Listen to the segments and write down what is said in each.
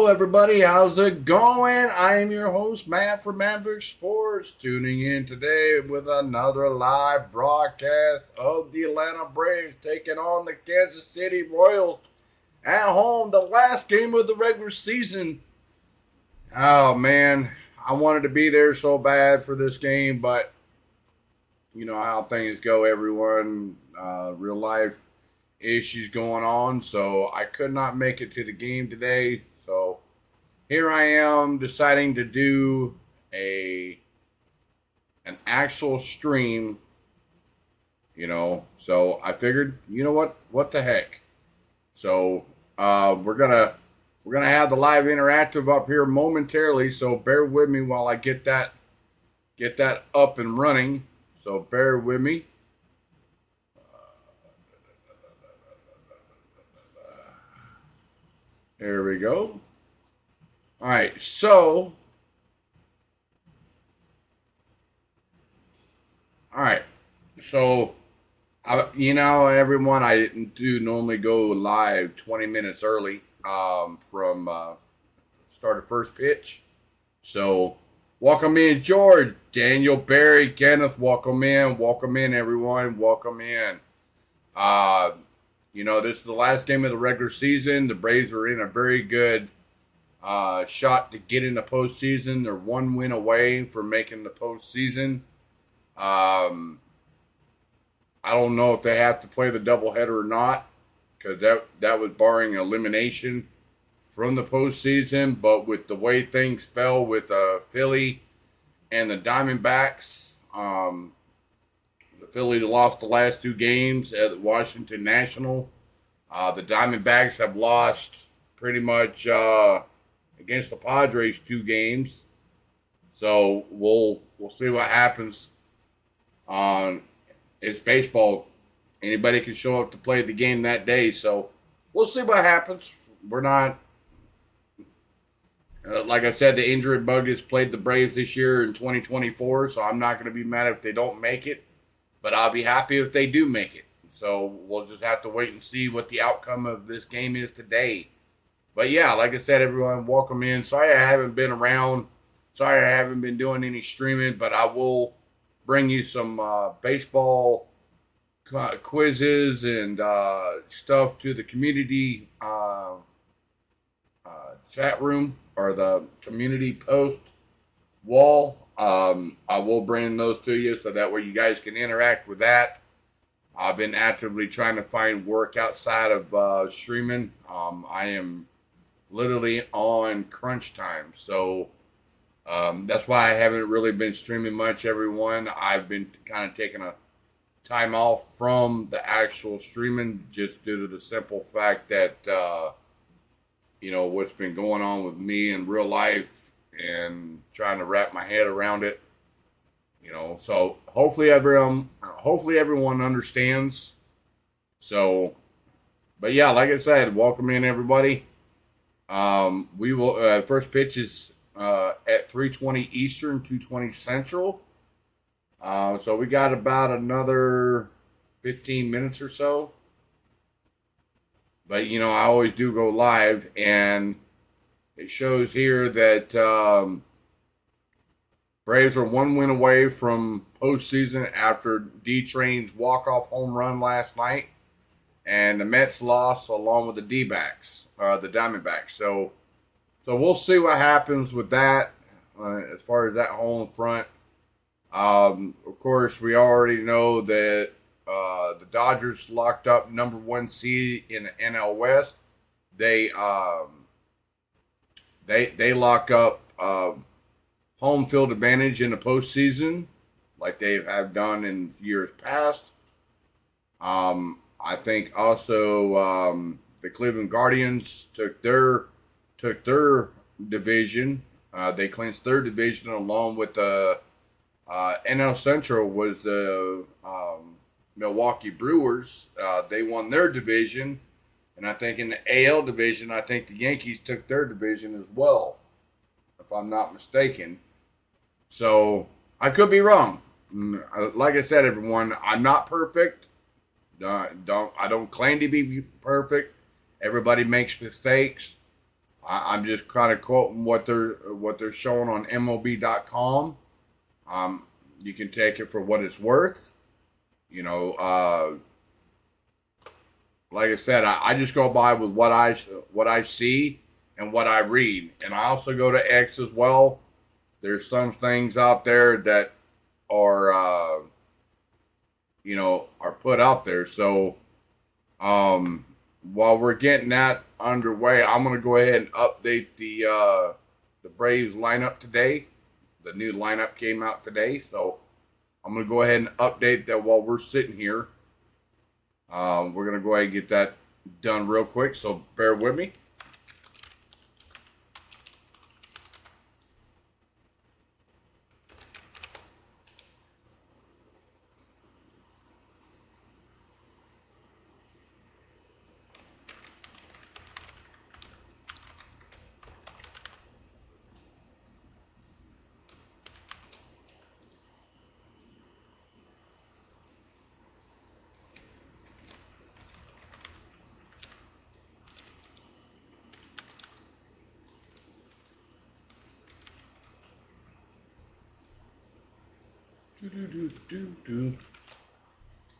Hello, everybody. How's it going? I am your host, Matt from Maverick Sports, tuning in today with another live broadcast of the Atlanta Braves taking on the Kansas City Royals at home, the last game of the regular season. Oh, man. I wanted to be there so bad for this game, but you know how things go, everyone. Real life issues going on, so I could not make it to the game today. So here I am deciding to do an actual stream, so I figured, what the heck. So we're gonna have the live interactive up here momentarily, so bear with me while I get that up and running. So bear with me. There we go. All right, so everyone, I do normally go live 20 minutes early from start of first pitch. So welcome in, George, Daniel, Barry, Kenneth. Welcome in, everyone. Welcome in. This is the last game of the regular season. The Braves are in a very good shot to get in the postseason. They're one win away from making the postseason. I don't know if they have to play the doubleheader or not, because that was barring elimination from the postseason. But with the way things fell with Philly and the Diamondbacks, the Philly lost the last two games at Washington National. The Diamondbacks have lost pretty much against the Padres 2 games. So we'll see what happens. It's baseball. Anybody can show up to play the game that day. So we'll see what happens. We're not, like I said, the injury bug has played the Braves this year in 2024. So I'm not going to be mad if they don't make it. But I'll be happy if they do make it. So we'll just have to wait and see what the outcome of this game is today. But yeah, like I said, everyone, welcome in. Sorry I haven't been around. Sorry I haven't been doing any streaming, but I will bring you some baseball quizzes and stuff to the community chat room or the community post wall. I will bring those to you so that way you guys can interact with that. I've been actively trying to find work outside of streaming. I am literally on crunch time. So that's why I haven't really been streaming much, everyone. I've been kind of taking a time off from the actual streaming just due to the simple fact that, what's been going on with me in real life and trying to wrap my head around it. So hopefully everyone understands. So, but yeah, like I said, welcome in, everybody. We will, first pitch is at 3:20 Eastern, 2:20 Central. So we got about another 15 minutes or so. But, I always do go live, and it shows here that Braves are one win away from postseason after D-Train's walk-off home run last night. And the Mets lost along with the D-backs, the Diamondbacks. So we'll see what happens with that as far as that home front. Of course, we already know that the Dodgers locked up number 1 seed in the NL West. They lock up home field advantage in the postseason, like they have done in years past. I think also the Cleveland Guardians took their division. They clinched their division along with the NL Central was the Milwaukee Brewers. They won their division, and I think in the AL division, I think the Yankees took their division as well, if I'm not mistaken. So I could be wrong. Like I said, everyone, I'm not perfect. I don't claim to be perfect. Everybody makes mistakes. I'm just kind of quoting what they're showing on MLB.com. You can take it for what it's worth. You know, like I said, I just go by with what I see and what I read, and I also go to X as well. There's some things out there that are are put out there. So while we're getting that underway, I'm going to go ahead and update the Braves lineup today. The new lineup came out today, so I'm going to go ahead and update that while we're sitting here. We're going to go ahead and get that done real quick, so bear with me.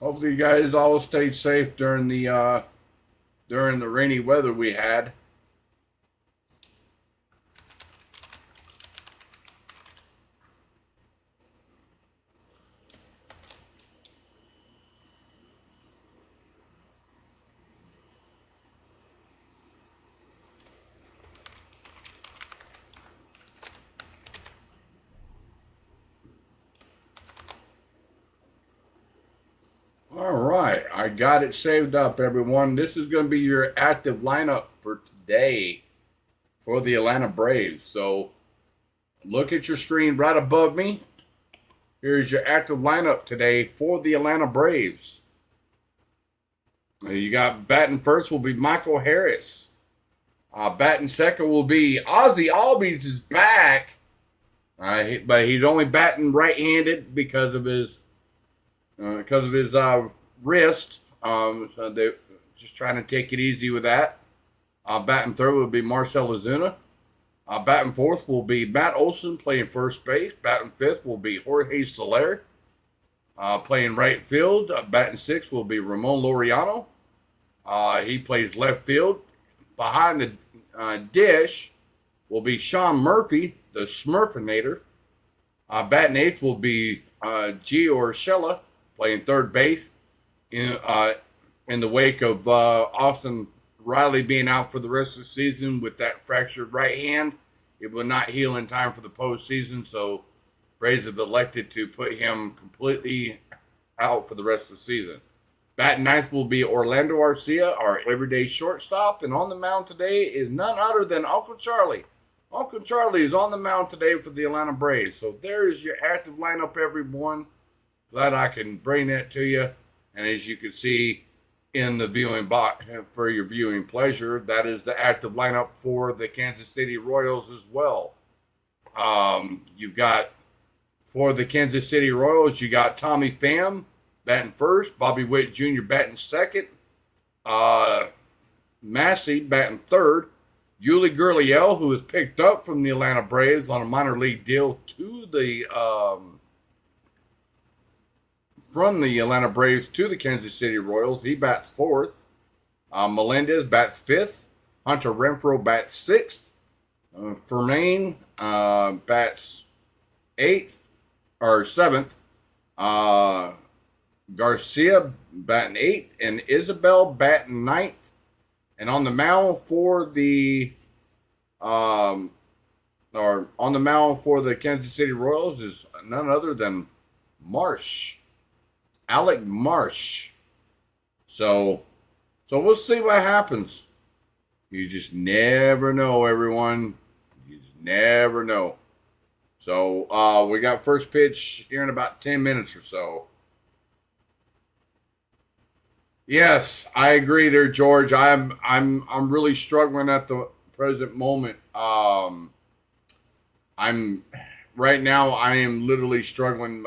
Hopefully you guys all stayed safe during the rainy weather we had. All right, I got it saved up, everyone. This is going to be your active lineup for today for the Atlanta Braves. So look at your screen right above me. Here's your active lineup today for the Atlanta Braves. You got batting first will be Michael Harris. Batting second will be Ozzie Albies is back. But he's only batting right-handed because of his wrist. So they're just trying to take it easy with that. Batting third will be Marcell Ozuna. Batting fourth will be Matt Olson playing first base. Batting fifth will be Jorge Soler playing right field. Batting sixth will be Ramon Laureano. He plays left field. Behind the dish will be Sean Murphy, the Smurfinator. Batting eighth will be Gio Urshela playing third base. In the wake of Austin Riley being out for the rest of the season with that fractured right hand, it will not heal in time for the postseason. So Braves have elected to put him completely out for the rest of the season. Batting ninth will be Orlando Arcia, our everyday shortstop. And on the mound today is none other than Uncle Charlie. Uncle Charlie is on the mound today for the Atlanta Braves. So there is your active lineup, everyone. Glad I can bring that to you. And as you can see in the viewing box for your viewing pleasure, that is the active lineup for the Kansas City Royals as well. You've got, for the Kansas City Royals, you got Tommy Pham batting first, Bobby Witt Jr. batting second, Massey batting third, Yuli Gurriel, who was picked up from the Atlanta Braves on a minor league deal to the from the Atlanta Braves to the Kansas City Royals. He bats fourth. Melendez bats fifth. Hunter Renfroe bats sixth. Fermain bats eighth or seventh. Garcia batting eighth, and Isabel batting ninth. And on the mound for the Kansas City Royals is none other than Marsh. Alec Marsh. So we'll see what happens. You just never know, everyone. You just never know. So we got first pitch here in about 10 minutes or so. Yes, I agree there, George. I'm really struggling at the present moment. I'm right now. I am literally struggling.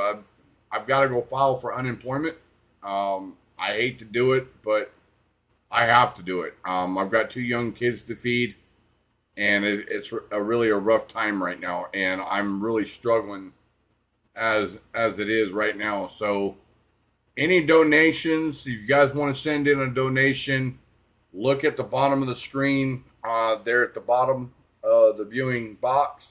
I've got to go file for unemployment. I hate to do it, but I have to do it. I've got two young kids to feed. and it's really a rough time right now, and I'm really struggling as it is right now. So any donations, if you guys want to send in a donation, look at the bottom of the screen. There at the bottom of the viewing box,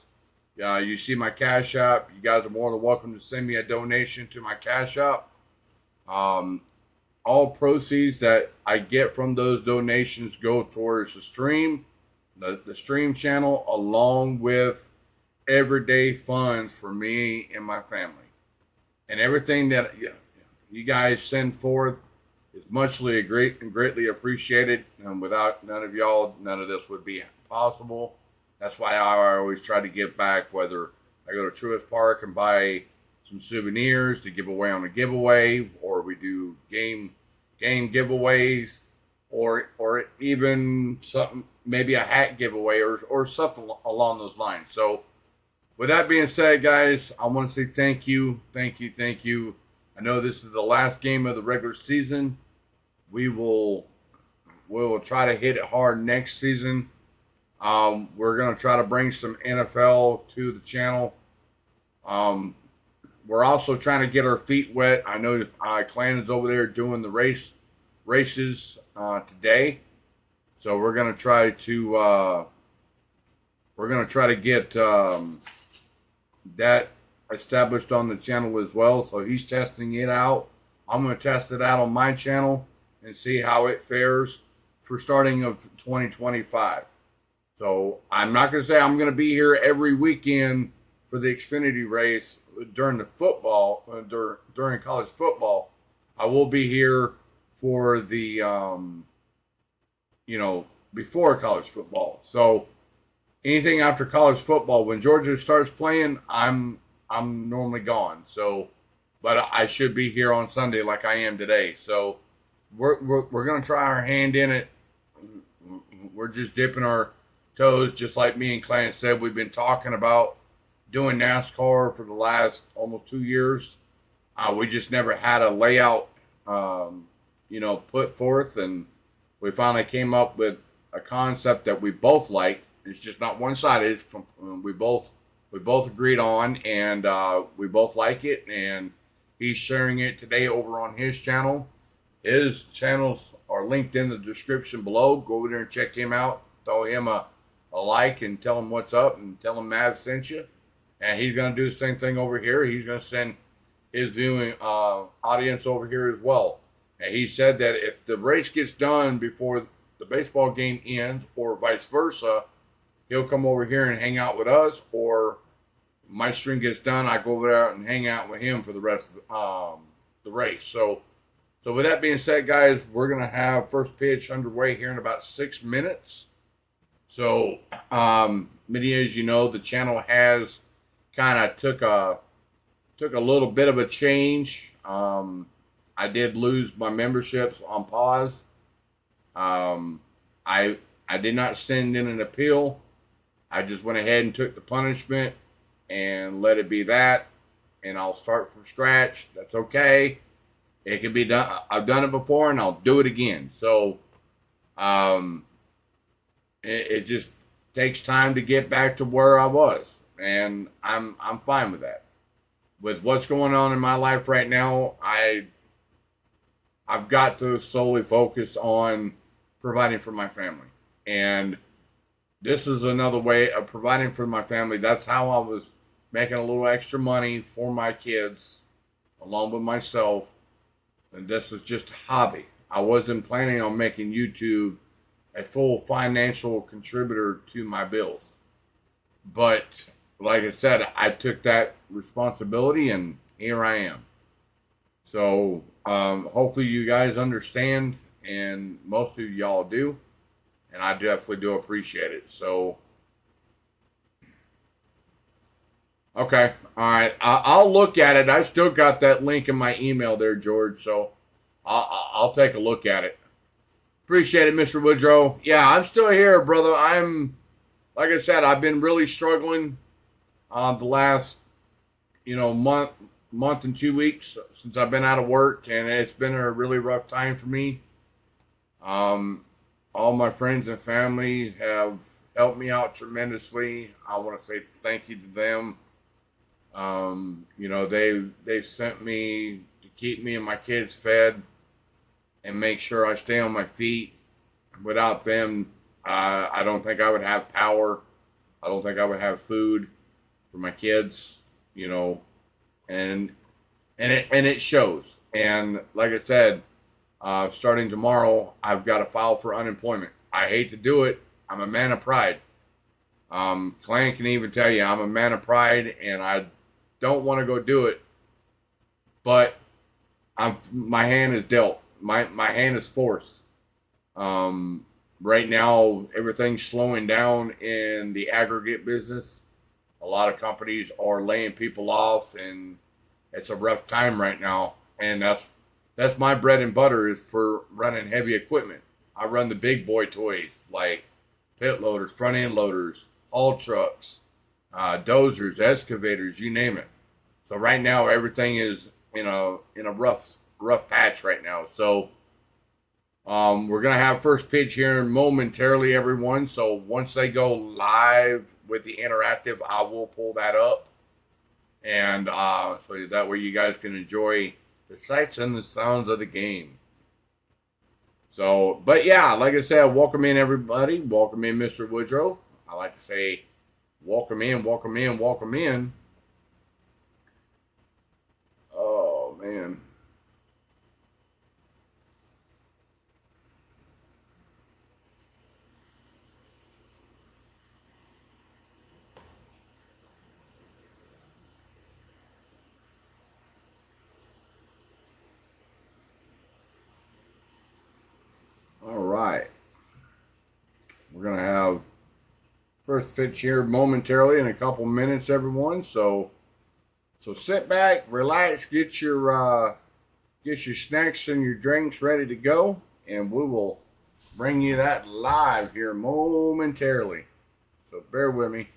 you see my Cash App. You guys are more than welcome to send me a donation to my Cash App. All proceeds that I get from those donations go towards the stream, the stream channel, along with everyday funds for me and my family. And everything that you guys send forth is muchly greatly appreciated. And without none of y'all, none of this would be possible. That's why I always try to give back, whether I go to Truist Park and buy some souvenirs to give away on a giveaway, or we do game giveaways, or even something, maybe a hat giveaway or something along those lines. So with that being said, guys, I want to say thank you. I know this is the last game of the regular season. We will try to hit it hard next season. We're going to try to bring some NFL to the channel. We're also trying to get our feet wet. I know Clan is over there doing the races today, so we're going to try to get that established on the channel as well. So he's testing it out. I'm going to test it out on my channel and see how it fares for starting of 2025. So I'm not going to say I'm going to be here every weekend for the Xfinity race during the football, during college football. I will be here for the, before college football. So anything after college football, when Georgia starts playing, I'm normally gone. So, but I should be here on Sunday like I am today. So we're going to try our hand in it. We're just dipping our toes, just like me and Clan said. We've been talking about doing NASCAR for the last almost 2 years. We just never had a layout, put forth, and we finally came up with a concept that we both like. It's just not one-sided. We both agreed on, and we both like it. And he's sharing it today over on his channel. His channels are linked in the description below. Go over there and check him out. Throw him a like and tell him what's up, and tell him Mav sent you. And he's going to do the same thing over here. He's going to send his viewing audience over here as well. And he said that if the race gets done before the baseball game ends, or vice versa, he'll come over here and hang out with us, or my stream gets done, I go over there and hang out with him for the rest of the race. So with that being said, guys, we're going to have first pitch underway here in about 6 minutes. So many as you know, the channel has kind of took a little bit of a change. I did lose my memberships on pause. I did not send in an appeal. I just went ahead and took the punishment and let it be that. And I'll start from scratch. That's okay. It can be done. I've done it before, and I'll do it again. So it just takes time to get back to where I was. And I'm fine with that. With what's going on in my life right now, I've got to solely focus on providing for my family. And this is another way of providing for my family. That's how I was making a little extra money for my kids, along with myself. And this was just a hobby. I wasn't planning on making YouTube a full financial contributor to my bills. But like I said, I took that responsibility, and here I am. So hopefully you guys understand, and most of y'all do. And I definitely do appreciate it. So, okay. All right. I'll look at it. I still got that link in my email there, George. So I'll take a look at it. Appreciate it, Mr. Woodrow. Yeah, I'm still here, brother. Like I said, I've been really struggling the last, month and 2 weeks since I've been out of work. And it's been a really rough time for me. All my friends and family have helped me out tremendously. I want to say thank you to them. You know, they've sent me to keep me and my kids fed and make sure I stay on my feet. Without them, I don't think I would have power. I don't think I would have food for my kids, you know, and it shows. And like I said, starting tomorrow, I've got to file for unemployment. I hate to do it. I'm a man of pride. Clan can even tell you I'm a man of pride, and I don't want to go do it. But my hand is dealt. My hand is forced. Right now, everything's slowing down in the aggregate business. A lot of companies are laying people off, and it's a rough time right now. And that's my bread and butter, is for running heavy equipment. I run the big boy toys like pit loaders, front end loaders, haul trucks, dozers, excavators, you name it. So right now everything is in a rough patch right now. So we're gonna have first pitch here momentarily, everyone. So once they go live with the interactive, I will pull that up, and so that way you guys can enjoy the sights and the sounds of the game. So, but yeah, like I said, welcome in everybody. Welcome in, Mr. Woodrow. I like to say, welcome in, welcome in, welcome in. Oh man. All right. We're going to have first pitch here momentarily in a couple minutes, everyone. So sit back, relax, get your snacks and your drinks ready to go, and we will bring you that live here momentarily. So bear with me.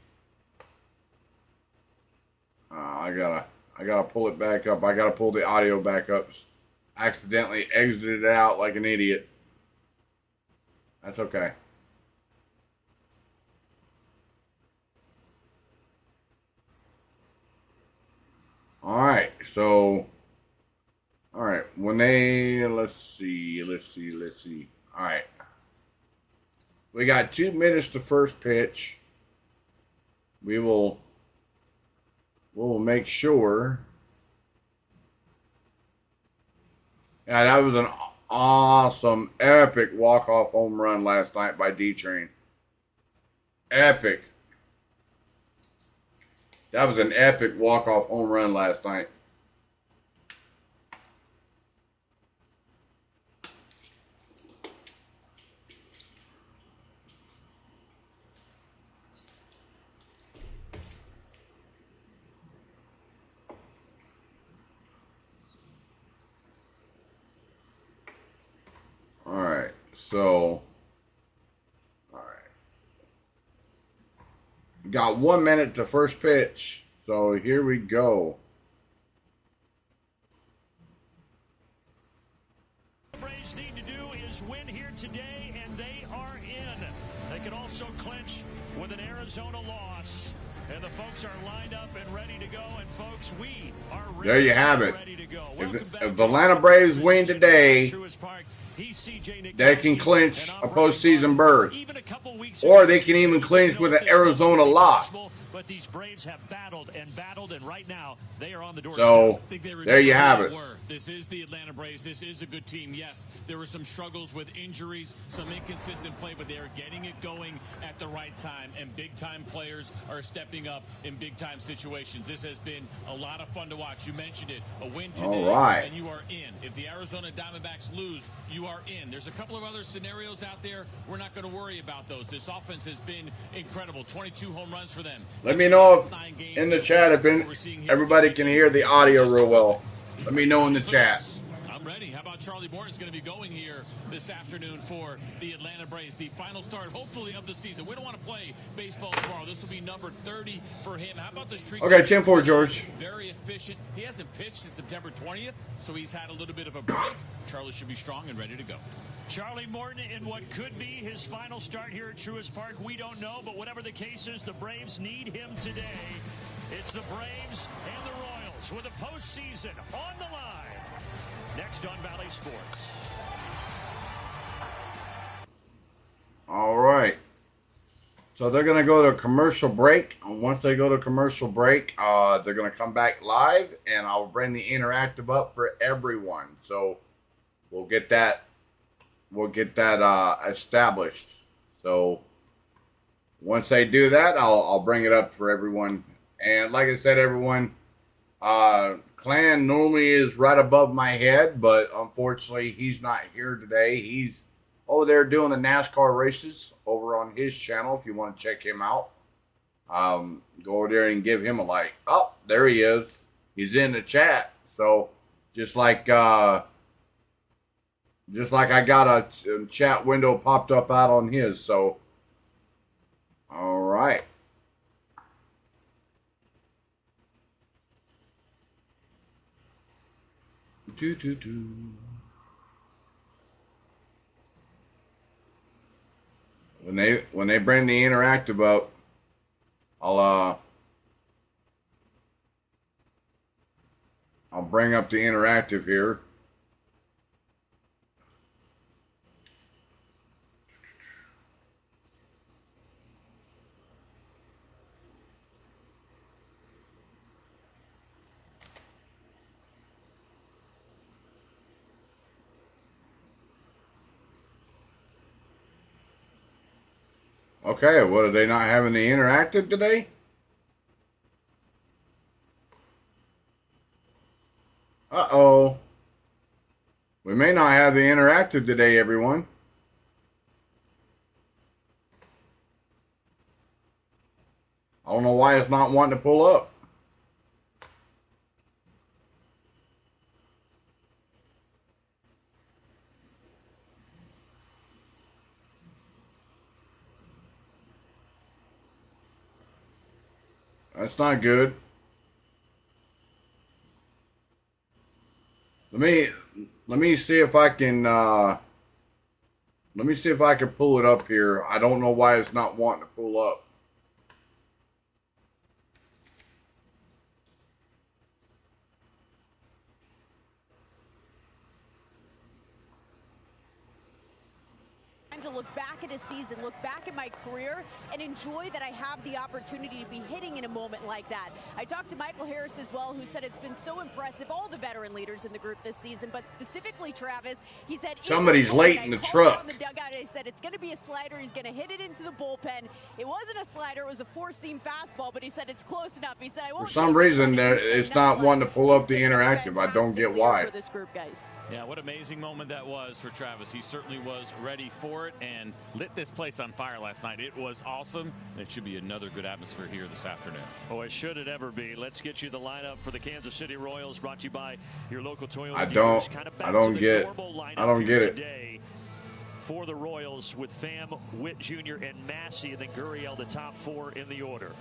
I gotta pull it back up. I gotta pull the audio back up. Accidentally exited it out like an idiot. That's okay. All right. So, all right. When they, let's see. All right. We got 2 minutes to first pitch. We'll make sure. Yeah, that was an awesome, epic walk-off home run last night by D-Train. Epic. That was an epic walk-off home run last night. All right, so, all right. Got 1 minute to first pitch, so here we go. The Braves need to do is win here today, and they are in. They can also clinch with an Arizona loss. And the folks are lined up and ready to go. And folks, we are ready, there you have it. Ready to go. If the Atlanta Braves win today, Truist Park. They can clinch a postseason berth, or they can even clinch with an Arizona loss. But these Braves have battled, and right now they are on the doorstep. So there you have it. This is the Atlanta Braves. This is a good team. Yes, there were some struggles with injuries, some inconsistent play, but they are getting it going at the right time, and big-time players are stepping up in big-time situations. This has been a lot of fun to watch. You mentioned it, a win today, and you are in. If the Arizona Diamondbacks lose, you are in. There's a couple of other scenarios out there. We're not going to worry about those. This offense has been incredible. 22 home runs for them. Let me know if in the chat if everybody can hear the audio real well. Let me know in the chat. I'm ready. How about Charlie Morton's going to be going here this afternoon for the Atlanta Braves, the final start, hopefully, of the season. We don't want to play baseball tomorrow. This will be number 30 for him. How about the streak? Okay, 10-4, George. Very efficient. He hasn't pitched since September 20th, so he's had a little bit of a break. Charlie should be strong and ready to go. Charlie Morton in what could be his final start here at Truist Park. We don't know, but whatever the case is, the Braves need him today. It's the Braves and the Royals with a postseason on the line. Next on Valley Sports. All right. So they're going to go to a commercial break. And once they go to commercial break, they're going to come back live, and I'll bring the interactive up for everyone. So we'll get that established. So once they do that, I'll bring it up for everyone. And like I said, everyone, Clan normally is right above my head, but unfortunately he's not here today. He's over there doing the NASCAR races over on his channel. If you want to check him out, go over there and give him a like. Oh, there he is. He's in the chat. So just like I got a chat window popped up out on his. So all right. When they bring the interactive up, I'll bring up the interactive here. Okay, what, are they not having the interactive today? Uh-oh. We may not have the interactive today, everyone. I don't know why it's not wanting to pull up. That's not good. Let me see if I can pull it up here. I don't know why it's not wanting to pull up. To look back at a season, look back at my career, and enjoy that I have the opportunity to be hitting in a moment like that. I talked to Michael Harris as well, who said it's been so impressive, all the veteran leaders in the group this season, but specifically Travis. He said somebody's late in the truck. On the dugout, I said it's going to be a slider. He's going to hit it into the bullpen. It wasn't a slider; it was a four-seam fastball. But he said it's close enough. He said I won't. For some reason, it's not wanting to pull up the interactive. I don't get why. For this group, guys. Yeah, what an amazing moment that was for Travis. He certainly was ready for it and lit this place on fire last night. It was awesome. It should be another good atmosphere here this afternoon. Oh, it should it ever be. Let's get you the lineup for the Kansas City Royals, brought to you by your local Toyota. I don't get it. Today for the Royals with Pham, Witt Jr. and Massey, and then Gurriel, the top four in the order.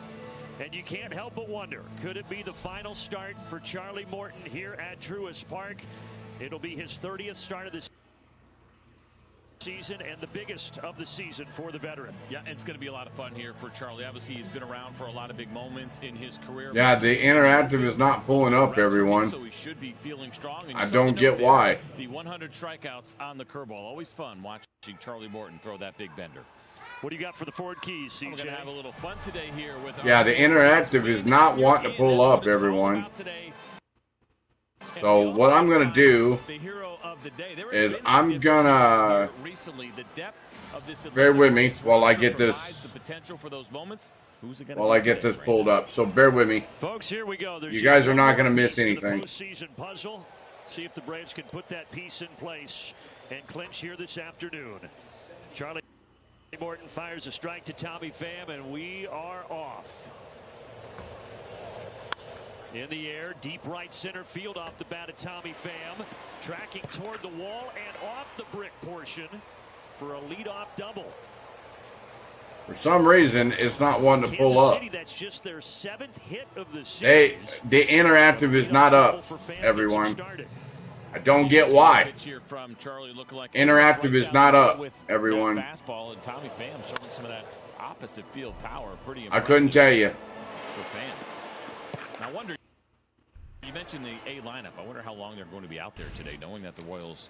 And you can't help but wonder, could it be the final start for Charlie Morton here at Truist Park? It'll be his 30th start of this season and the biggest of the season for the veteran. Yeah, it's going to be a lot of fun here for Charlie. Obviously, he's been around for a lot of big moments in his career. Yeah, the interactive is not pulling up, everyone. So he should be feeling strong. And I don't get why. The 100 strikeouts on the curveball. Always fun watching Charlie Morton throw that big bender. What do you got for the Ford Keys, CJ? We're going to have a little fun today here with. Yeah, the interactive is not wanting to pull up, everyone. So what I'm going to do is I'm going to bear with me while I get this pulled up. So bear with me. Folks, here we go. You guys are not going to miss anything. Postseason puzzle. See if the Braves can put that piece in place and clinch here this afternoon. Charlie Morton fires a strike to Tommy Pham, and we are off. In the air, deep right center field off the bat of Tommy Pham. Tracking toward the wall and off the brick portion for a leadoff double. For some reason, it's not wanting to pull Kansas up. City, that's just their 7th hit of the series. The interactive is not up, everyone. I don't get why. Interactive is not up, everyone. Fastball and Tommy Pham showing some of that opposite field power. Pretty I couldn't tell you. For Pham. I wonder. You mentioned the A lineup. I wonder how long they're going to be out there today, knowing that the Royals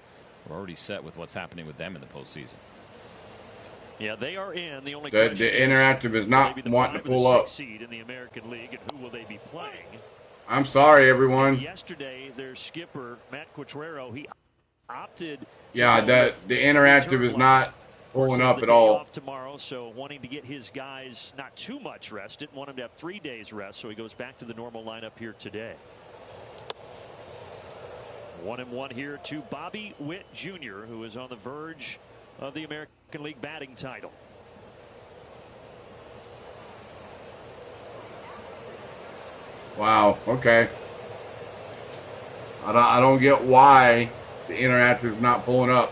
are already set with what's happening with them in the postseason. Yeah, they are in. The only The interactive is not wanting to pull up. Seed in the American League, and who will they be playing? I'm sorry, everyone. Yesterday, their skipper Matt Quattrero, he opted. Yeah, the interactive is not pulling up at all. Off tomorrow, so wanting to get his guys not too much rest. Didn't want him to have 3 days rest, so he goes back to the normal lineup here today. 1-1 here to Bobby Witt Jr., who is on the verge of the American League batting title. Wow. Okay. I don't get why the interactive is not pulling up.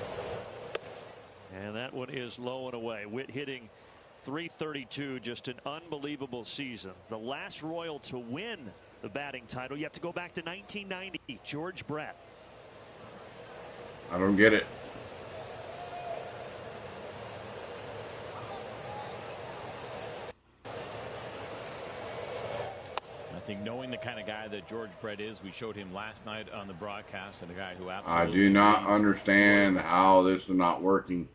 And that one is low and away. Witt hitting .332, just an unbelievable season. The last Royal to win the batting title, you have to go back to 1990, George Brett. I don't get it. I think knowing the kind of guy that George Brett is, we showed him last night on the broadcast, and a guy who absolutely. I do not understand how this is not working.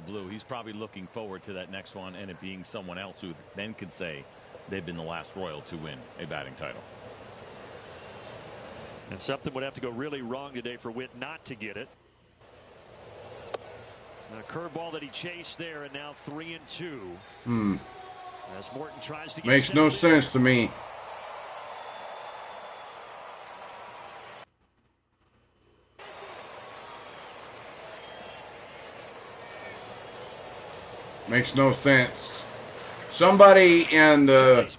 Blue. He's probably looking forward to that next one, and it being someone else who then could say they've been the last Royal to win a batting title. And something would have to go really wrong today for Witt not to get it. And a curveball that he chased there, and now 3-2. As Morton tries to get Makes no sense to me. Makes no sense. Somebody in the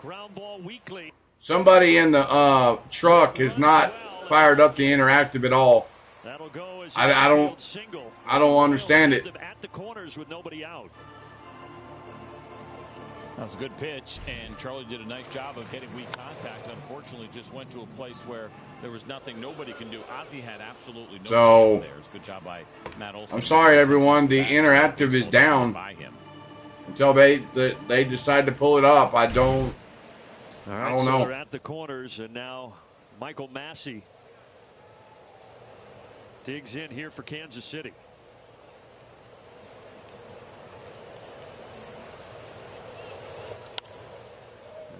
ground ball weakly. Somebody in the truck has not fired up the interactive at all. That'll go as I don't understand it. At the corners with nobody out. That was a good pitch, and Charlie did a nice job of getting weak contact. Unfortunately, just went to a place where there was nothing nobody can do. Ozzie had absolutely no chance there. It's a good job by Matt Olson. I'm sorry, everyone. The interactive is down until they decide to pull it up. I don't know. They're at the corners, and now Michael Massey digs in here for Kansas City.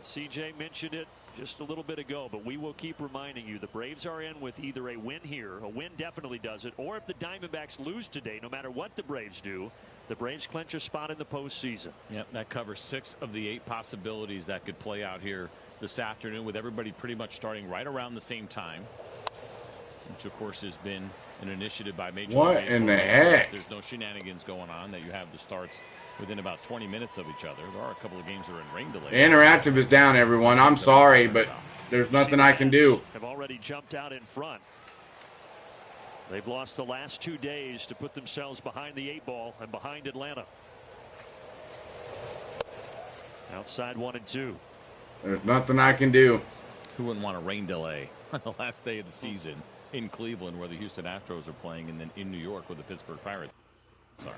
CJ mentioned it just a little bit ago, but we will keep reminding you the Braves are in with either a win here, a win definitely does it, or if the Diamondbacks lose today, no matter what the Braves do, the Braves clinch a spot in the postseason. Yep, that covers 6 of the 8 possibilities that could play out here this afternoon, with everybody pretty much starting right around the same time, which of course has been an initiative by Major League Baseball. What in the heck? There's no shenanigans going on, that you have the starts within about 20 minutes of each other. There are a couple of games that are in rain delay. The interactive is down, everyone. I'm sorry, but there's nothing I can do. Have already jumped out in front. They've lost the last 2 days to put themselves behind the 8 ball and behind Atlanta. Outside 1-2. There's nothing I can do. Who wouldn't want a rain delay on the last day of the season in Cleveland, where the Houston Astros are playing, and then in New York with the Pittsburgh Pirates? Sorry.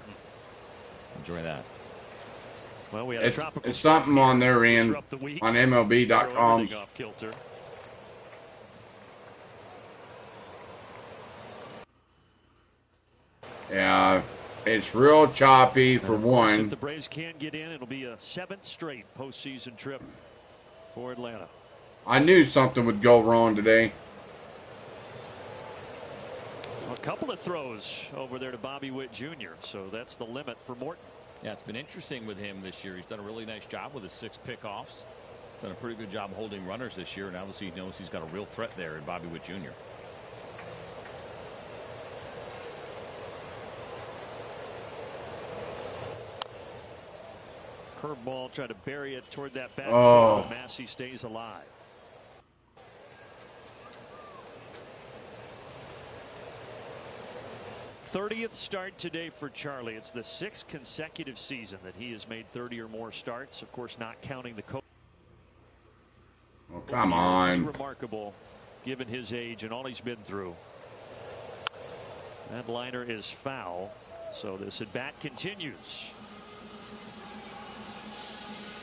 Enjoy that. Well, we had it's something on their end on MLB.com. Yeah, it's real choppy for one. If the Braves can get in, it'll be a 7th straight postseason trip for Atlanta. I knew something would go wrong today. A couple of throws over there to Bobby Witt Jr., so that's the limit for Morton. Yeah, it's been interesting with him this year. He's done a really nice job with his 6 pickoffs. Done a pretty good job holding runners this year, and obviously he knows he's got a real threat there in Bobby Witt Jr. Curveball, try to bury it toward that back. But Massey stays alive. 30th start today for Charlie. It's the 6th consecutive season that he has made 30 or more starts. Of course, not counting the coach. Oh, come on. Remarkable, given his age and all he's been through. That liner is foul, so this at bat continues.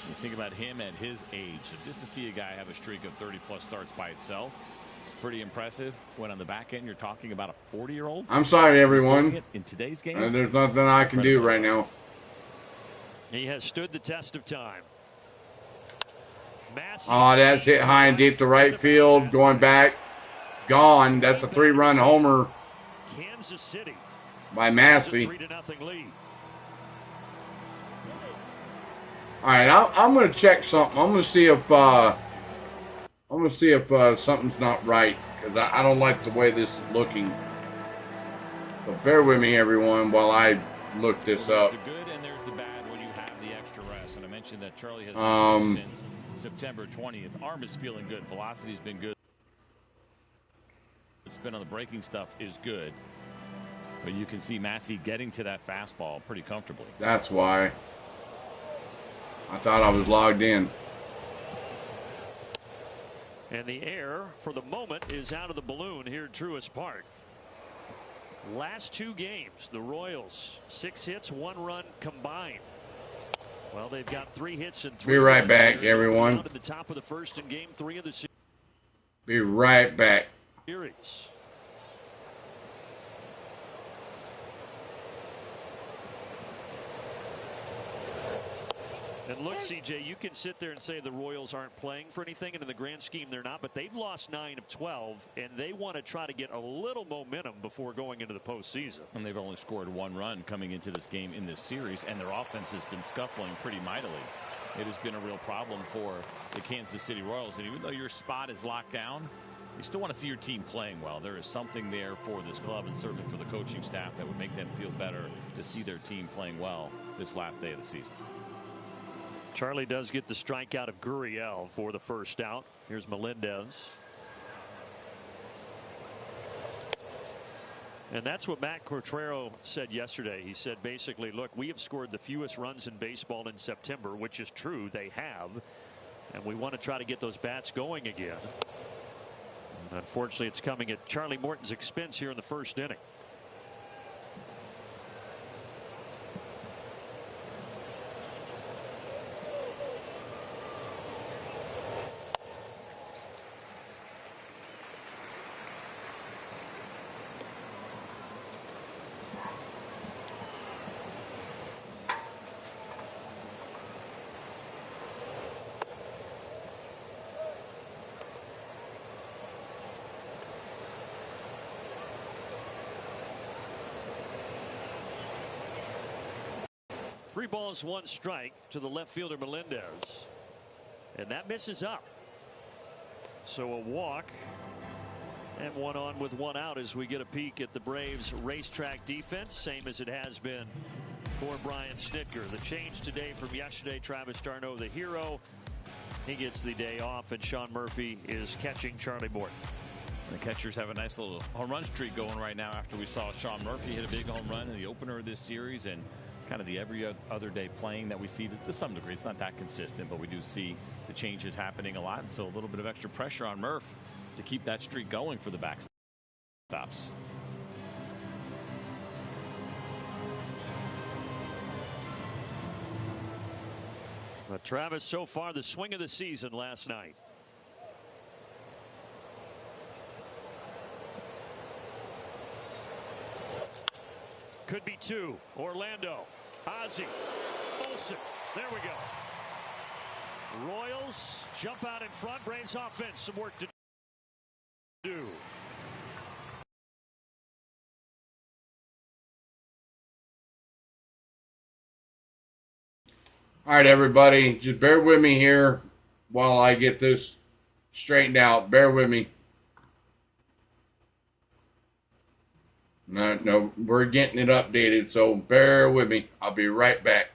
You think about him at his age, just to see a guy have a streak of 30+ starts by itself, pretty impressive. When on the back end, you're talking about a 40-year-old. I'm sorry, everyone. In today's game, There's nothing I can do right now. He has stood the test of time. Massive. Oh, that's hit high and deep to right field. Going back. Gone. That's a 3-run homer Kansas City by Massey. 3-0 lead. All right, I'm going to check something. I'm going to see if something's not right, because I don't like the way this is looking. So bear with me, everyone, while I look this up. There's the good and there's the bad when you have the extra rest. And I mentioned that Charlie has been since September 20th. Arm is feeling good. Velocity's been good. Spin on the breaking stuff is good. But you can see Massey getting to that fastball pretty comfortably. That's why. I thought I was logged in. And the air, for the moment, is out of the balloon here at Truist Park. Last 2 games, the Royals, 6 hits, 1 run combined. Well, they've got 3 hits and 3 Be right runs back, here. everyone. At the top of the first in Game 3 of the Be right back. series. And look, CJ, you can sit there and say the Royals aren't playing for anything, and in the grand scheme they're not, but they've lost 9 of 12, and they want to try to get a little momentum before going into the postseason. And they've only scored 1 run coming into this game in this series, and their offense has been scuffling pretty mightily. It has been a real problem for the Kansas City Royals, and even though your spot is locked down, you still want to see your team playing well. There is something there for this club and certainly for the coaching staff that would make them feel better to see their team playing well this last day of the season. Charlie does get the strikeout of Gurriel for the first out. Here's Melendez. And that's what Matt Quatrero said yesterday. He said basically, look, we have scored the fewest runs in baseball in September, which is true. They have. And we want to try to get those bats going again. And unfortunately, it's coming at Charlie Morton's expense here in the first inning. Three balls, 1 strike to the left fielder Melendez, and that misses up. So a walk and 1 on with 1 out as we get a peek at the Braves racetrack defense, same as it has been for Brian Snitker. The change today from yesterday, Travis d'Arnaud, the hero, he gets the day off, and Sean Murphy is catching Charlie Morton. The catchers have a nice little home run streak going right now after we saw Sean Murphy hit a big home run in the opener of this series, and kind of the every other day playing that we see to some degree. It's not that consistent, but we do see the changes happening a lot, and so a little bit of extra pressure on Murph to keep that streak going for the backstops. But Travis, so far the swing of the season last night. Could be 2. Orlando, Ozzie, Olsen. There we go. Royals jump out in front. Braves offense, some work to do. All right, everybody, just bear with me here while I get this straightened out. Bear with me. No, we're getting it updated, so bear with me. I'll be right back.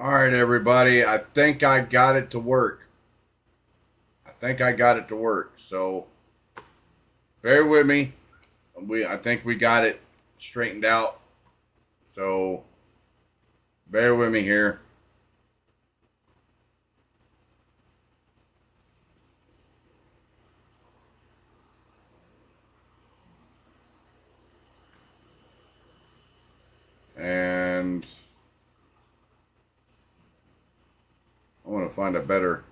All right, everybody. I think I got it to work. So bear with me. I think we got it straightened out. So bear with me here. And I want to find a better.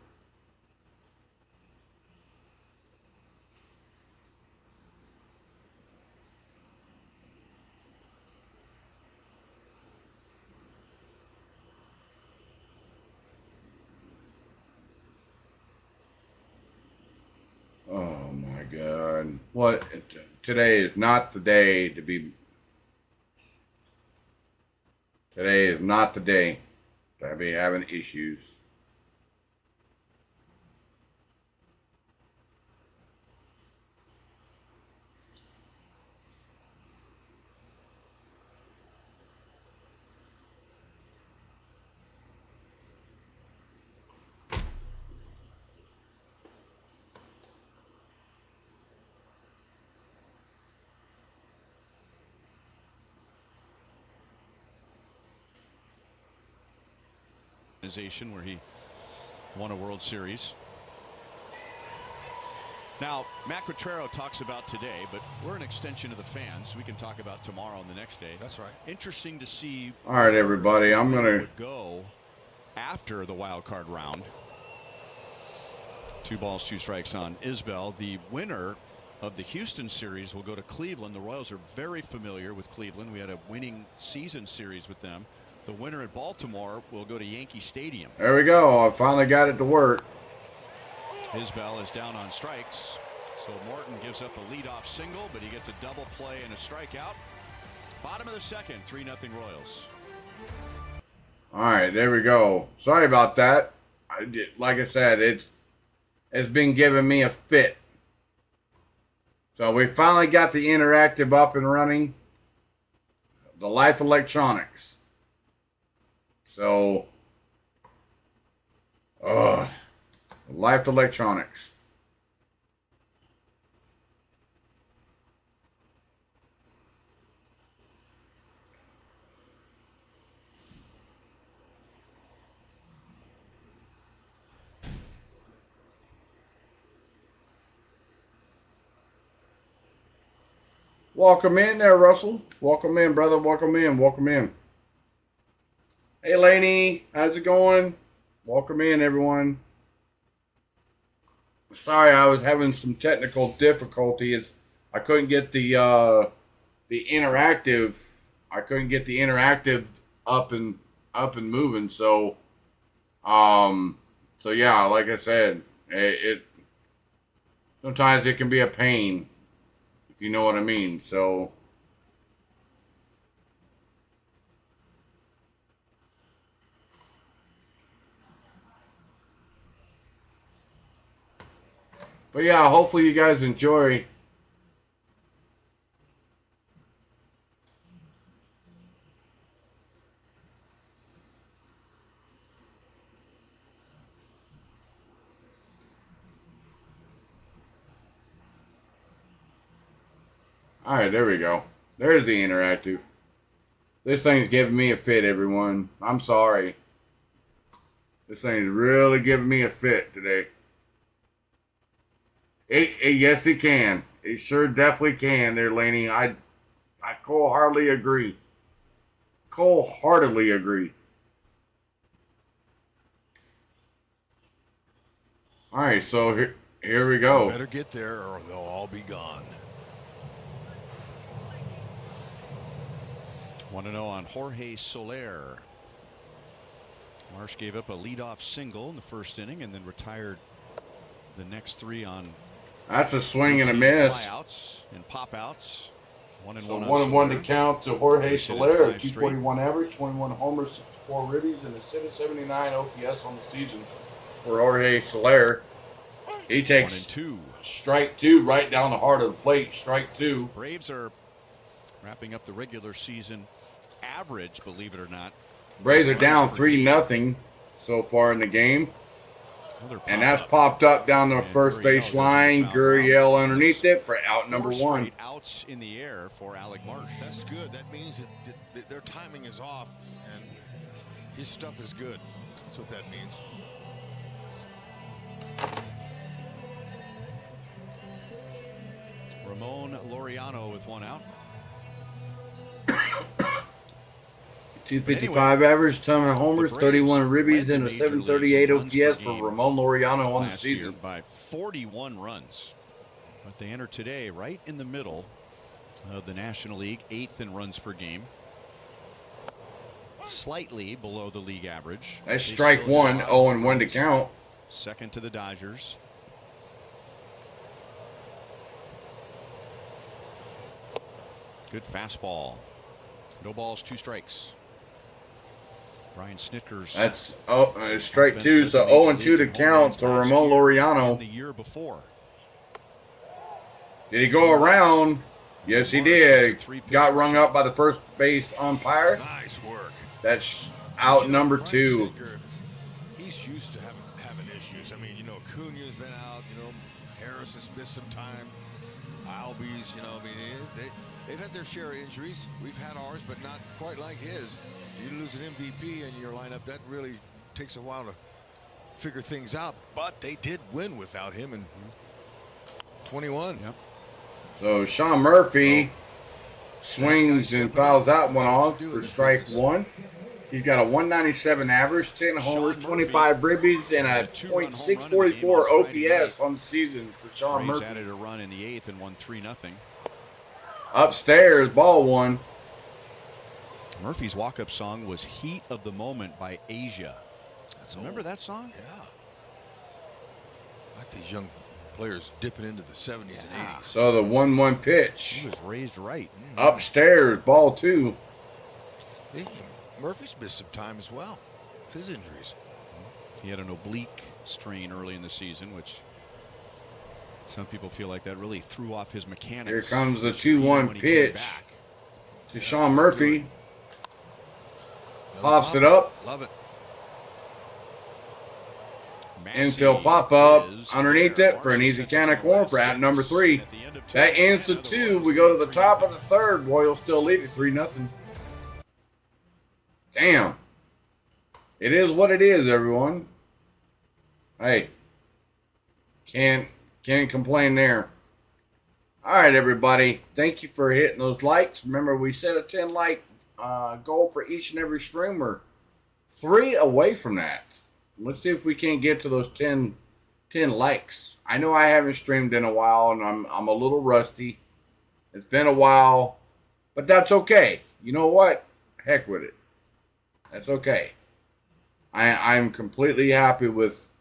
Oh my God. What? Today is not the day to be. Today is not the day to be having issues. Where he won a World Series. Now, Matt Quatraro talks about today, but we're an extension of the fans. We can talk about tomorrow and the next day. That's right. Interesting to see. All right, everybody. I'm gonna go after the wild card round. 2 balls, 2 strikes on Isbell. The winner of the Houston series will go to Cleveland. The Royals are very familiar with Cleveland. We had a winning season series with them. The winner at Baltimore will go to Yankee Stadium. There we go. I finally got it to work. Isbell is down on strikes. So Morton gives up a leadoff single, but he gets a double play and a strikeout. Bottom of the second, 3-0 Royals. All right, there we go. Sorry about that. Like I said, it's been giving me a fit. So we finally got the interactive up and running. The Life Electronics. So, Life Electronics. Welcome in there, Russell. Welcome in, brother. Welcome in. Hey, Lainey. How's it going? Welcome in, everyone. Sorry, I was having some technical difficulties. I couldn't get the interactive. I couldn't get the interactive up and moving. So yeah, like I said, it sometimes it can be a pain, if you know what I mean. So. But yeah, hopefully you guys enjoy. All right, there we go. There's the interactive. This thing's giving me a fit, everyone. I'm sorry. This thing's really giving me a fit today. Yes, it can. It sure definitely can there, Laney. I wholeheartedly agree. Wholeheartedly agree. All right, so here we go. You better get there or they'll all be gone. 1-0 on Jorge Soler. Marsh gave up a leadoff single in the first inning and then retired the next 3 on. That's a swing and a miss. Flyouts and pop outs. 1-1. So 1-1 to count to Jorge Soler. 241 average, 21 homers, 64 ribbies, and a 779 OPS on the season for Jorge Soler. He takes 1-2. Strike 2 right down the heart of the plate. Strike 2. Braves are wrapping up the regular season average, believe it or not, Braves are down 3-0 so far in the game. And that's popped up down the first base line. Gurriel underneath it for out number 1. Outs in the air for Alec Marsh. That's good. That means that their timing is off, and his stuff is good. That's what that means. Ramon Laureano with 1 out. 255 average, 10 homers, 31 ribbies, and a 738 OPS for Ramon Laureano on the season. By 41 runs. But they enter today right in the middle of the National League, 8th in runs per game. Slightly below the league average. That's strike 1, 0-1 to count. Second to the Dodgers. Good fastball. No balls, 2 strikes. Brian Snitker's. That's strike 2, so 0-2 to count to Ramon Laureano. The year before. Did he go around? Yes, he did. Got rung up by the first base umpire. Nice work. That's out number 2. He's used to having issues. I mean, you know, Acuna's been out. You know, Harris has missed some time. Albies, you know, I mean, they've had their share of injuries. We've had ours, but not quite like his. You lose an MVP in your lineup, that really takes a while to figure things out. But they did win without him in 21. Yep. So Sean Murphy swings and fouls that one off for strike 1. He's got a 197 average, 10 homers, 25 ribbies, and a .644 OPS on the season for Sean Murphy. Added a run in the 8th and won 3-0. Upstairs, ball 1. Murphy's walk-up song was "Heat of the Moment" by Asia. Remember that song? Yeah. I like these young players dipping into the 70s and 80s. So the 1-1 pitch. He was raised right. Upstairs, ball 2. Murphy's missed some time as well with his injuries. He had an oblique strain early in the season, which some people feel like that really threw off his mechanics. Here comes the 2-1 pitch to Sean Murphy. Pops it up. Love it. Infield pop-up underneath it for an easy can of corn for at number 3. That ends the 2. We go to the top of the 3rd. Royals still lead at 3-0. Damn. It is what it is, everyone. Hey. Can't complain there. All right, everybody. Thank you for hitting those likes. Remember, we set a 10 like goal for each and every stream. We're 3 away from that. Let's see if we can't get to those 10 likes. I know I haven't streamed in a while, and I'm a little rusty. It's been a while, but that's okay. You know what? Heck with it. That's okay. I'm completely happy with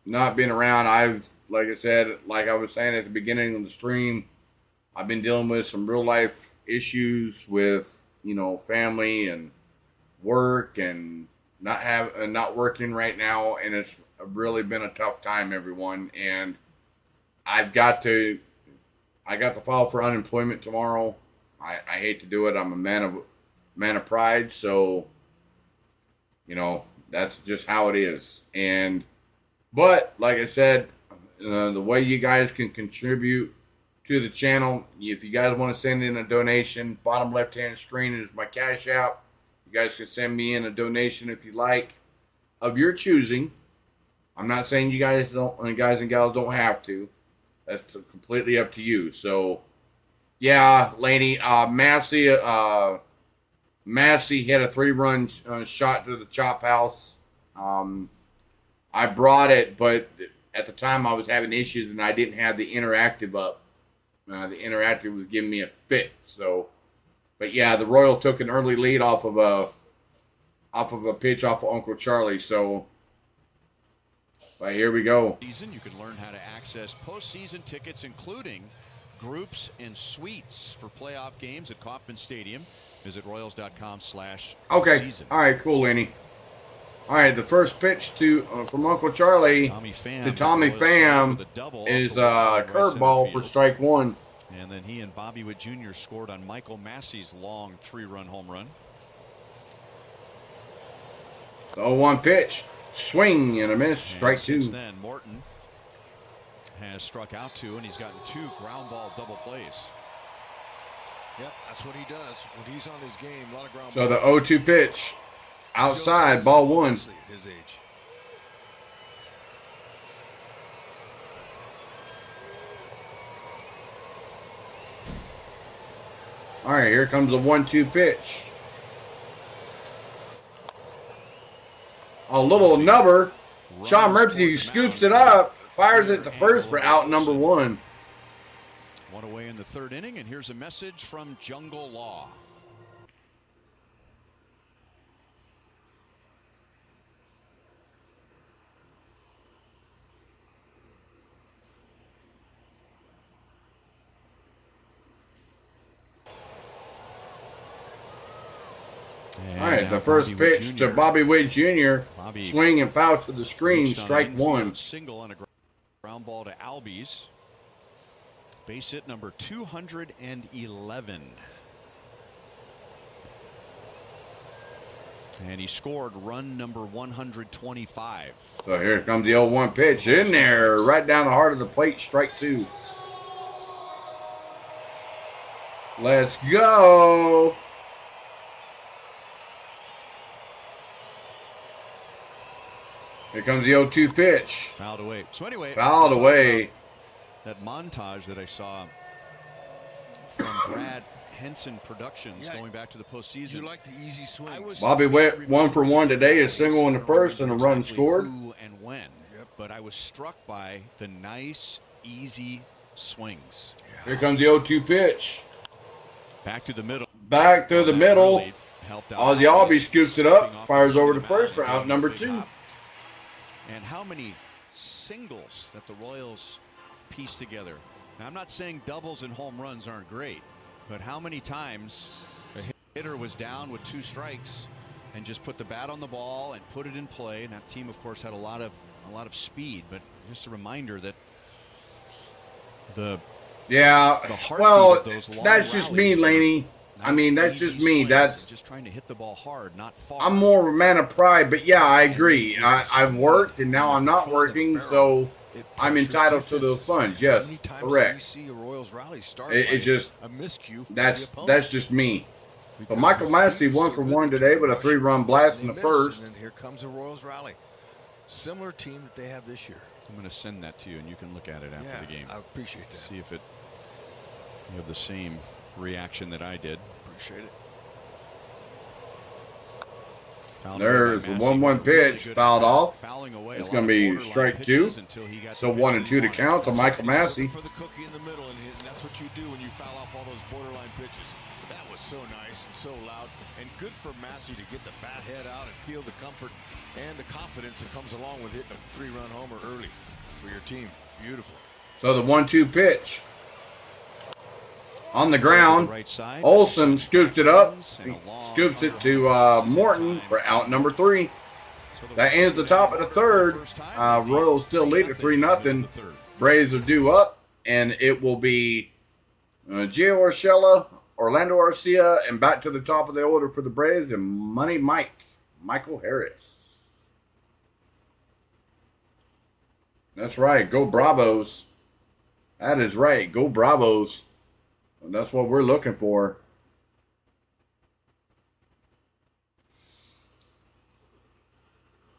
not being around. Like I said, like I was saying at the beginning of the stream, I've been dealing with some real life issues with, you know, family and work and not working right now, and it's really been a tough time, everyone. And I got to file for unemployment tomorrow. I hate to do it. I'm a man of pride, so you know that's just how it is. But like I said, the way you guys can contribute to the channel, if you guys want to send in a donation, bottom left hand screen is my Cash App. You guys can send me in a donation if you like, of your choosing. I'm not saying you guys and gals don't have to. That's completely up to you. So, yeah, lady, Massey hit a 3-run shot to the chop house. I brought it, but at the time I was having issues and I didn't have the interactive up. The interactive was giving me a fit. So, but yeah, the Royal took an early lead off of a pitch off of Uncle Charlie. So, but here we go. You can learn how to access postseason tickets, including groups and suites for playoff games at Kauffman Stadium. Visit Royals.com/season. Okay. All right. Cool, Lenny. All right. The first pitch from Uncle Charlie to Tommy Pham is a curveball for strike 1. And then he and Bobby Witt Jr. scored on Michael Massey's long 3-run home run. The 0-1 pitch. Swing and a miss. Strike since 2. then, Morton has struck out 2, and he's gotten 2 ground ball double plays. Yep, that's what he does when he's on his game. A lot of ground So the balls. 0-2 pitch. Outside, ball 1. At his age. All right, here comes the 1-2 pitch. A little nubber. Sean Murphy scoops it up, fires it to first for out number 1. One away in the 3rd inning, and here's a message from Jungle Law. All right, the first pitch to Bobby Witt Jr. Swing and foul to the screen, strike 1. Single on a ground ball to Albies. Base hit number 211. And he scored run number 125. So here comes the 0-1 pitch in there, right down the heart of the plate, strike 2. Let's go. Here comes the 0-2 pitch. Fouled away. So anyway, fouled away. That montage that I saw from Brad Henson Productions going back to the postseason. You like the easy swings. Bobby Witt 1 for 1 today, a single in the first and a run scored. Who and when, but I was struck by the nice, easy swings. Here comes the 0-2 pitch. Back to the middle. Back to the middle. Ozzy Albee scoops it up, fires over to first for out number 2. And how many singles that the Royals piece together. Now, I'm not saying doubles and home runs aren't great, but how many times a hitter was down with 2 strikes and just put the bat on the ball and put it in play. And that team, of course, had a lot of speed, but just a reminder that the well, of those that's just me, Laney. I mean, that's just me. That's just trying to hit the ball hard, not far. I'm more of a man of pride, but yeah, I agree. I've worked and now I'm not working, so I'm entitled to those funds. Yes, correct. It's just that's just me. But Michael Massey 1 for 1 today with a 3-run blast in the first. And here comes the Royals rally. Similar team that they have this year. I'm going to send that to you, and you can look at it after the game. I appreciate that. See if you have the same reaction that I did. Appreciate it. There's the 1-1 pitch, fouled off. It's going to be strike 2. So 1 and 2 to count to Michael Massey. For the cookie in the middle, and that's what you do when you foul off all those borderline pitches. That was so nice and so loud, and good for Massey to get the bat head out and feel the comfort and the confidence that comes along with hitting a 3-run homer early for your team. Beautiful. So the 1-2 pitch. On the ground, Olsen scoops it up, scoops it to Morton for out number 3. That ends the top of the 3rd. Royals still lead at 3-0. Braves are due up, and it will be Gio Urshela, Orlando Arcia, and back to the top of the order for the Braves, and Money Michael Harris. That's right, go Bravos. That is right, go Bravos. And that's what we're looking for.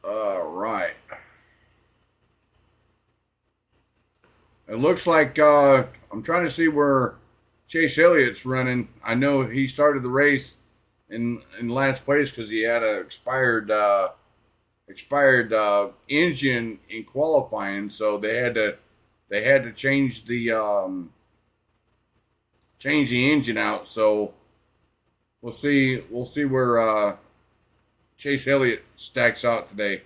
All right. It looks like I'm trying to see where Chase Elliott's running. I know he started the race in last place because he had an expired engine in qualifying, so they had to change the engine out. So we'll see where Chase Elliott stacks out today.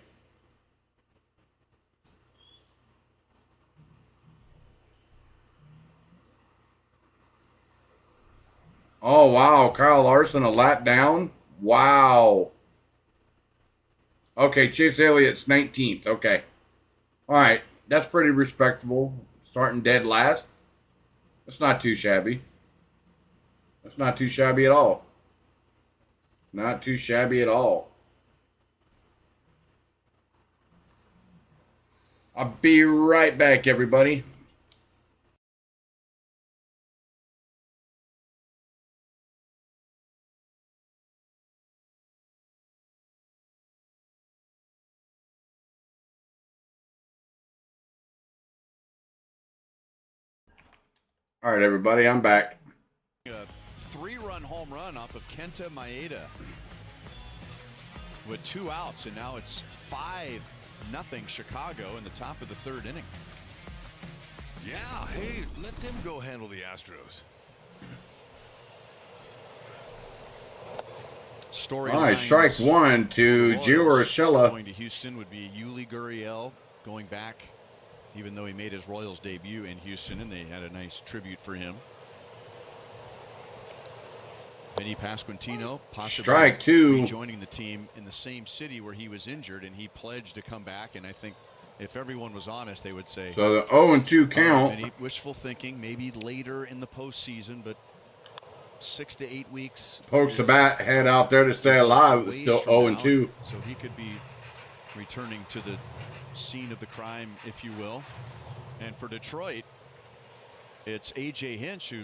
Oh wow, Kyle Larson a lap down. Wow. Okay, Chase Elliott's 19th. Okay. All right, that's pretty respectable. Starting dead last. That's not too shabby. That's not too shabby at all. Not too shabby at all. I'll be right back, everybody. All right, everybody, I'm back. A 3-run home run off of Kenta Maeda with 2 outs, and now it's 5-0 Chicago in the top of the 3rd inning. Yeah, hey, let them go handle the Astros. Story. All right, strike one to Gio Urshela. Going to Houston would be Yuli Gurriel going back, even though he made his Royals debut in Houston, and they had a nice tribute for him. Vinny Pasquantino possibly strike two. rejoining the team in the same city where he was injured, and he pledged to come back. And I think if everyone was honest, they would say so. The 0-2 count. Vinny, wishful thinking, maybe later in the postseason, but 6 to 8 weeks. Pokes the bat head out there to stay alive. It's still 0-2. So he could be returning to the scene of the crime, if you will. And for Detroit, it's A.J. Hinch who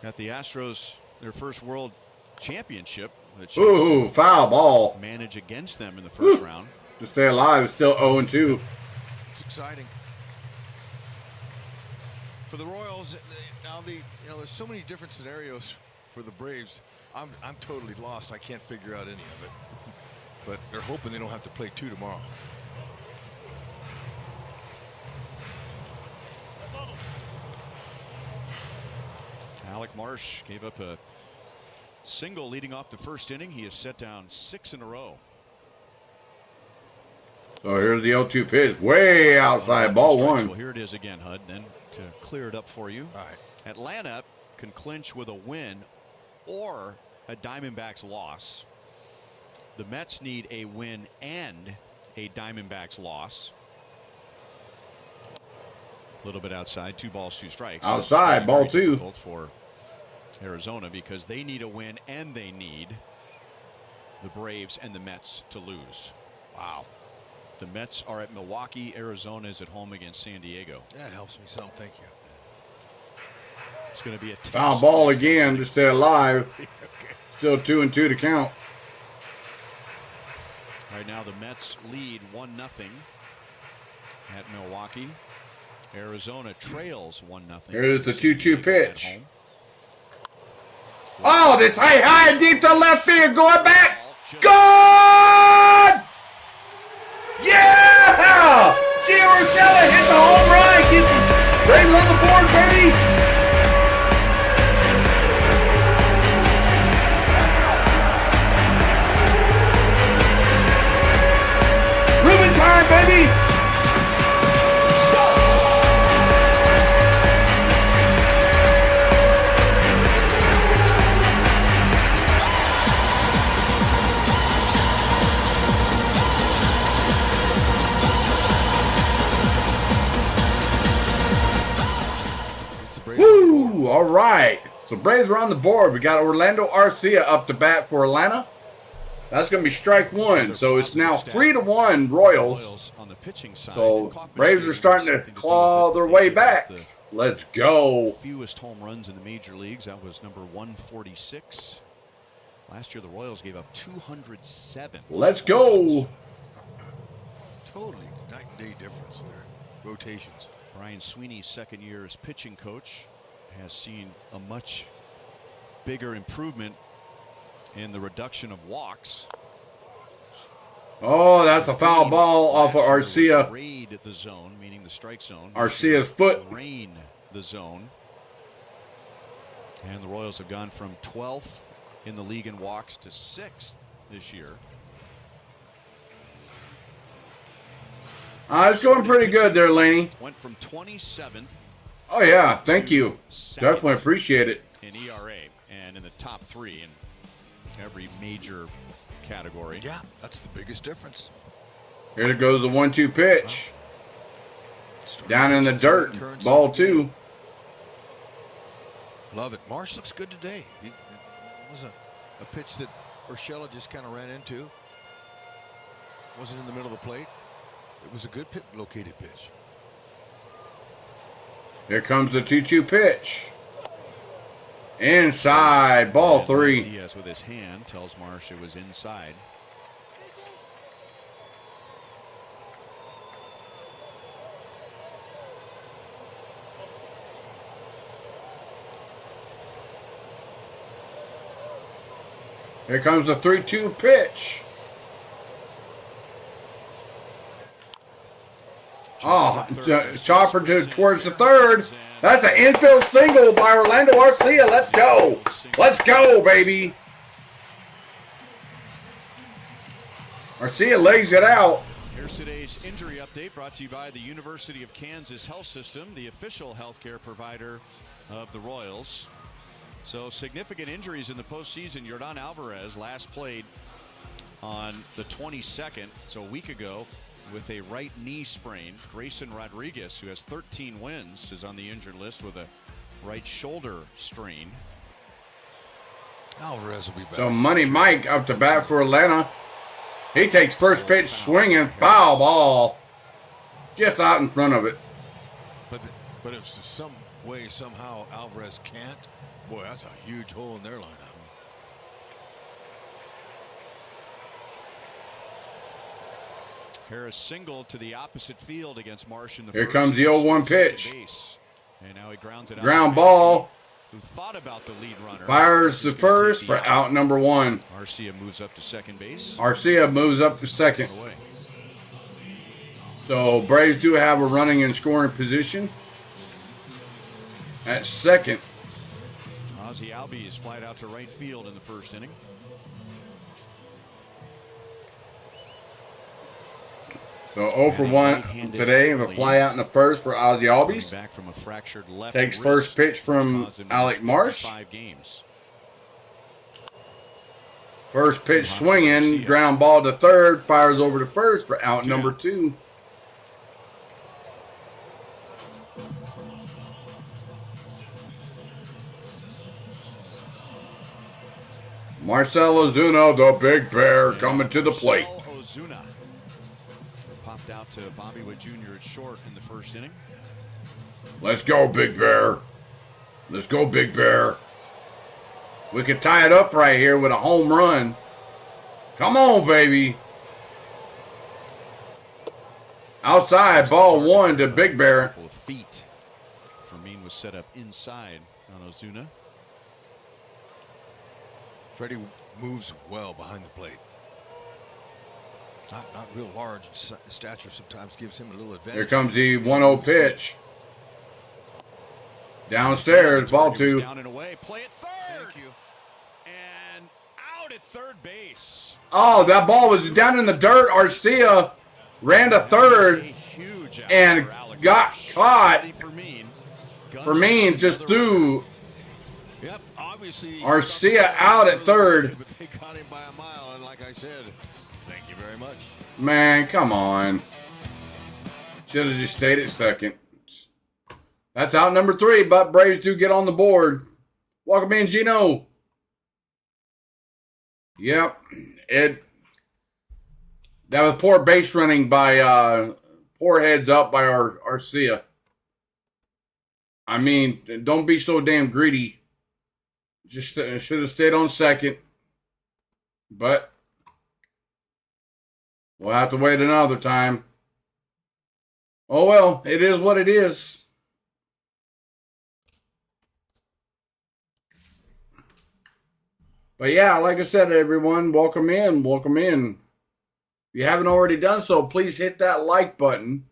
got the Astros their first World Championship. Ooh, foul ball. Manage against them in the first round. To stay alive, it's still 0-2. It's exciting for the Royals. Now there's so many different scenarios for the Braves. I'm totally lost. I can't figure out any of it. But they're hoping they don't have to play 2 tomorrow. Alec Marsh gave up a single leading off the first inning. He has set down 6 in a row. So here's the 0-2 pitch, way outside, ball one. Well, here it is again, Hud. Then to clear it up for you. All right. Atlanta can clinch with a win or a Diamondbacks loss. The Mets need a win and a Diamondbacks loss. A little bit outside, 2 balls, 2 strikes. Outside, ball 2. Both for Arizona because they need a win and they need the Braves and the Mets to lose. Wow. The Mets are at Milwaukee. Arizona is at home against San Diego. That helps me some. Thank you. It's going to be a foul ball again to stay alive. Still 2-2 to count. Right now the Mets lead 1-0 at Milwaukee. Arizona trails 1-0. Here's the 2-2 pitch. Oh, this high and deep to left field, going back. Gone! Yeah! Gio Urshela hit the home run. Keeps the Braves on the board, baby. Ruben time, baby. Woo! All right. So Braves are on the board. We got Orlando Arcia up to bat for Atlanta. That's going to be strike one. So it's now 3-1 Royals. On the pitching side. So Braves are starting to claw their way back. Let's go. Fewest home runs in the major leagues. That was number 146. Last year the Royals gave up 207. Let's go. Totally night and day difference in their rotations. Brian Sweeney's second year as pitching coach has seen a much bigger improvement in the reduction of walks. Oh, that's a foul ball off of Arcia. Raid the zone, meaning the strike zone. Arcia's foot. Rain the zone. And the Royals have gone from 12th in the league in walks to 6th this year. It's going pretty good there, Laney. Went from 27th. Oh, yeah. Thank you. Definitely appreciate it. In ERA and in the top 3 in every major category. Yeah, that's the biggest difference. Here goes the 1-2 pitch. Down in the dirt. Ball 2. Love it. Marsh looks good today. It was a pitch that Urshela just kind of ran into. Wasn't in the middle of the plate. It was a good located pitch. Here comes the 2-2 pitch. Inside, ball 3. Diaz with his hand tells Marsh it was inside. Here comes the 3-2 pitch. Oh, chopper towards the third. That's an infield single by Orlando Arcia. Let's go. Let's go, baby. Arcia legs it out. Here's today's injury update brought to you by the University of Kansas Health System, the official healthcare provider of the Royals. So significant injuries in the postseason. Yordan Alvarez last played on the 22nd, so a week ago, with a right knee sprain. Grayson Rodriguez, who has 13 wins, is on the injured list with a right shoulder strain. Alvarez will be back. So Money Mike up to bat for Atlanta. He takes first pitch swinging, foul ball, just out in front of it. But if some way somehow Alvarez can't, boy, that's a huge hole in their lineup. Harris singled to the opposite field against Marsh in the Here first. comes the 0-1 pitch. And now he grounds it out. Ground ball. Who thought about the lead runner. Fires the first for out number 1. Arcia moves up to second base. Arcia moves up to second. So Braves do have a running and scoring position at second. Ozzie Albies flied out to right field in the first inning. So 0 for 1 today, with a fly out in the first for Ozzie Albies. Back from a fractured left Takes wrist, first pitch from Alec Marsh. 5 games. First pitch swinging, ground ball to third, fires over to first for out number 2. Marcell Ozuna, the Big Bear, coming to the plate. Ozuna popped out to Bobby Witt Jr. at short in the first inning. Let's go, Big Bear. Let's go, Big Bear. We could tie it up right here with a home run. Come on, baby. Outside, ball 1 to Big Bear. Couple of feet. Fermin was set up inside on Ozuna. Freddie moves well behind the plate. Not real large stature, sometimes gives him a little advantage. Here comes the 1-0 pitch. Downstairs, ball 2. Down and away, play at third. Thank you. And out at third base. Oh, that ball was down in the dirt. Arcia ran to third Huge out and for Alec got Marsh. caught. Fermin just threw Yep, obviously Arcia out at third. But they caught him by a mile, and like I said, thank you very much. Man, come on. Should have just stayed at second. That's out number 3, but Braves do get on the board. Welcome in, Gino. Yep. That was poor base running by poor heads up by Arcia. I mean, don't be so damn greedy. Just should have stayed on second. But we'll have to wait another time. Oh well, it is what it is. But yeah, like I said, everyone, welcome in. Welcome in. If you haven't already done so, please hit that like button.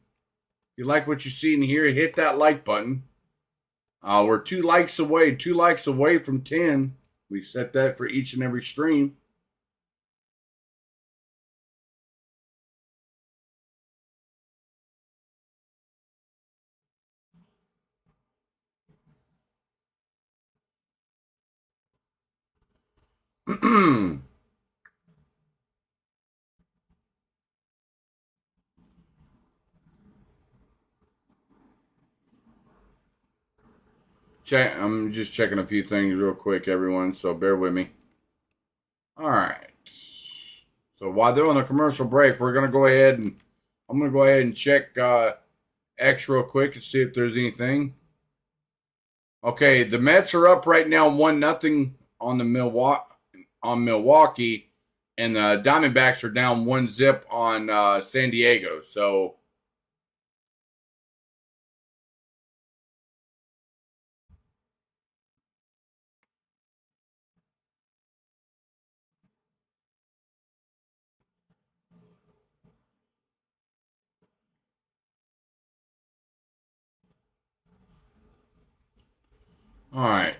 If you like what you see and hear, hit that like button. We're 2 likes away from 10. We set that for each and every stream. I'm just checking a few things real quick, everyone, so bear with me. All right. So while they're on the commercial break, we're going to go ahead and I'm going to go ahead and check X real quick and see if there's anything. Okay, the Mets are up right now 1-0 on the Milwaukee, and the Diamondbacks are down 1-0 on San Diego. So all right.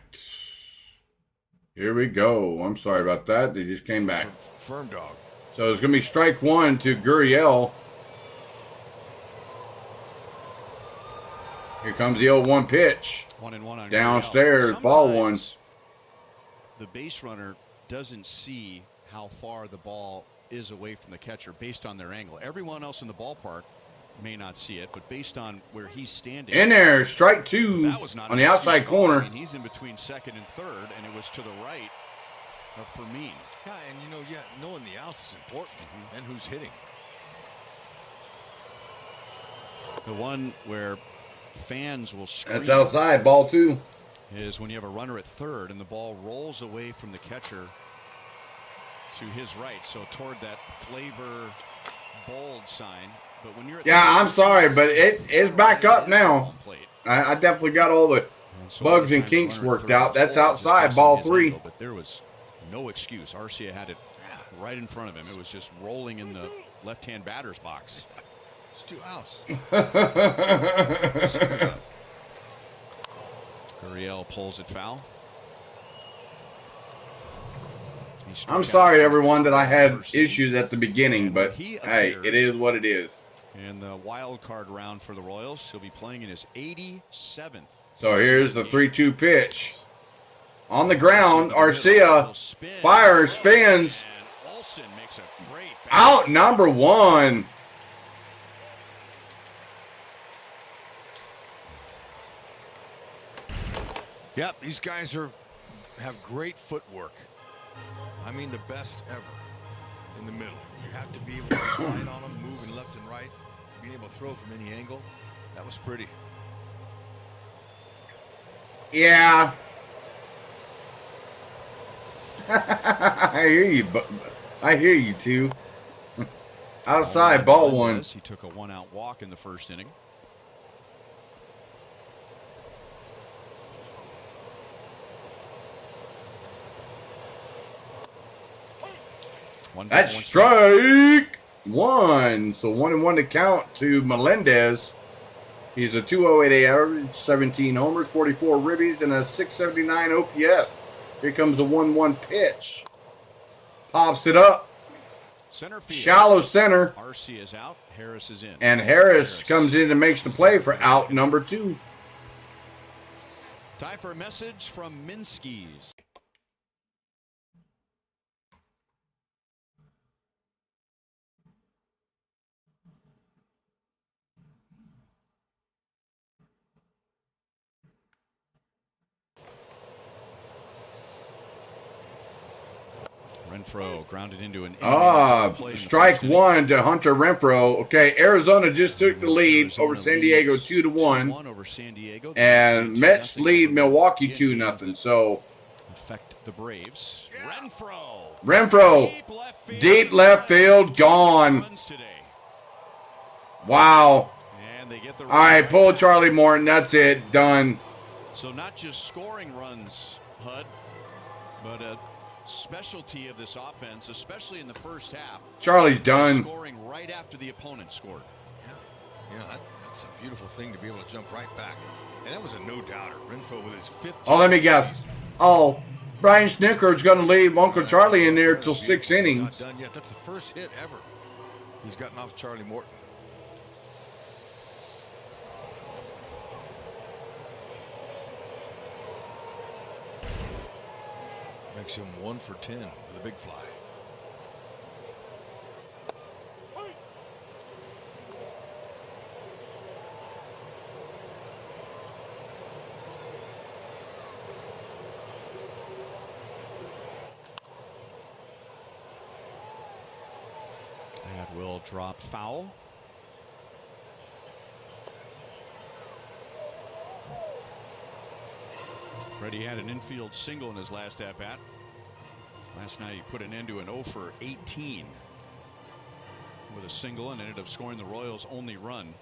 Here we go. I'm sorry about that. They just came back. Firm dog. So it's going to be strike one to Gurriel. Here comes the 0-1 pitch. 1-1 on downstairs, Gurriel. ball one. The base runner doesn't see how far the ball is away from the catcher based on their angle. Everyone else in the ballpark may not see it, but based on where he's standing. In there, strike two on the outside corner. I mean, he's in between second and third, and it was to the right of Fermin. Yeah, and knowing the outs is important, and who's hitting. The one where fans will scream. That's outside, ball two. Is when you have a runner at third and the ball rolls away from the catcher to his right, so toward that flavor bold sign. But when you're at I'm sorry, but it's back up now. I definitely got all the bugs and kinks worked out. That's outside, ball three. But there was no excuse. Arcia had it right in front of him. It was just rolling in the left-hand batter's box. It's 2 outs. Gurriel pulls it foul. I'm sorry, everyone, that I had issues at the beginning, but hey, it is what it is. In the wild card round for the Royals, he'll be playing in his 87th. So here's the 3-2 pitch. On the ground, Arcia fires, spins. Out number one. Yep, these guys have great footwork. I mean, the best ever in the middle. You have to be able to slide on them, moving left and right, being able to throw from any angle. That was pretty. Yeah. I hear you, but I hear you too. Outside, ball one. He took a 1-out walk in the first inning. That's strike one. So 1-1 to count to Melendez. He's a 2.088 average, 17 homers, 44 ribbies, and a 679 OPS. Here comes the 1-1 pitch. Pops it up. Center field. Shallow center. Arcia is out. Harris is in. And Harris comes in and makes the play for out number 2. Time for a message from Minsky's. Renfroe grounded into an strike one to Hunter Renfroe. Okay, Arizona just took the lead over San Diego 2-1. Over San Diego. And Mets lead Milwaukee 2-0. So affect the Braves. Renfroe, deep left field, gone. Wow. All right, pull Charlie Morton. That's it. Done. So not just scoring runs, Hud, but a specialty of this offense, especially in the first half. Charlie's done. Scoring right after the opponent scored. Yeah, that's a beautiful thing to be able to jump right back. And that was a no-doubter. Renfroe with his 5th. Oh, let me guess. Oh, Brian Snitker's going to leave Uncle Charlie in there till 6 innings. Not done yet. That's the first hit ever he's gotten off Charlie Morton. Makes him 1 for 10 with a big fly. That will drop foul. Freddie had an infield single in his last at-bat. Last night he put an end to an 0 for 18 with a single and ended up scoring the Royals' only run.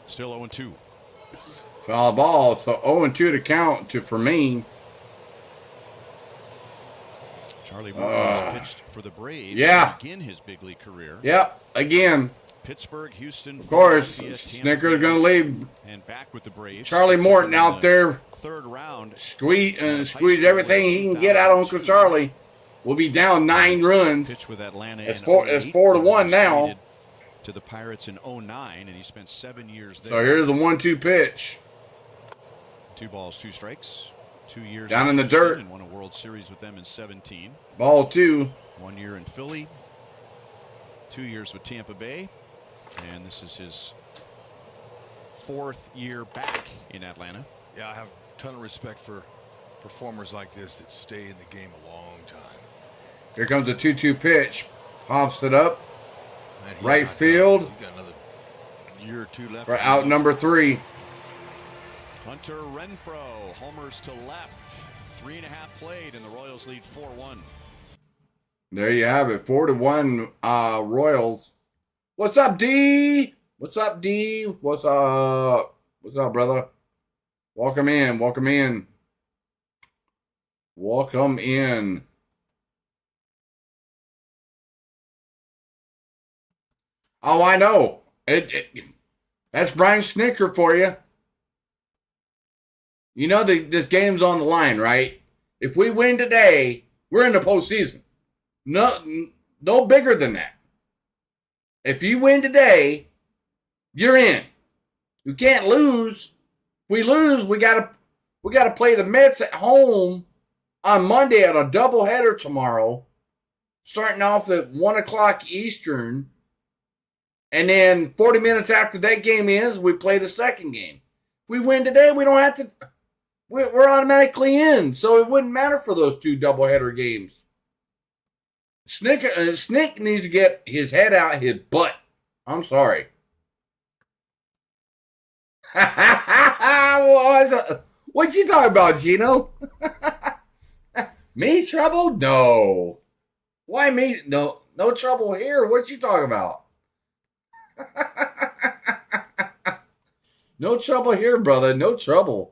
Still 0-2. Foul ball, so 0-2 to count for me. Charlie Morton pitched for the Braves yeah. to begin his big league career. Yep, again. Pittsburgh, Houston, of course, Snicker's going to leave. And back with the Braves. Charlie Morton out there. Third round. Squeeze everything he can get out of Uncle Charlie. We'll be down 9 runs. Pitched with Atlanta. It's 4-1 now. To the Pirates in 2009, and he spent 7 years there. So here's the 1-2 pitch. 2 balls, 2 strikes. 2 years down in the dirt. And won a World Series with them in 17. Ball 2. 1 year in Philly. 2 years with Tampa Bay. And this is his 4th year back in Atlanta. Yeah, I have a ton of respect for performers like this that stay in the game a long time. Here comes the 2-2 pitch. Pops it up. Man, right field. He's got another year or 2 left. For out number 3. Hunter Renfroe homers to left. 3.5 played, and the Royals lead 4-1. There you have it. 4-1 Royals. What's up, D? What's up, D? What's up? What's up, brother? Welcome in. Welcome in. Welcome in. Oh, I know. That's Brian Snicker for you. You know this game's on the line, right? If we win today, we're in the postseason. No bigger than that. If you win today, you're in. You can't lose. If we lose, we gotta play the Mets at home on Monday at a doubleheader tomorrow, starting off at 1:00 Eastern. And then 40 minutes after that game ends, we play the second game. If we win today, we don't have to. We're automatically in, so it wouldn't matter for those 2 doubleheader games. Snick needs to get his head out his butt. I'm sorry. What you talking about, Gino? Me trouble? No. Why me? No trouble here. What you talking about? No trouble here, brother. No trouble.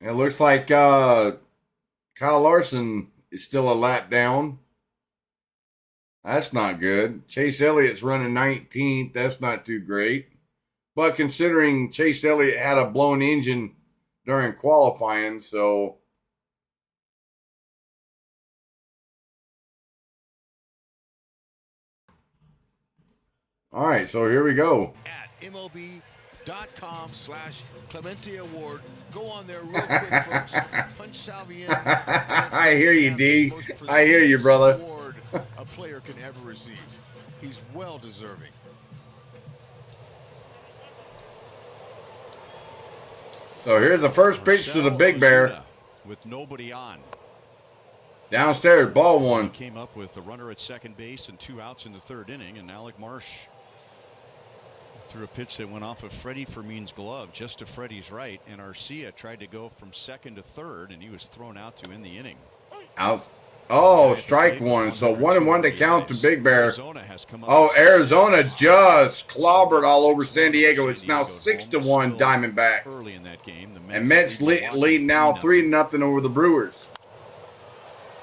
It looks like Kyle Larson is still a lap down. That's not good. Chase Elliott's running 19th. That's not too great. But considering Chase Elliott had a blown engine during qualifying, so all right, so here we go. At MLB.com/Clemente Award. Go on there real quick, folks. Punch Salvi in. I hear you, D. I hear you, brother. Award a player can ever receive. He's well deserving. So here's the first pitch to the Big Bear. With nobody on. Downstairs, ball 1. He came up with a runner at second base and 2 outs in the 3rd inning, and Alec Marsh threw a pitch that went off of Freddie Fermin's glove just to Freddie's right, and Arcia tried to go from 2nd to 3rd, and he was thrown out to end the inning. Out. Oh, strike 1. So 1-1 to count to Big Bear. Oh, Arizona just clobbered all over San Diego. It's now 6-1 Diamondback. Early in that game, and Mets lead now 3-0 over the Brewers.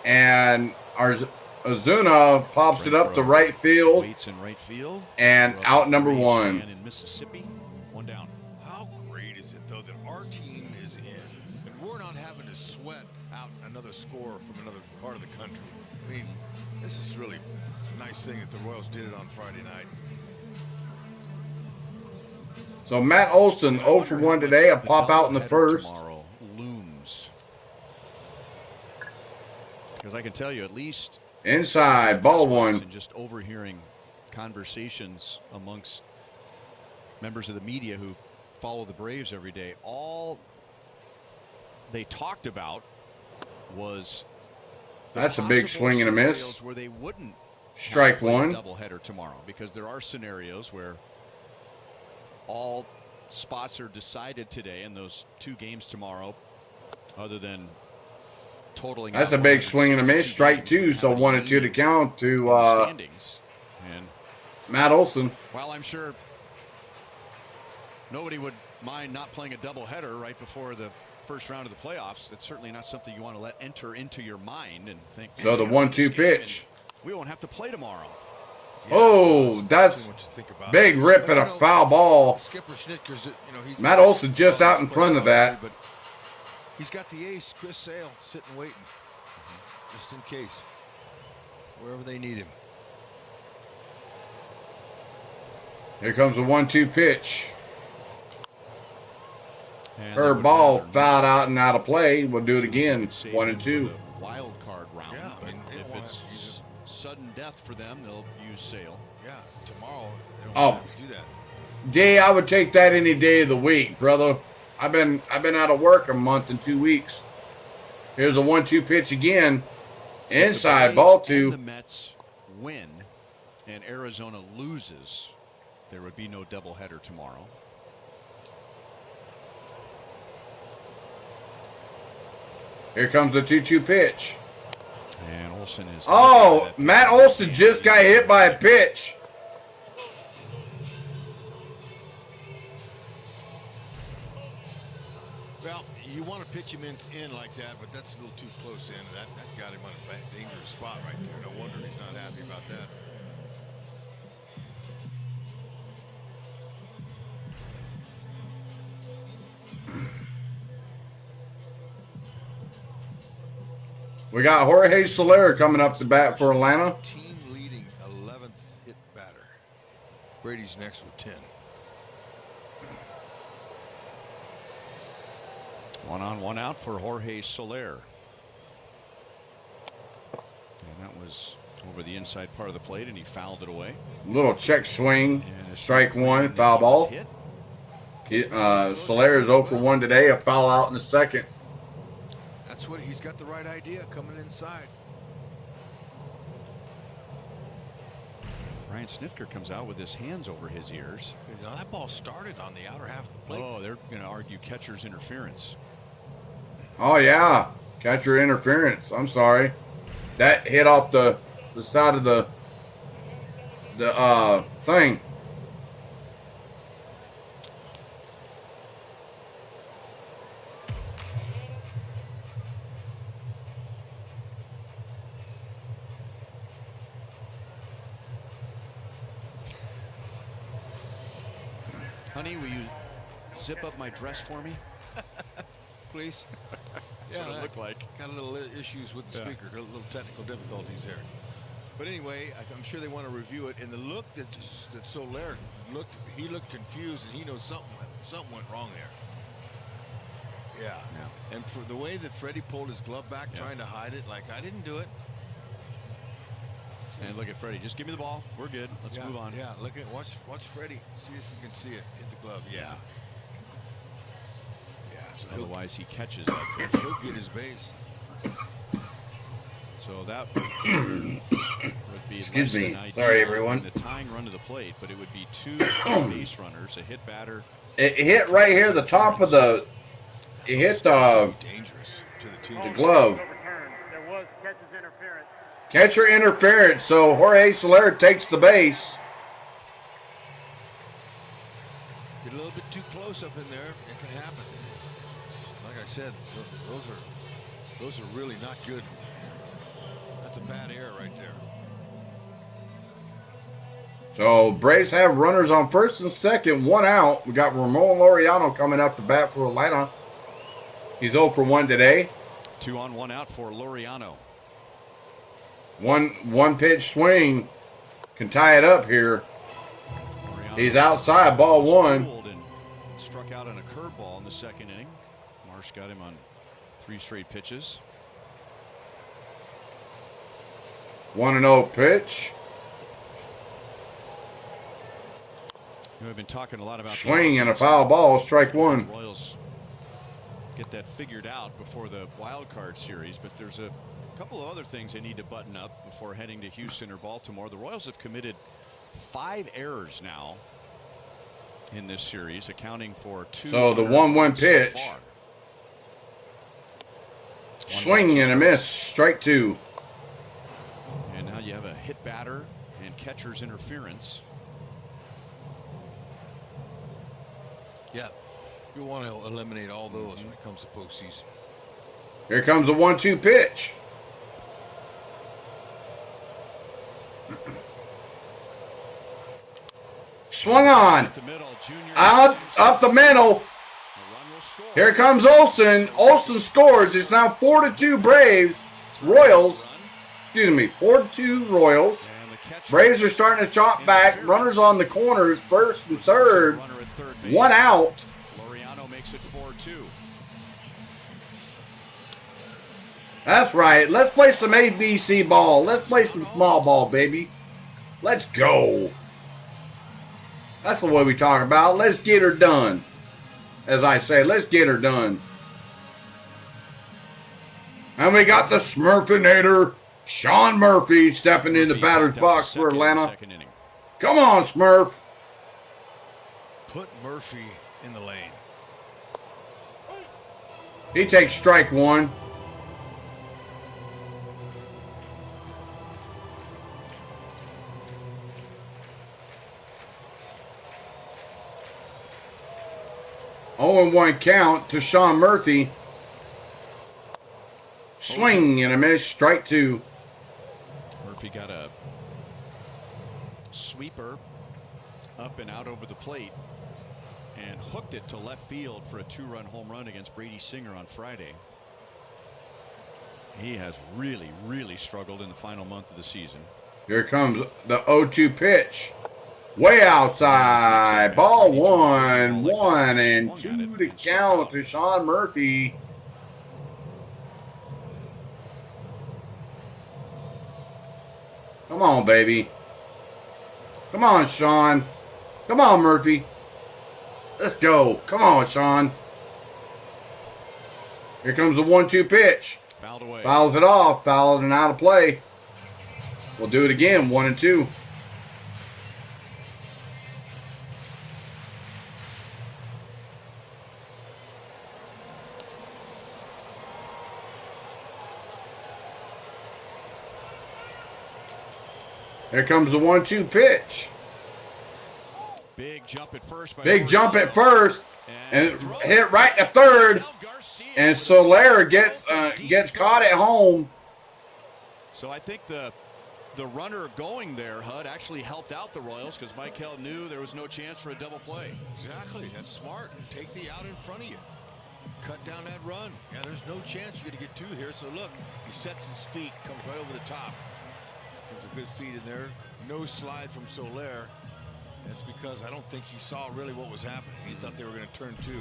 And Ozuna pops it up to right field. Waits in right field. And out number 1. In Mississippi, 1 down. How great is it, though, that our team is in, and we're not having to sweat out another score from another part of the country. I mean, this is really a nice thing that the Royals did it on Friday night. So Matt Olson 0 for 1 today. A pop out in the first. Tomorrow looms. Because I can tell you, at least inside, ball 1. And just overhearing conversations amongst members of the media who follow the Braves every day, all they talked about was that's a big swing and a miss. Where they wouldn't strike one. Doubleheader tomorrow, because there are scenarios where all spots are decided today in those 2 games tomorrow, other than totaling. That's a big swing and a miss. Strike 2, so 1-2 to count to standings. And Matt Olson. while I'm sure nobody would mind not playing a doubleheader right before the first round of the playoffs, it's certainly not something you want to let enter into your mind and think. So the 1-2 pitch. We won't have to play tomorrow. Yeah, Oh, that's big rip and a foul ball. Skipper Schnitker's, he's Matt Olson just out in front of that. But he's got the ace, Chris Sale, sitting waiting, just in case, wherever they need him. Here comes the 1-2 pitch. And Her ball fouled out and out of play. We'll do it again. 1-2. Wild card round. Yeah, I mean, but if it's sudden death for them, they'll use Sale. Yeah, tomorrow they don't have to do that. Jay, I would take that any day of the week, brother. I've been out of work a month and 2 weeks. Here's a 1-2 pitch again. Inside, ball 2. If the Mets win and Arizona loses, there would be no doubleheader tomorrow. Here comes the 2-2 pitch. And Olson is. Oh, Matt Olson just got hit by a pitch. Well, you want to pitch him in like that, but that's a little too close in. That got him on a dangerous spot right there. No wonder he's not happy about that. We got Jorge Soler coming up to bat for Atlanta. Team leading 11th hit batter. Brady's next with 10. 1 on 1 out for Jorge Soler. And that was over the inside part of the plate, and he fouled it away. Little check swing. Strike 1, foul ball. Soler is 0 for 1 today. A foul out in the second. That's what he's got, the right idea coming inside. Brian Snitker comes out with his hands over his ears. Now that ball started on the outer half of the plate. Oh, they're going to argue catcher's interference. Oh, yeah. Catcher interference. I'm sorry. That hit off the side of the thing. Honey, will you zip up my dress for me? Please. That's what it looked like. Got a little issues with the speaker, got a little technical difficulties there. But anyway, I'm sure they want to review it. And the look that Soler looked, he looked confused, and he knows something went wrong there. Yeah. And for the way that Freddie pulled his glove back, trying to hide it, like, I didn't do it. And look at Freddie. Just give me the ball. We're good. Let's move on. Yeah, look at watch Freddie. See if you can see it hit the glove. Yeah. So otherwise he catches that pitch. He'll get his base. So that would be Excuse less me. than ideal. Sorry, everyone. The tying run to the plate, but it would be 2 base runners, a hit batter. It hit right here, the top of the. It hit dangerous to the team. The glove. There was catcher's interference. Catcher interference. So Jorge Soler takes the base. Get a little bit too close up in there, it can happen. Like I said, those are really not good. That's a bad error right there. So Braves have runners on first and second, 1 out. We got Ramon Laureano coming up to bat for Atlanta. He's 0 for 1 today. 2 on 1 out for Laureano. One pitch swing can tie it up here. Laureano He's outside, ball 1. And struck out on a curveball in the second inning. Marsh got him on 3 straight pitches. 1-0 pitch. We've been talking a lot about Swing and a foul ball, strike 1. Royals get that figured out before the wild card series, but there's a couple of other things they need to button up before heading to Houston or Baltimore. The Royals have committed 5 errors now in this series, accounting for 2. So the 1-1 pitch. So far. Swing and a miss. Strike 2. And now you have a hit batter and catcher's interference. Yeah, you want to eliminate all those when it comes to postseason. Here comes the 1-2 pitch. Swung on. Out up the middle. Here comes Olsen. Olsen scores. It's now 4-2 Braves. Royals. Excuse me, 4-2 Royals. Braves are starting to chop back. Runners on the corners, first and third. 1 out. Laureano makes it 4-2. That's right. Let's play some ABC ball. Let's play some small ball, baby. Let's go. That's the way we talk about. Let's get her done. As I say, let's get her done. And we got the Smurfinator, Sean Murphy, stepping in the batter's box for Atlanta. Come on, Smurf. Put Murphy in the lane. He takes strike 1. Oh, and 1 count to Sean Murphy. Swing and a miss. Strike 2. Murphy got a sweeper up and out over the plate and hooked it to left field for a 2-run home run against Brady Singer on Friday. He has really struggled in the final month of the season. Here comes the 0-2 pitch. Way outside. Ball 1. 1 and 2 to count to Sean Murphy. Come on, baby. Come on, Sean. Come on, Murphy. Let's go. Come on, Sean. Here comes the 1-2 pitch. Fouled away. Fouls it off. Fouled and out of play. We'll do it again. 1 and 2. Here comes the 1-2 pitch. Big jump at first. Big jump at first, and hit right to third. And Soler gets caught at home. So I think the runner going there, Hud, actually helped out the Royals because Michael knew there was no chance for a double play. Exactly. That's smart. Take the out in front of you. Cut down that run. Yeah, there's no chance you're going to get 2 here. So look, he sets his feet, comes right over the top. There's a good feed in there. No slide from Soler. That's because I don't think he saw really what was happening. He thought they were going to turn 2.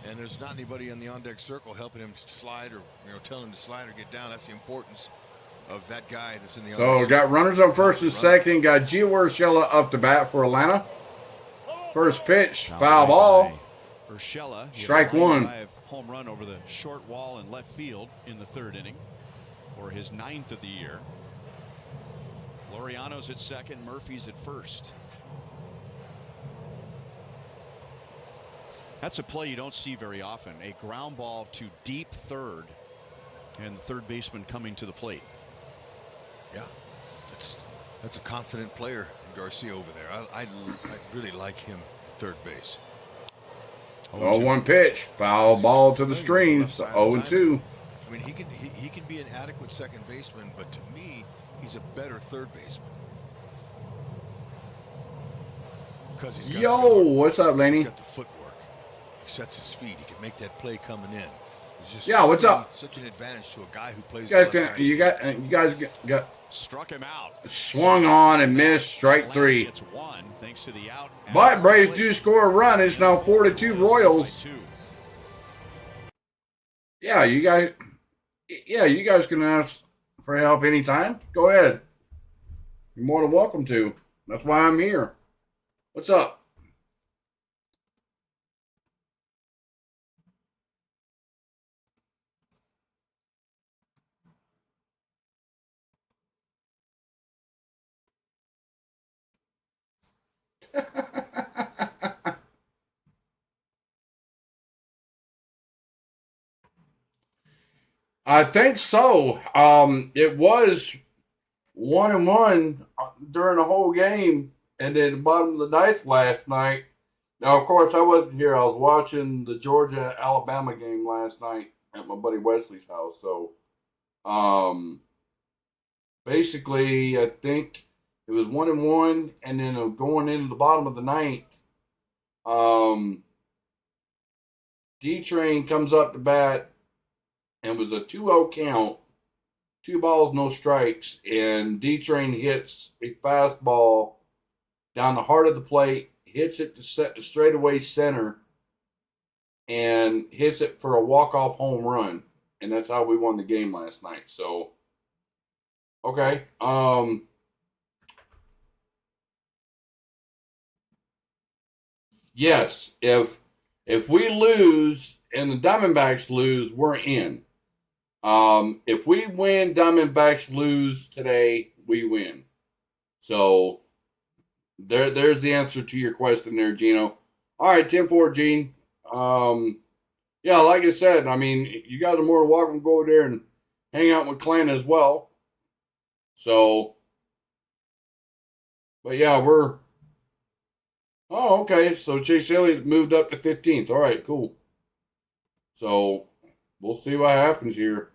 And there's not anybody in the on-deck circle helping him slide or telling him to slide or get down. That's the importance of that guy that's in the on-deck So got runners on first and second. Got Gio Urshela up to bat for Atlanta. First pitch, foul ball. Urshela, Strike 1. Home run over the short wall in left field in the 3rd inning for his 9th of the year. Laureano's at second, Murphy's at first. That's a play you don't see very often. A ground ball to deep third and the third baseman coming to the plate. Yeah, that's a confident player, Garcia over there. I really like him at third base. 0-1 pitch, foul ball to the screens. 0-2. I mean, he can be an adequate second baseman, but to me, he's a better third baseman. Because he's got what's up, Laney? He's got the footwork. He sets his feet. He can make that play coming in. It's just what's up? Such an advantage to a guy who plays. You guys got struck him out. Swung on and missed. Strike 3. It's 1 thanks to the out. But Braves do score a run. It's now 4-2 Royals. Yeah, you guys can ask for help anytime. Go ahead. You're more than welcome to. That's why I'm here. What's up? I think so. It was 1-1 during the whole game, and then the bottom of the ninth last night. Now, of course, I wasn't here. I was watching the Georgia Alabama game last night at my buddy Wesley's house. So, basically, I think it was 1-1, and then going into the bottom of the ninth, D-Train comes up to bat, and was a 2-0 count. 2 balls, no strikes, and D-Train hits a fastball down the heart of the plate, hits it to set the straightaway center, and hits it for a walk-off home run. And that's how we won the game last night. So, okay. Yes, if we lose and the Diamondbacks lose, we're in. If we win, Diamondbacks lose today, we win. So there's the answer to your question there, Gino. All right, 10-4, Gene. Yeah, like I said, I mean, you guys are more than welcome to go over there and hang out with Clan as well. So, but yeah, we're. Oh, okay. So Chase Elliott moved up to 15th. All right, cool. So we'll see what happens here.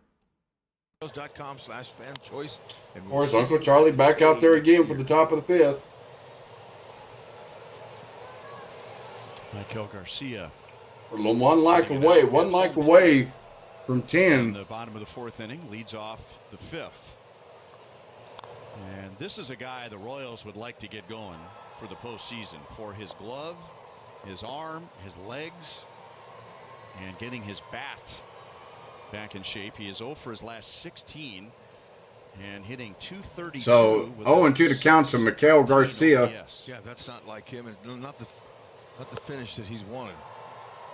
.com/fan choice. Of course, Uncle Charlie back out there again for the top of the 5th. Michael Garcia. One like away from 10. In the bottom of the 4th inning, leads off the 5th. And this is a guy the Royals would like to get going for the postseason for his glove, his arm, his legs, and getting his bat back in shape. He is 0 for his last 16 and hitting .232. So 0-2 to count to Michael Garcia. Yes. Yeah, that's not like him, and not the finish that he's wanted.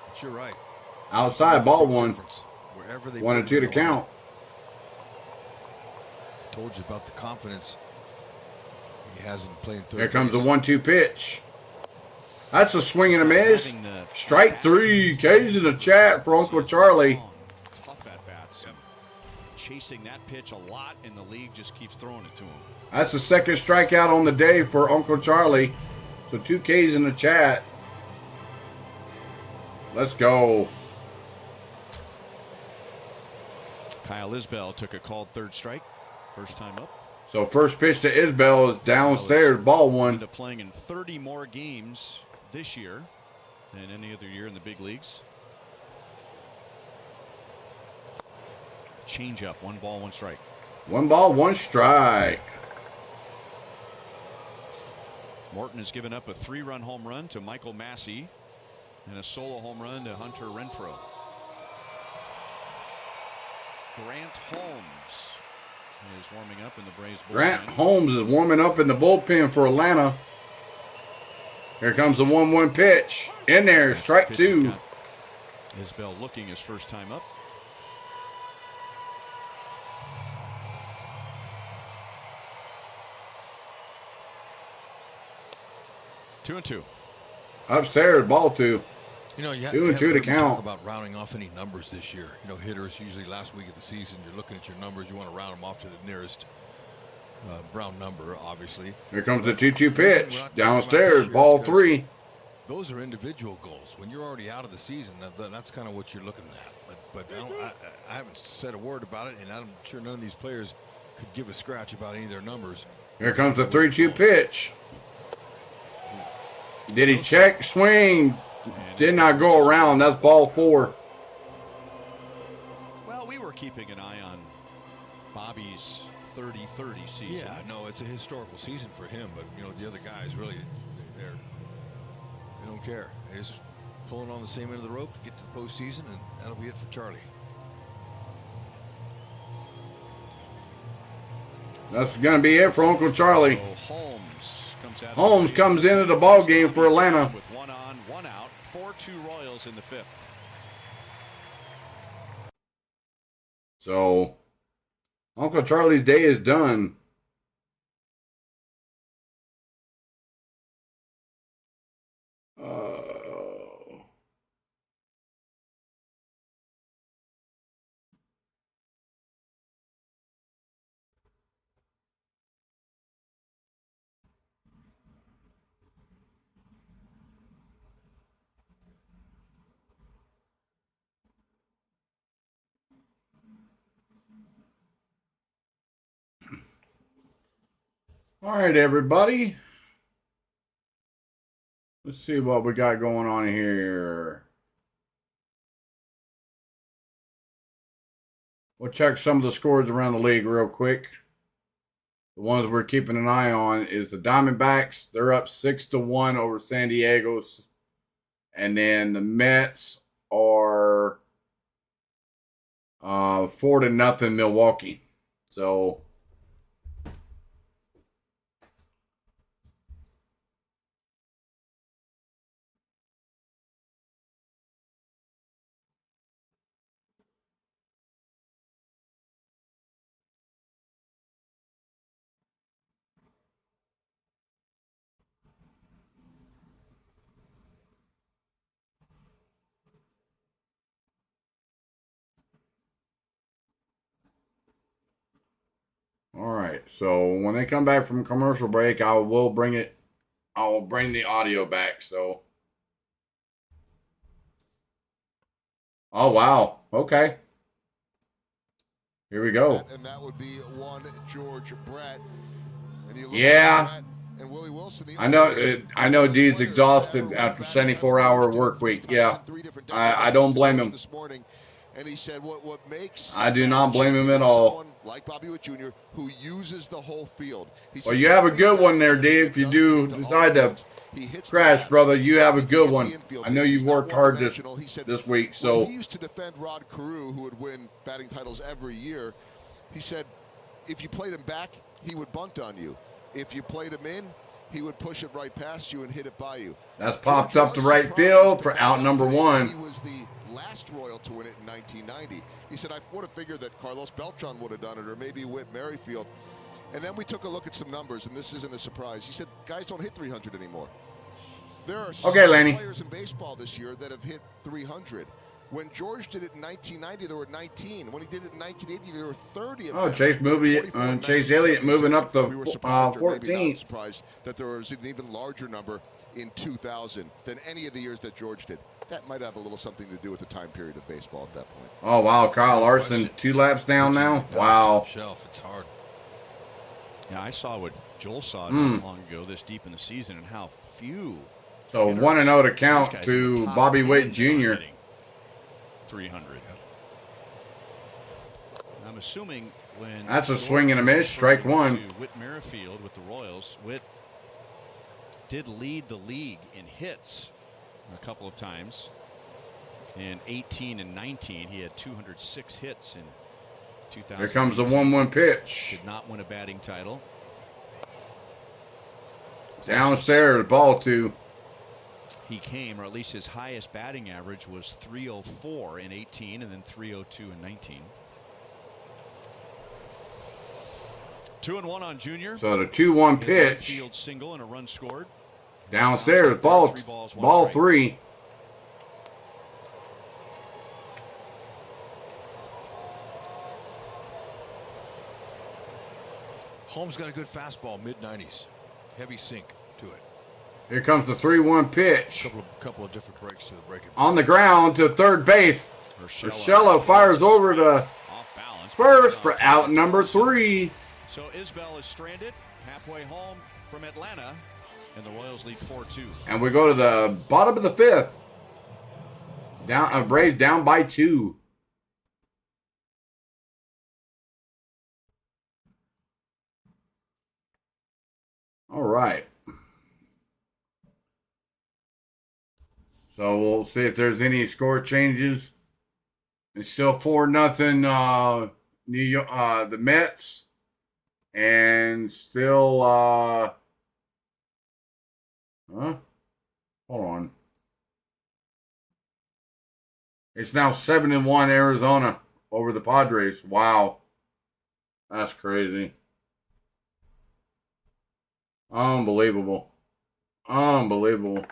But you're right. Outside ball one. Wherever they 1-2 to count. I told you about the confidence he has in playing third. Here comes the base. 1-2 pitch. That's a swing and a miss. Strike 3. K's in the chat for Uncle Charlie. Tough at bats. Chasing that pitch a lot, and the league just keeps throwing it to him. That's the second strikeout on the day for Uncle Charlie. So 2 K's in the chat. Let's go. Kyle Isbell took a called third strike. First time up. So first pitch to Isbell is downstairs, ball 1. Into playing in 30 more games this year than any other year in the big leagues. Change up, 1 ball, 1 strike. 1 ball, 1 strike. Morton has given up a 3-run home run to Michael Massey and a solo home run to Hunter Renfroe. Grant Holmes is warming up in the Braves bullpen. Grant Holmes is warming up in the bullpen for Atlanta. Here comes the 1-1 pitch. In there, strike 2. Isbell looking his first time up. Two and two. Upstairs, ball 2. You know, you 2-2 to count. Talk about rounding off any numbers this year. You know, hitters usually last week of the season, you're looking at your numbers. You want to round them off to the nearest round number, obviously. Here comes the 2-2 pitch. Downstairs, ball 3. Those are individual goals. When you're already out of the season, that's kind of what you're looking at. But I haven't said a word about it, and I'm sure none of these players could give a scratch about any of their numbers. Here comes the 3-2 pitch. Did he check? Swing. Did not go around. That's ball 4. Well, we were keeping an eye on Bobby's 30-30 season. Yeah, no, it's a historical season for him, but you know the other guys really, they don't care. They're just pulling on the same end of the rope to get to the postseason, and that'll be it for Charlie. That's going to be it for Uncle Charlie. So Holmes comes into the ball game for Atlanta. With 1 on, 1 out, 4-2 Royals in the 5th. So Uncle Charlie's day is done. All right, everybody. Let's see what we got going on here. We'll check some of the scores around the league real quick. The ones we're keeping an eye on is the Diamondbacks. They're up 6-1 over San Diego. And then the Mets are 4-0 Milwaukee. So all right. So when they come back from commercial break, I will bring the audio back. So oh wow. Okay. Here we go. And that would be one George Brett. And you look Yeah. at Brett and Willie Wilson. I know D's exhausted after 74-hour work week. Yeah. I don't blame him. This morning. And he said what makes I do not blame him at all. Like Bobby Witt Jr., who uses the whole field. Well, you have a good one there, Dave. If you do decide to crash, brother, you have a good one. I know you've worked hard this week. So he used to defend Rod Carew, who would win batting titles every year. He said, if you played him back, he would bunt on you. If you played him in, he would push it right past you and hit it by you. That's popped up to right field for out number one. He was the last Royal to win it in 1990. He said, I would have figured that Carlos Beltran would have done it, or maybe Whit Merrifield. And then we took a look at some numbers, and this isn't a surprise. He said, guys don't hit 300 anymore. There are players in baseball this year that have hit 300. When George did it in 1990, there were 19. When he did it in 1980, there were 30 of them. Chase Elliott moving up to 14. Not surprised that there was an even larger number in 2000 than any of the years that George did. That might have a little something to do with the time period of baseball at that point. Oh, wow. Kyle Larson 2 laps down now? Wow. Shelf, it's hard. Yeah, I saw what Joel saw not long ago, this deep in the season, and how few. So 1-0 to count to Bobby Witt Jr. 300. I'm assuming when that's a swing and a miss, strike one. Whit Merrifield with the Royals. Whit did lead the league in hits a couple of times. In 18 and 19, he had 206 hits in 2000. Here comes the 1-1 pitch. Did not win a batting title. Downstairs, ball 2. He came, or at least his highest batting average was 304 in 18 and then 302 in 19. 2-1 on Junior. So the 2-1 pitch. Field single and a run scored. Downstairs, ball 3. Holmes got a good fastball, mid-90s. Heavy sink to it. Here comes the 3-1 pitch. Couple of different breaks to the break. On the ground to third base. Urshela fires over to first for out number 3. So Isbell is stranded halfway home from Atlanta, and the Royals lead 4-2. And we go to the bottom of the 5th. Braves down by 2. All right. So we'll see if there's any score changes. It's still 4-0 New York, the Mets, and still hold on. It's now 7-1 Arizona over the Padres. Wow. That's crazy. Unbelievable. Unbelievable.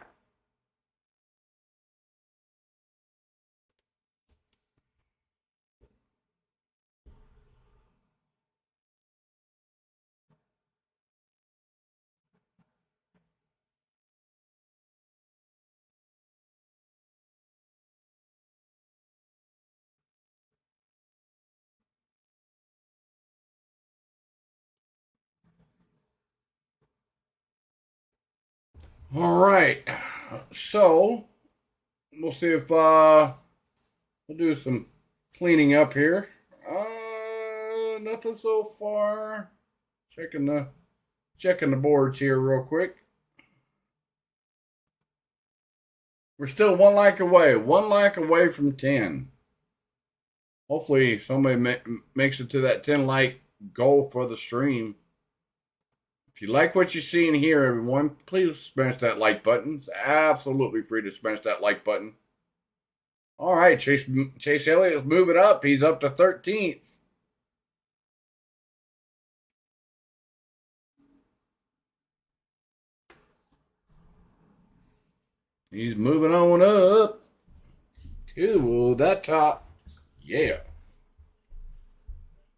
All right. So we'll see if we'll do some cleaning up here. Nothing so far. Checking the boards here real quick. We're still one like away from 10. Hopefully somebody makes it to that 10 like goal for the stream. If you like what you're seeing here, everyone, please smash that like button. It's absolutely free to smash that like button. All right, Chase Elliott is moving up. He's up to 13th. He's moving on up to that top. Yeah.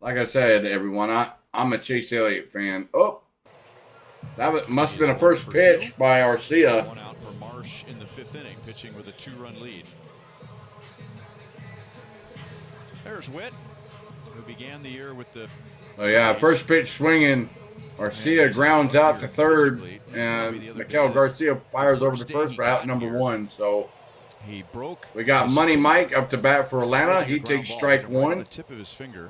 Like I said, everyone, I'm a Chase Elliott fan. Oh, that must have been a first pitch by Arcia. One out for Marsh in the 5th inning, pitching with a 2-run lead. There's Witt, who began the year with the... Oh, yeah, first pitch swinging. Arcia grounds out to third, and Miguel Garcia fires over to first for out number 1. So we got Money Mike up to bat for Atlanta. He takes strike 1. The tip of his finger,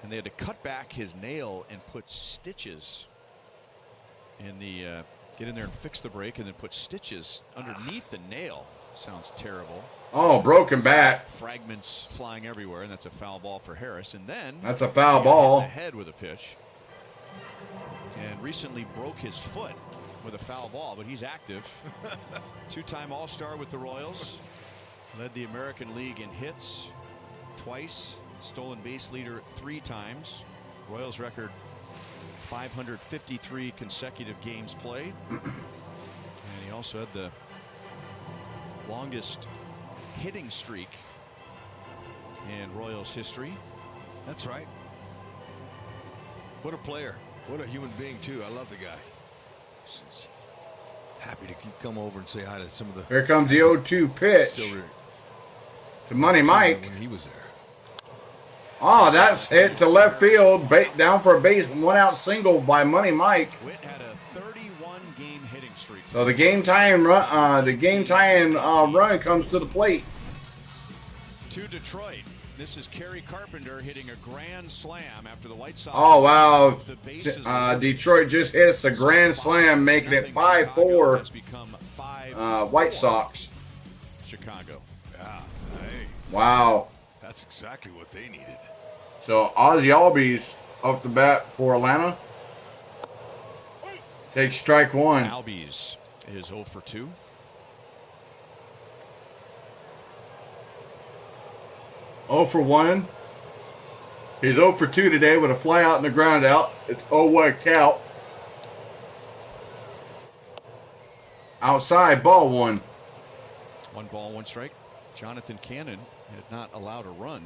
and they had to cut back his nail and put stitches in the get in there and fix the break, and then put stitches underneath the nail. Sounds terrible. Oh, broken bat. Fragments flying everywhere, and that's a foul ball for Harris. And then that's a foul ball. Hit the head with a pitch. And recently broke his foot with a foul ball, but he's active. 2-time All-Star with the Royals. Led the American League in hits twice. Stolen base leader 3 times. Royals record 553 consecutive games played. And he also had the longest hitting streak in Royals history. That's right. What a player. What a human being, too. I love the guy. Happy to come over and say hi to some of the... Here comes the 0-2 pitch to Money Mike. When he was there. Oh, that's hit to left field. Down for a base, 1-out single by Money Mike. Witt had a 31-game hitting streak. So the game-tying run comes to the plate. To Detroit. This is Kerry Carpenter hitting a grand slam after the White Sox. Oh, wow. Detroit just hits a grand slam, making it 5-4 White Sox. Chicago. Yeah. Hey. Wow. That's exactly what they needed. So Ozzie Albies up the bat for Atlanta. Takes strike 1. Albies is 0 for 2. Oh for 1. He's 0 for 2 today with a fly out and a ground out. It's 0-1 count. Outside, ball 1. 1 ball, 1 strike. Jonathan Cannon had not allowed a run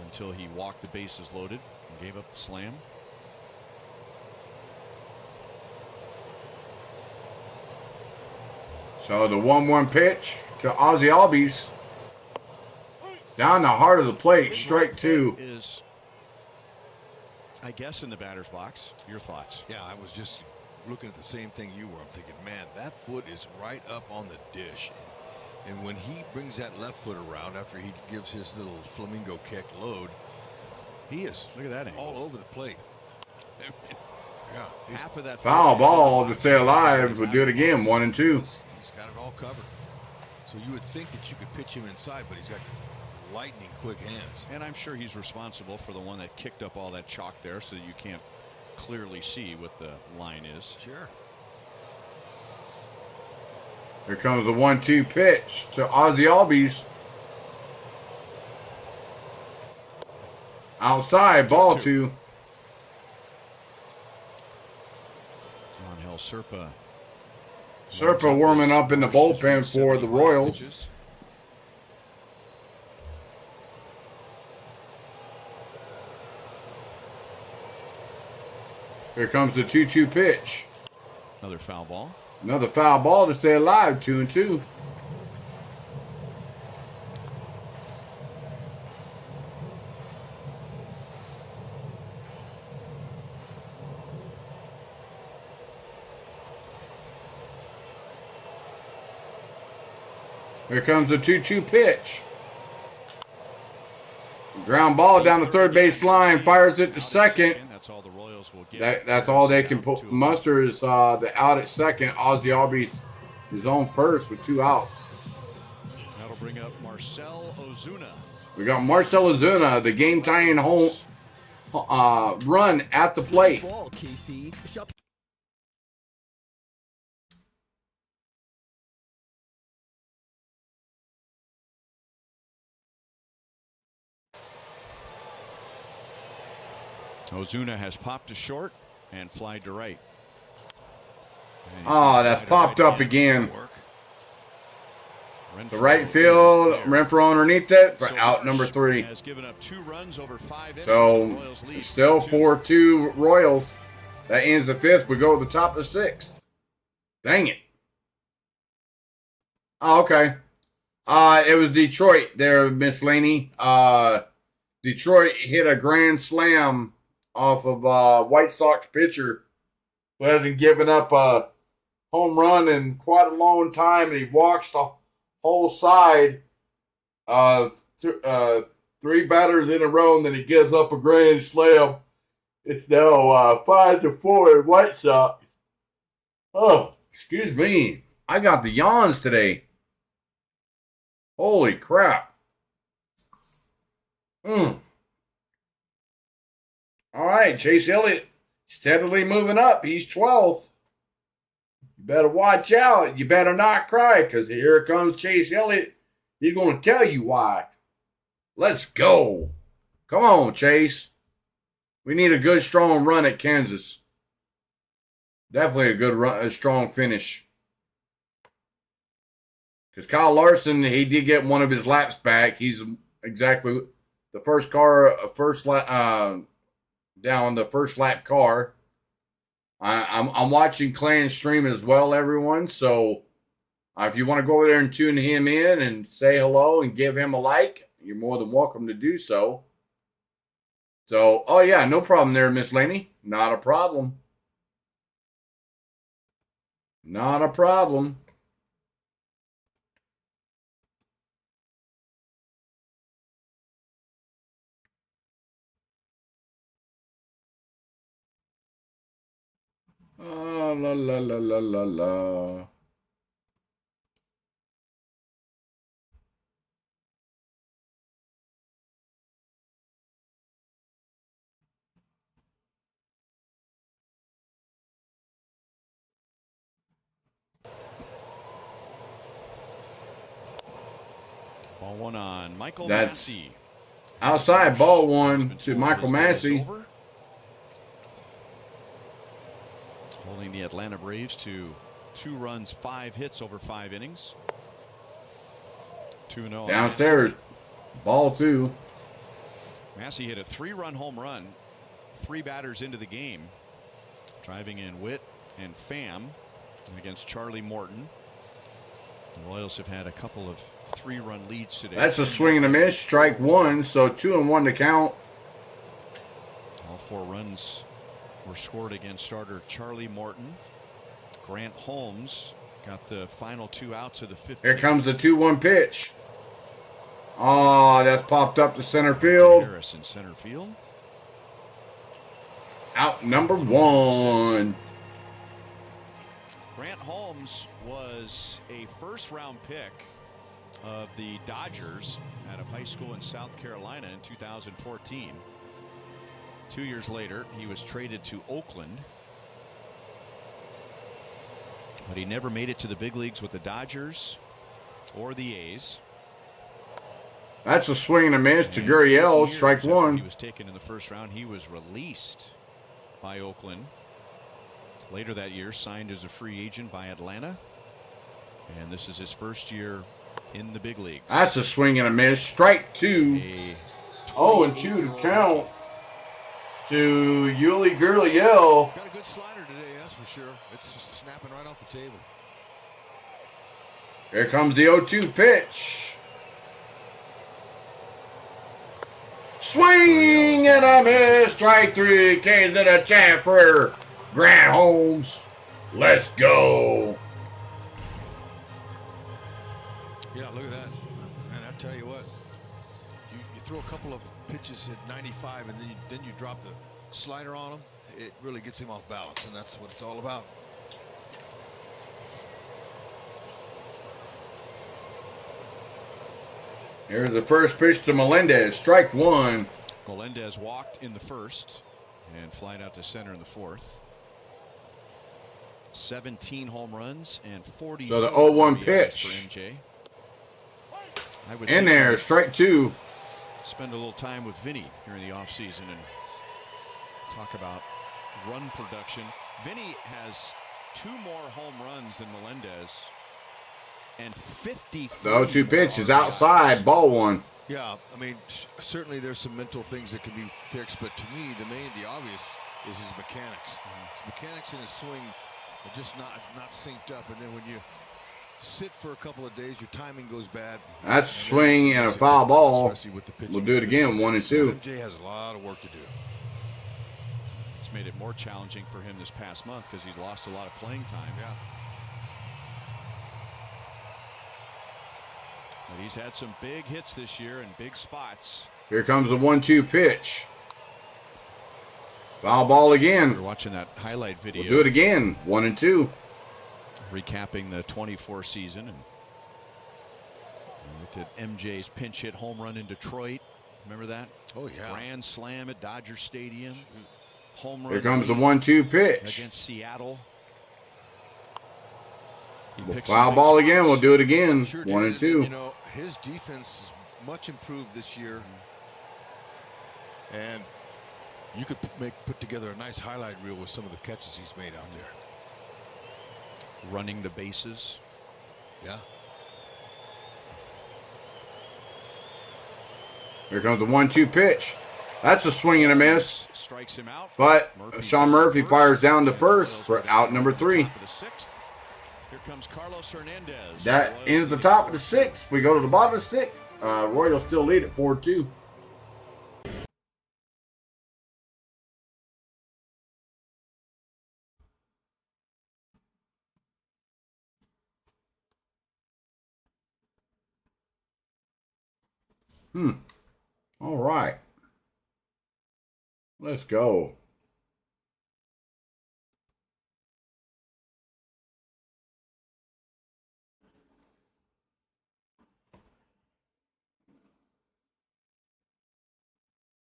until he walked the bases loaded and gave up the slam. So the 1-1 pitch to Ozzie Albies. Down the heart of the plate, strike 2. Is, I guess, in the batter's box. Your thoughts? Yeah, I was just looking at the same thing you were. I'm thinking, man, that foot is right up on the dish. And when he brings that left foot around after he gives his little flamingo kick load, he is look at that angle. All over the plate. Yeah, half of that foul ball to stay alive. We'll do it again. 1 and 2. He's got it all covered. So you would think that you could pitch him inside, but he's got lightning quick hands. And I'm sure he's responsible for the one that kicked up all that chalk there so that you can't clearly see what the line is. Sure. Here comes the 1-2 pitch to Ozzie Albies. Outside, ball 2. Angel Serpa. Serpa warming up in the bullpen for the Royals. Pitches. Here comes the 2-2 pitch. Another foul ball. Another foul ball to stay alive. 2 and 2. Here comes the 2-2 pitch. Ground ball down the third base line. Fires it to second. That's all the Royals will get. That's all they can muster is the out at second. Ozzie Albies is on first with 2 outs. That'll bring up Marcell Ozuna. We got Marcell Ozuna, the game-tying home run at the plate. Ozuna has popped to short and flied to right. Oh, that's popped up again. The right field, Renfroe underneath it for out number 3. Has given up 2 runs over 5 innings. So, still 4-2 Royals. That ends the 5th. We go to the top of the 6th. Dang it. Oh, okay. It was Detroit there, Miss Laney. Detroit hit a grand slam off of White Sox pitcher who hasn't given up a home run in quite a long time, and he walks the whole side. 3 batters in a row, and then he gives up a grand slam. It's now 5-4 in White Sox. Oh, excuse me. I got the yawns today. Holy crap. All right, Chase Elliott steadily moving up. He's 12th. You better watch out. You better not cry, because here comes Chase Elliott. He's going to tell you why. Let's go. Come on, Chase. We need a good, strong run at Kansas. Definitely a good run, a strong finish. Because Kyle Larson, he did get one of his laps back. He's exactly the first car, down the first lap car. I'm watching Clan stream as well, everyone. So if you want to go over there and tune him in and say hello and give him a like, you're more than welcome to do so. So, oh yeah, no problem there, Miss Laney. Not a problem. Not a problem. Oh, la la la la la la. Ball 1 on Michael That's Massey. Outside, ball 1 to Michael Massey. Holding the Atlanta Braves to 2 runs, 5 hits over 5 innings. 2-0. Downstairs, ball 2. Massey hit a 3-run home run, 3 batters into the game, driving in Witt and Pham against Charlie Morton. The Royals have had a couple of 3-run leads today. That's a swing and a miss. Strike 1, so 2-1 to count. All 4 runs were scored against starter Charlie Morton. Grant Holmes got the final 2 outs of the 5th. Here comes the 2-1 pitch. Oh, that's popped up to center field. Harris in center field. Out number 1. Grant Holmes was a first-round pick of the Dodgers out of high school in South Carolina in 2014. 2 years later, he was traded to Oakland, but he never made it to the big leagues with the Dodgers or the A's. That's a swing and a miss to Gurriel. Strike 1. He was taken in the first round. He was released by Oakland. Later that year, signed as a free agent by Atlanta. And this is his first year in the big leagues. That's a swing and a miss. Strike 2. 0-2 to count to Yuli Gurriel. Got a good slider today, that's for sure. It's just snapping right off the table. Here comes the 0-2 pitch. Swing and a miss. Strike 3. K's in a chat for Grant Holmes. Let's go. Yeah, look at that. And I tell you what, you throw a couple of pitches at 95 and then you drop the slider on him. It really gets him off balance, and that's what it's all about. Here's the first pitch to Melendez. Strike one. Melendez walked in the first and flying out to center in the fourth. 17 home runs and 40. So the 0-1 for pitch. MJ. In there, strike two. Spend a little time with Vinny during the offseason and talk about run production. Vinny has 2 more home runs than Melendez. And 50. The 0-2 pitch is outside, ball one. Yeah, I mean, certainly there's some mental things that can be fixed, but to me, the obvious is his mechanics. His mechanics in his swing are just not synced up, and then when you sit for a couple of days, your timing goes bad. That's swing and a foul ball. With the We'll do it again, 1 and 2. MJ has a lot of work to do. It's made it more challenging for him this past month because he's lost a lot of playing time. Yeah. But he's had some big hits this year in big spots. Here comes the 1-2 pitch. Foul ball again. We're watching that highlight video. We'll do it again, 1 and 2. Recapping the 24 season. And we looked at MJ's pinch hit home run in Detroit. Remember that? Oh, yeah. Grand slam at Dodger Stadium. Home run. Here comes the 1-2 pitch. Against Seattle. We'll foul ball again. We'll do it again. Sure 1 and 2. You know, his defense is much improved this year. And you could put together a nice highlight reel with some of the catches he's made out there. Running the bases. Yeah. Here comes the 1-2 pitch. That's a swing and a miss. Strikes him out. But Sean Murphy fires down to first for out number 3. Here comes Carlos Hernandez. That ends the top of the 6th. We go to the bottom of the 6th. Royals still lead at 4-2. All right. Let's go.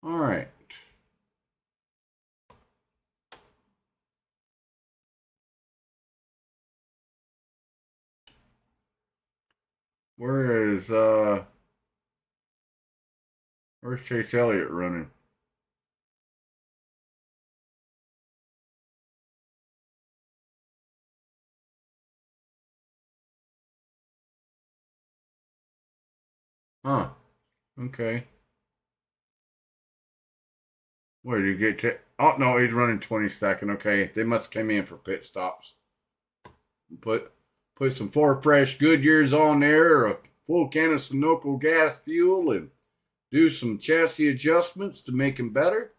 All right. Where's Chase Elliott running? Huh. Okay. Where did you get to? Oh, no, he's running 22nd. Okay, they must have came in for pit stops. Put some 4 fresh Goodyears on there, a full can of Sunoco gas fuel, and do some chassis adjustments to make him better.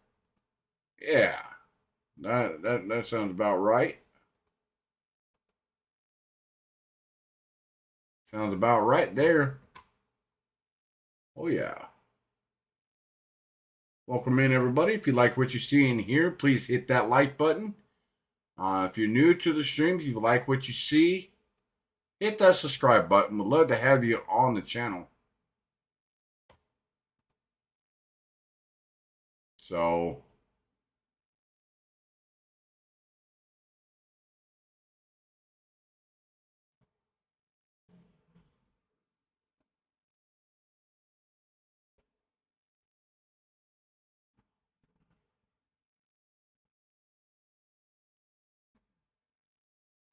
Yeah, that sounds about right. Sounds about right there. Oh, yeah. Welcome in, everybody. If you like what you see in here, please hit that like button. If you're new to the stream, if you like what you see, hit that subscribe button. We'd love to have you on the channel. So,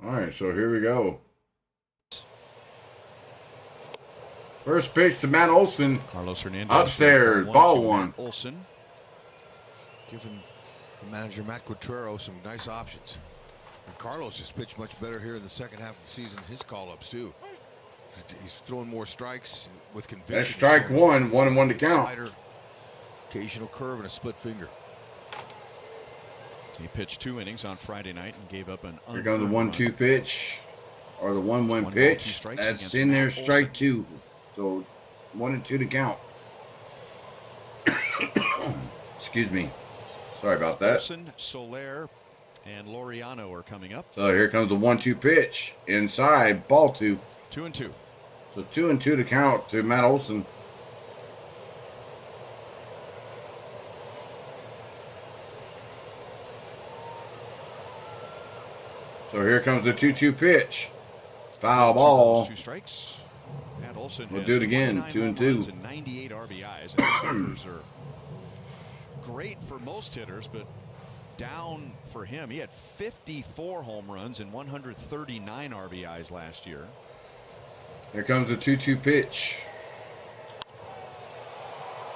all right, so here we go. First pitch to Matt Olson. Carlos Hernandez. Upstairs, ball 1. Olson. Giving the manager Matt Quatrero some nice options. And Carlos has pitched much better here in the second half of the season. His call-ups too. He's throwing more strikes with conviction. That's strike 1, 1-1 to count. Slider, occasional curve, and a split finger. He pitched 2 innings on Friday night and gave up an. Here comes the 1-2 pitch, or the 1-1 pitch. That's in there, strike 2. So 1-2 to count. Excuse me. Sorry about that. Wilson, Soler, and Laureano are coming up. So here comes the 1-2 pitch. Inside, ball 2. 2-2. So 2-2 to count to Matt Olson. So here comes the 2-2 pitch. Foul ball. 2 strikes. Matt Olson We'll has do it again. 29 2-2. home runs and 98 RBIs. And hitters are great for most hitters, but down for him. He had 54 home runs and 139 RBIs last year. Here comes the 2-2 pitch.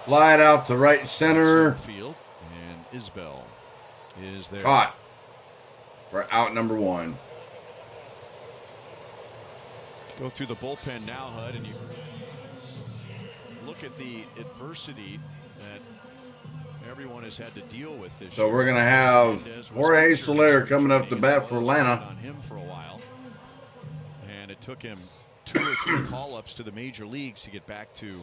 Fly it out to right center. Field, and Isbell is there. Caught. For out number 1. Go through the bullpen now, Hud, and you look at the adversity that everyone has had to deal with this So year. we're going to have Jorge Soler coming up to bat for Atlanta. On him for a while, and it took him 2 or 3 call-ups to the major leagues to get back to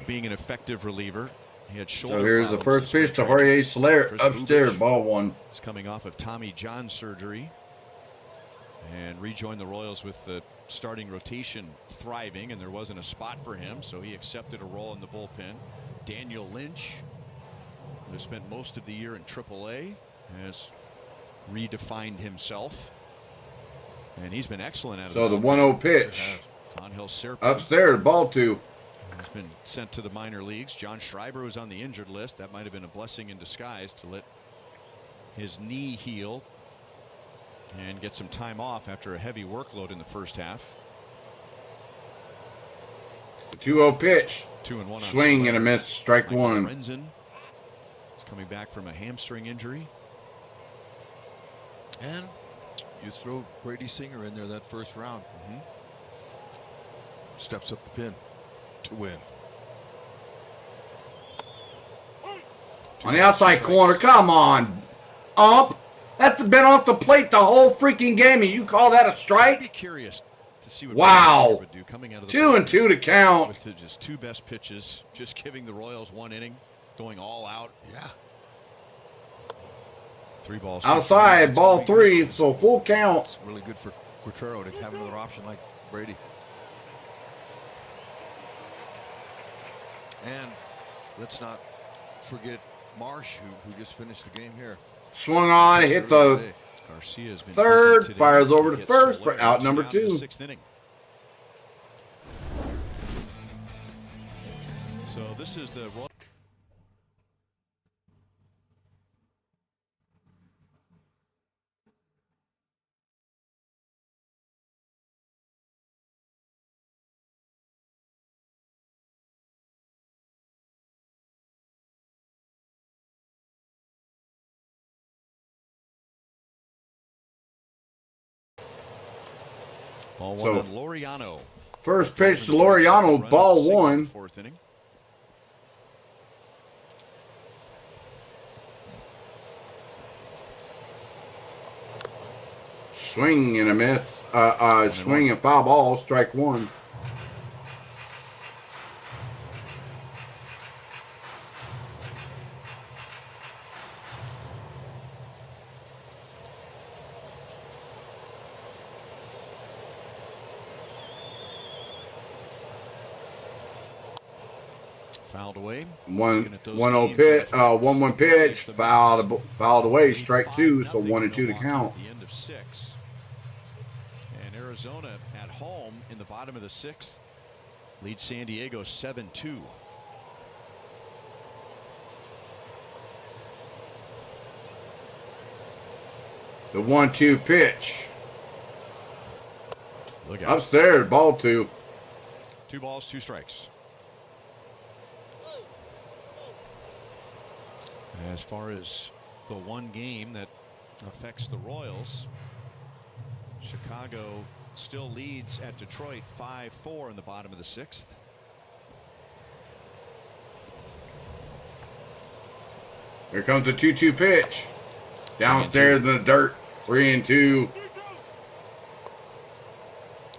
being an effective reliever. He had shoulder So here's the problems first this pitch to spring Jorge training. Soler. Chris Upstairs, Bubich ball 1. is coming off of Tommy John surgery and rejoined the Royals with the starting rotation thriving, and there wasn't a spot for him, so he accepted a role in the bullpen. Daniel Lynch, who has spent most of the year in AAA, has redefined himself, and he's been excellent at it. So the 1-0 pitch. Angel Serpa Upstairs, ball 2. has been sent to the minor leagues. John Schreiber was on the injured list. That might have been a blessing in disguise to let his knee heal and get some time off after a heavy workload in the first half. The 2-0 pitch. 2-1 on Swing Soler. and a miss. Strike Michael 1. Lorenzen is coming back from a hamstring injury. And you throw Brady Singer in there that first round. Steps up the pin to win. On the outside corner. Come on. Ump. That's been off the plate the whole freaking game, and you call that a I'd be strike? curious to see what Wow. Brady Singer would do coming out of the 2-2 to count. with the just 2 best pitches, just giving the Royals 1 inning, going all out. Yeah. 3 balls. Outside, ball 3, so full count. It's really good for Quatrero to have another option like Brady. And let's not forget Marsh, who just finished the game here. Swung on, hit the Garcia's been third, busy today. fires over to Gets first Soler for out number in the 2. 6th inning. So this is the Royals. Ball 1 So, on Laureano. First pitch to Laureano, ball 1. 4th inning. Swing and a miss. Swing and foul ball, strike 1. Fouled away. 1-0 pitch, 1-1 pitch, fouled away, strike 2, so 1-2 to count. At the end of 6. And Arizona at home in the bottom of the 6th leads San Diego 7-2. The 1-2 pitch. Look out. Upstairs, ball 2. 2 balls, 2 strikes. As far as the one game that affects the Royals, Chicago still leads at Detroit 5-4 in the bottom of the 6th. Here comes the 2-2 pitch. Downstairs in the dirt. 3-2.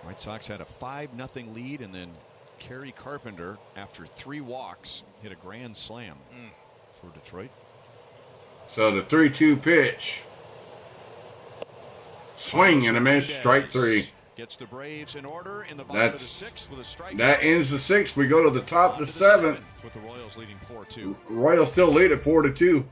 Right Red Sox had a 5-0 lead, and then Kerry Carpenter, after 3 walks, hit a grand slam for Detroit. So the 3-2 pitch. Swing and a miss, strike 3. Gets the Braves in order in the bottom of the 6th with a strike. That ends the 6th. We go to the top of the 7th. With the Royals leading 4-2. Royals still lead at 4-2.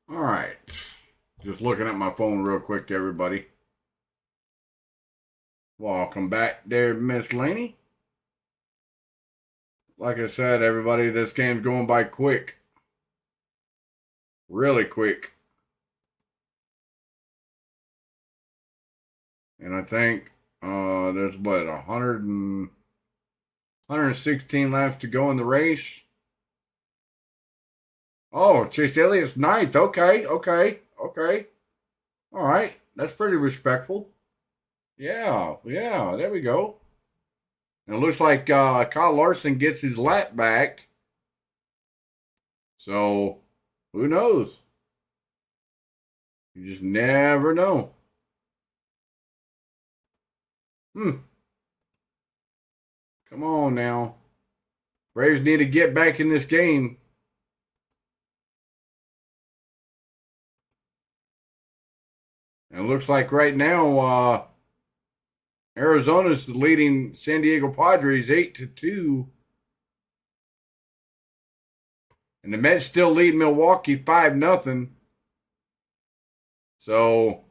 All right. Just looking at my phone real quick, everybody. Welcome back there, Miss Laney. Like I said, everybody, this game's going by quick. Really quick. And I think there's, what, 116 laps to go in the race. Oh, Chase Elliott's 9th. Okay. All right. That's pretty respectful. Yeah, there we go. And it looks like Kyle Larson gets his lap back. So, who knows? You just never know. Come on now. Braves need to get back in this game. And it looks like right now, Arizona's leading San Diego Padres 8-2. And the Mets still lead Milwaukee 5-0. So,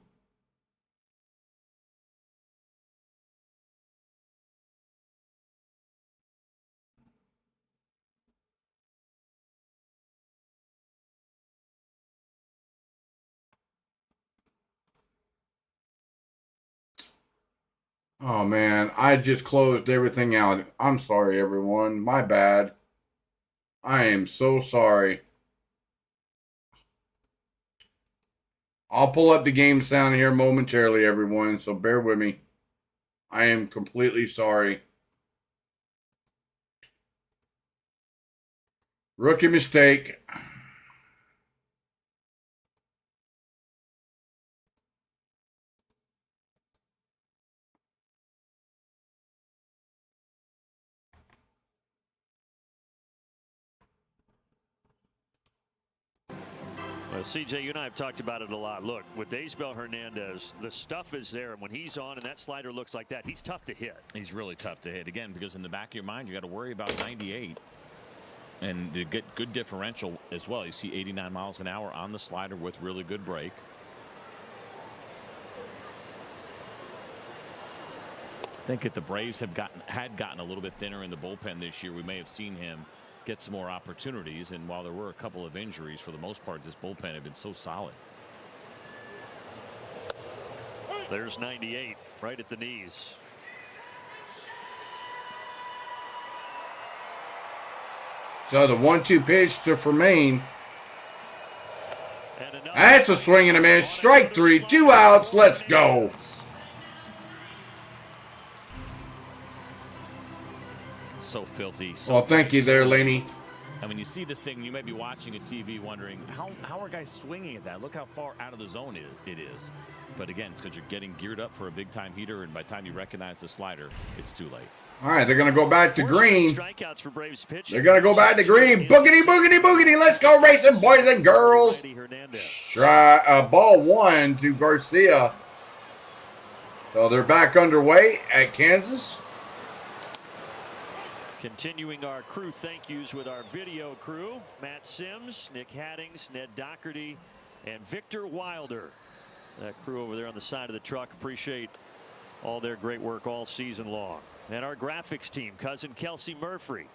oh man, I just closed everything out. I'm sorry, everyone. My bad. I am so sorry. I'll pull up the game sound here momentarily, everyone, so bear with me. I am completely sorry. Rookie mistake. CJ, you and I have talked about it a lot. Look, with Daysbel Hernandez, the stuff is there. And when he's on and that slider looks like that, he's tough to hit. He's really tough to hit. Again, because in the back of your mind, you got to worry about 98. And to get good differential as well. You see 89 miles an hour on the slider with really good break. I think if the Braves had gotten a little bit thinner in the bullpen this year, we may have seen him get some more opportunities. And while there were a couple of injuries, for the most part, this bullpen had been so solid. There's 98 right at the knees. So the 1-2 pitch to Fermain. That's a swing and a miss. Strike 3, 2 outs. Let's go. So filthy. So well, thank you there, Laney. I mean, you see this thing, you may be watching a TV wondering, how are guys swinging at that? Look how far out of the zone it is. But again, it's because you're getting geared up for a big-time heater, and by the time you recognize the slider, it's too late. All right, they're going to go back to green. Strikeouts for Braves pitch. They're going to go back to green. Boogity, boogity, boogity. Let's go racing, boys and girls. Ball 1 to Garcia. So they're back underway at Kansas. Continuing our crew thank yous with our video crew. Matt Sims, Nick Haddings, Ned Doherty, and Victor Wilder. That crew over there on the side of the truck. Appreciate all their great work all season long. And our graphics team, cousin Kelsey Murphy,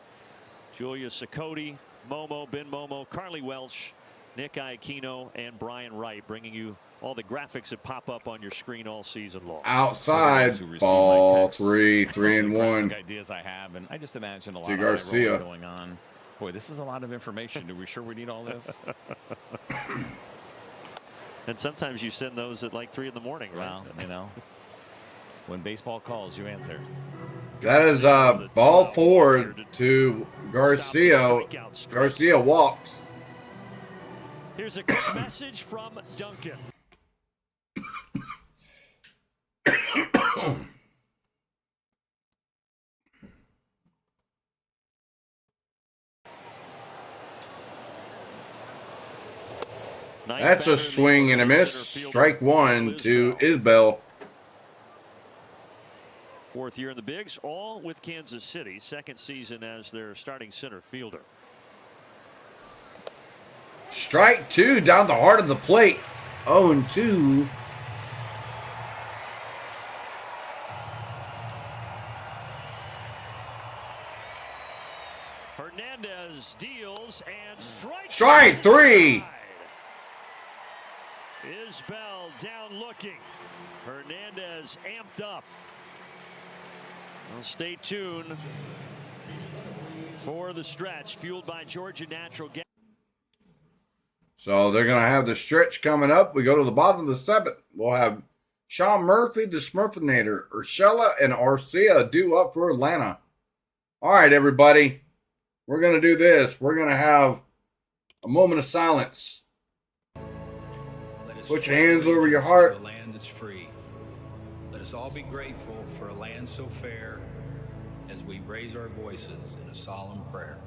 Julia Sakoti, Momo, Ben Momo, Carly Welsh, Nick Iacchino and Brian Wright bringing you all the graphics that pop up on your screen all season long. Outside ball, 3-1. Ideas I have, and I just imagine a lot To of Garcia. going on. Boy, this is a lot of information. Are we sure we need all this? And sometimes you send those at like 3 in the morning, right? Well, you know, when baseball calls, you answer. That is ball 4 to Garcia. Garcia walks. Here's a quick message from Duncan. That's a swing and a miss. Strike 1 to Isbell. 4th year in the bigs, all with Kansas City. 2nd season as their starting center fielder. Strike 2 down the heart of the plate. 0-2. Hernandez deals and strikes. Strike 3. Isbell down looking. Hernandez amped up. Well, stay tuned for the stretch fueled by Georgia Natural Gas. So they're going to have the stretch coming up. We go to the bottom of the 7th. We'll have Sean Murphy, the Smurfinator, Urshela, and Arcia due up for Atlanta. All right, everybody. We're going to do this. We're going to have a moment of silence. Put your hands over your heart. A land that's free. Let us all be grateful for a land so fair as we raise our voices in a solemn prayer.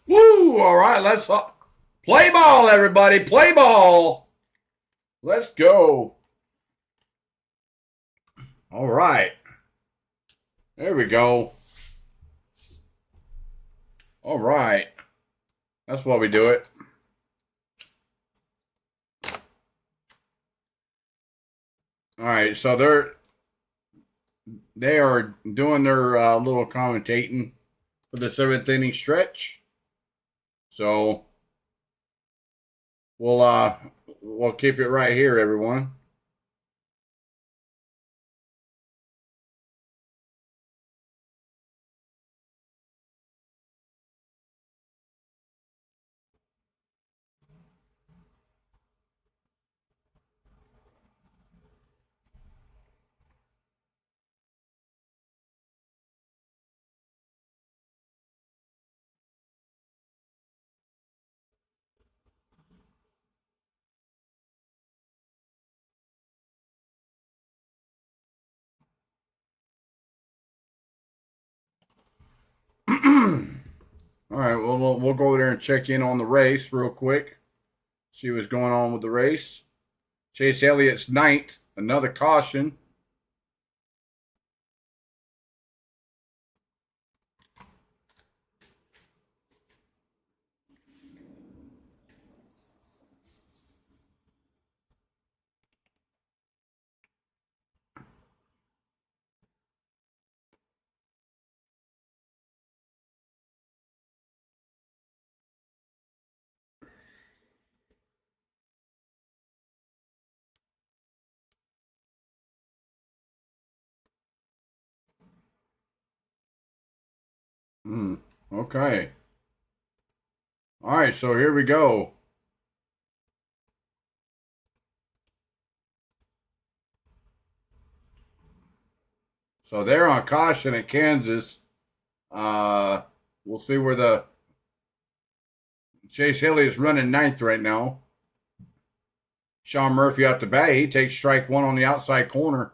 Woo! All right, let's play ball, everybody. Play ball. Let's go. All right. There we go. All right. That's why we do it. All right, so they are doing their little commentating for the 7th inning stretch. So we'll keep it right here, everyone. All right, well, we'll go over there and check in on the race real quick. See what's going on with the race. Chase Elliott's 9th, another caution. Okay. All right, so here we go. So they're on caution at Kansas. We'll see where the Chase Elliott's running ninth right now. Sean Murphy out the bat. He takes strike one on the outside corner.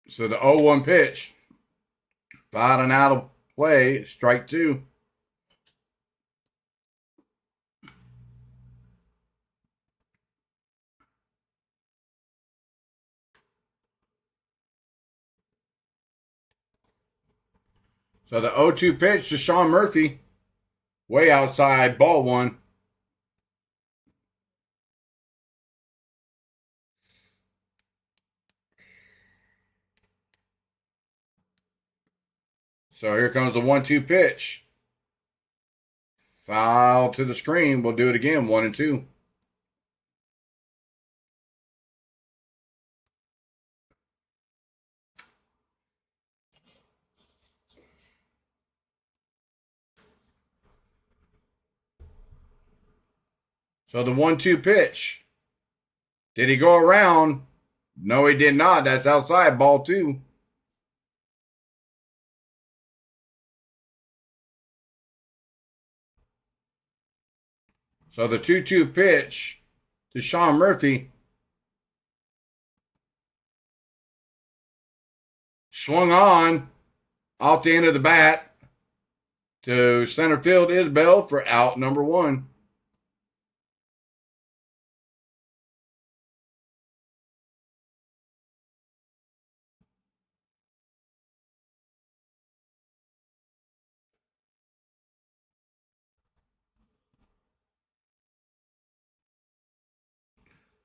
So the 0-1 pitch. Fired and out of play. Strike two. So the 0-2 pitch to Sean Murphy. Way outside, ball one. So here comes the 1-2 pitch. Foul to the screen. We'll do it again. 1-2. So the 1-2 pitch. Did he go around? No, he did not. That's outside. Ball two. So the 2-2 pitch to Sean Murphy. Swung on off the end of the bat to center field Isbell for out number one.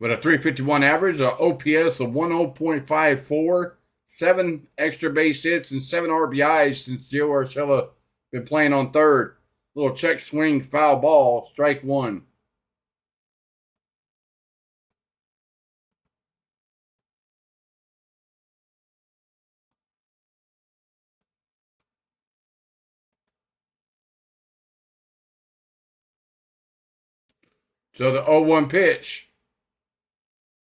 With a 351 average, an OPS of 10.54, 7 extra base hits, and 7 RBIs since Gio Urshela been playing on third. Little check swing, foul ball, strike one. So the 0-1 pitch.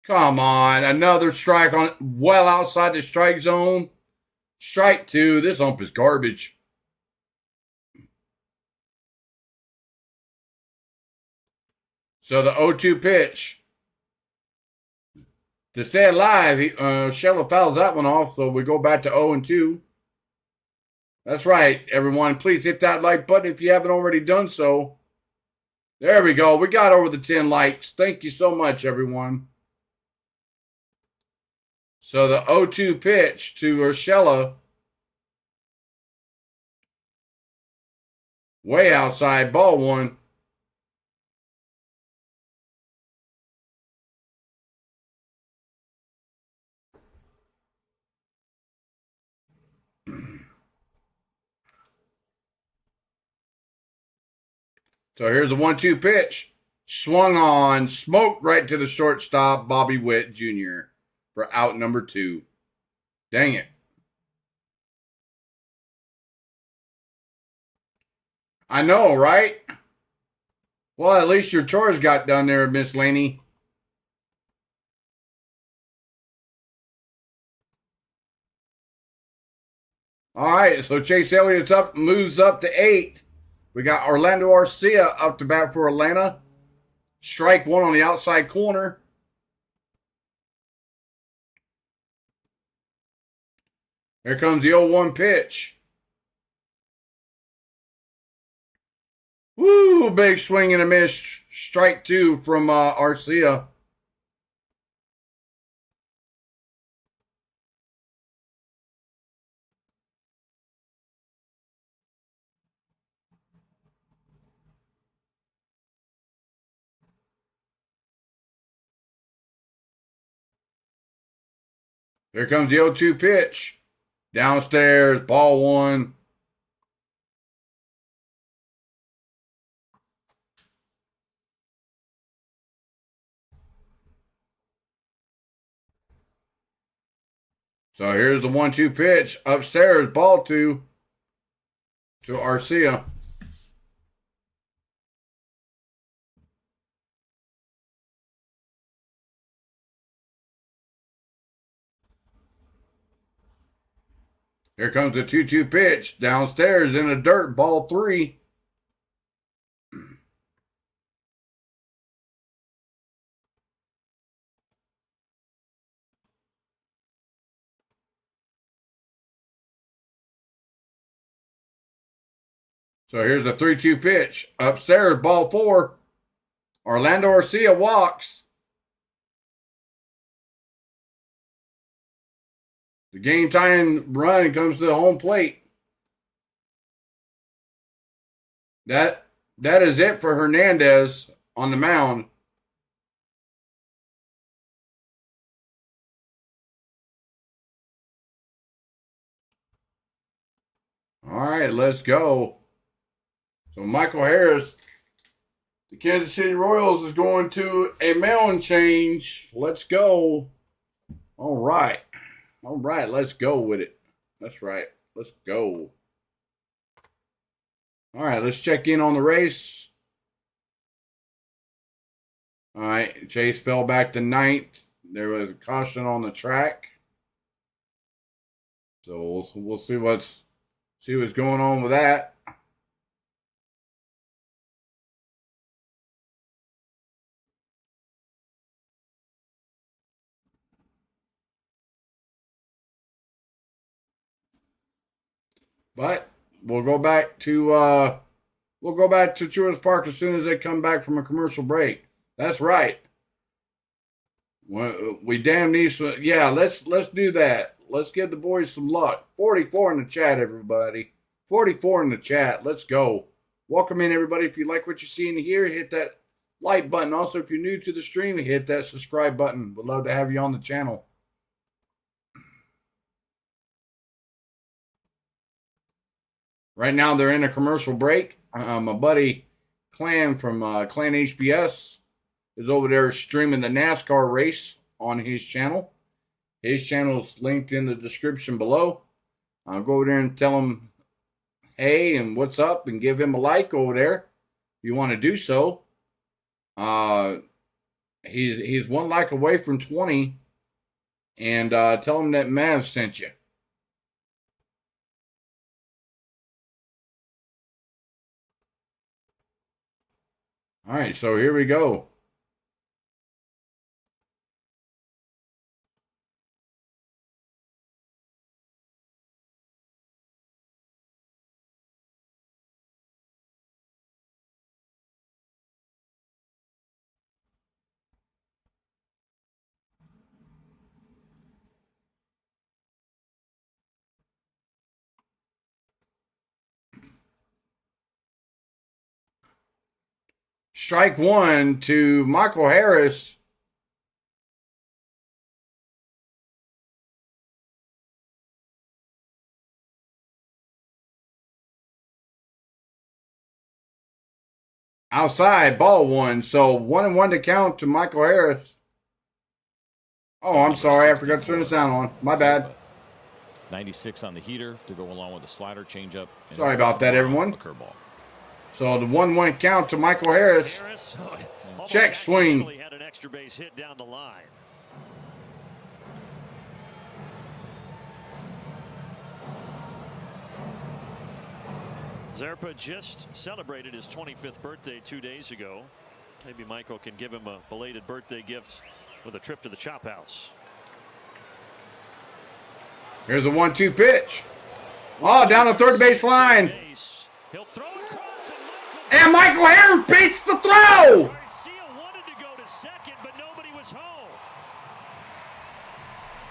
Come on, another strike on well outside the strike zone. Strike two. This ump is garbage. So the 0-2 pitch. To stay alive, Shella fouls that one off, so we go back to 0-2. That's right, everyone. Please hit that like button if you haven't already done so. There we go. We got over the 10 likes. Thank you so much, everyone. So the 0-2 pitch to Urshela. Way outside, ball one. So here's the 1-2 pitch. Swung on, smoked right to the shortstop, Bobby Witt Jr. for out number two. Dang it. I know, right? Well, at least your chores got done there, Miss Laney. All right, so Chase Elliott's up, moves up to 8. We got Orlando Arcia up to bat for Atlanta. Strike one on the outside corner. Here comes the 0-1 pitch. Woo, big swing and a miss. Strike two from Arcia. Here comes the 0-2 pitch. Downstairs, ball one. So here's the 1-2 pitch. Upstairs, ball to Arcia. Here comes the 2-2 pitch. Downstairs in the dirt, ball 3. So here's the 3-2 pitch. Upstairs, ball 4. Orlando Arcia walks. The game time run comes to the home plate. That is it for Hernandez on the mound. All right, let's go. So Michael Harris, the Kansas City Royals, is going to a mound change. Let's go. All right. All right, let's go with it. That's right. Let's go. All right, let's check in on the race. All right, Chase fell back to 9th. There was a caution on the track. So we'll see what's going on with that. But we'll go back to Truist Park as soon as they come back from a commercial break. That's right. We damn need some. Yeah, let's do that. Let's give the boys some luck. 44 in the chat, everybody. 44 in the chat. Let's go. Welcome in, everybody. If you like what you're seeing here, hit that like button. Also, if you're new to the stream, hit that subscribe button. We'd love to have you on the channel. Right now, they're in a commercial break. My buddy Clan from Clan HBS is over there streaming the NASCAR race on his channel. His channel is linked in the description below. I'll go over there and tell him hey and what's up and give him a like over there if you want to do so. He's 1 like away from 20. And tell him that Mav sent you. All right, so here we go. Strike 1 to Michael Harris. Outside, ball 1. So 1-1 to count to Michael Harris. Oh, I'm sorry. I forgot to turn the sound on. My bad. 96 on the heater to go along with the slider changeup. Sorry about that, everyone. Curveball. So the 1-1 count to Michael Harris. Check swing. Had an extra base hit down the line. Zerpa just celebrated his 25th birthday 2 days ago. Maybe Michael can give him a belated birthday gift with a trip to the Chop House. Here's the 1-2 pitch. Oh, down the third base line. He'll throw across and Michael Harris beats the throw. Garcia wanted to go to second, but nobody was home.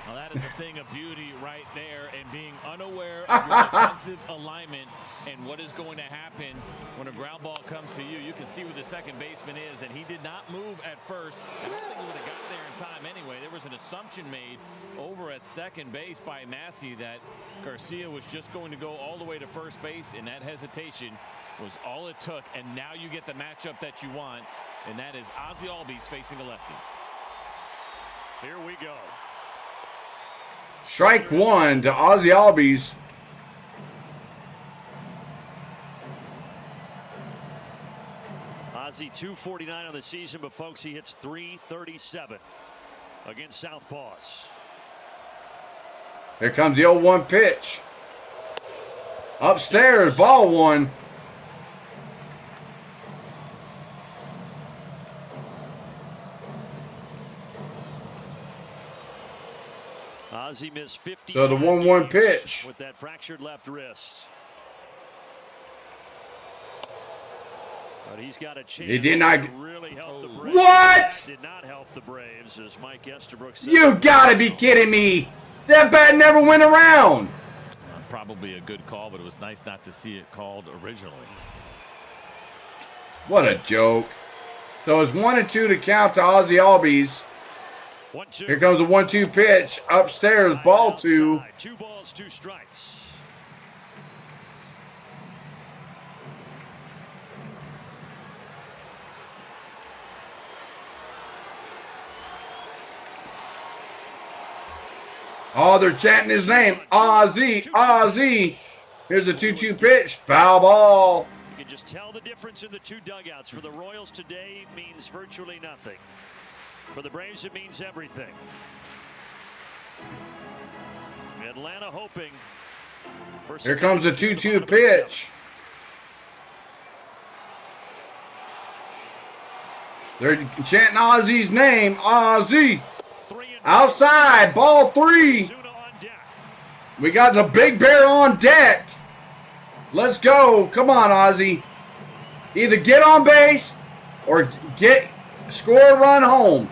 Well, that is a thing of beauty right there, and being unaware of your defensive alignment and what is going to happen when a ground ball comes to you. You can see where the second baseman is, and he did not move at first. I don't think he would have got there in time anyway. There was an assumption made over at second base by Massey that Garcia was just going to go all the way to first base, and that hesitation was all it took. And now you get the matchup that you want, and that is Ozzie Albies facing a lefty. Here we go. Strike one to Ozzy Albies. Ozzy 249 on the season, but folks, he hits 337 against Southpaws. Here comes the 0-1 pitch. Upstairs, ball one. Ozzy missed 50. So the 1-1 pitch. With that fractured left wrist. But he's got a chance. He did not to really help the Braves. What? Did not help the Braves, as Mike Estabrook said. You gotta be kidding me. That bat never went around. Probably a good call, but it was nice not to see it called originally. What a joke. So it's 1-2 to count to Ozzy Albies. 1-2. Here comes the 1-2 pitch. Upstairs, ball two. 2 balls, 2 strikes. Oh, they're chanting his name. Ozzy, Ozzy. Here's the 2-2 pitch. Foul ball. You can just tell the difference in the 2 dugouts. For the Royals today, it means virtually nothing. For the Braves, it means everything. Atlanta hoping. Here comes the 2-2 pitch. They're chanting Ozzy's name. Ozzy. Outside, ball 3. We got the Big Bear on deck. Let's go. Come on, Ozzy. Either get on base or score a run home.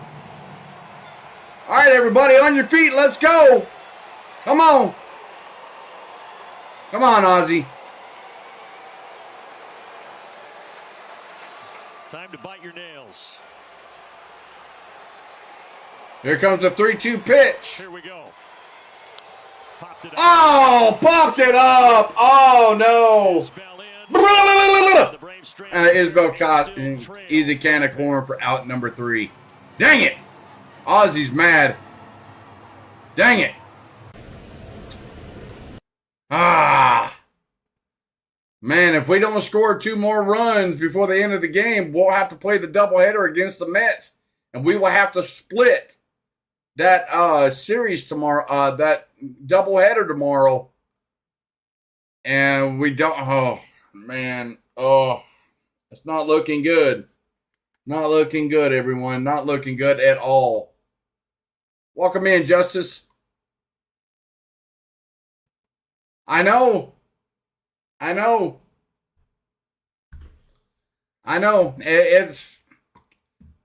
All right, everybody, on your feet. Let's go. Come on. Come on, Ozzy. Time to bite your nails. Here comes the 3-2 pitch. Here we go. Popped it up. Oh, popped it up. Oh, no. Isbell caught an easy can of corn for out number 3. Dang it. Ozzy's mad. Dang it. Ah. Man, if we don't score 2 more runs before the end of the game, we'll have to play the doubleheader against the Mets. And we will have to split that series tomorrow, that doubleheader tomorrow. And we don't, oh, man. Oh, it's not looking good. Not looking good, everyone. Not looking good at all. Welcome in, Justice. I know. It's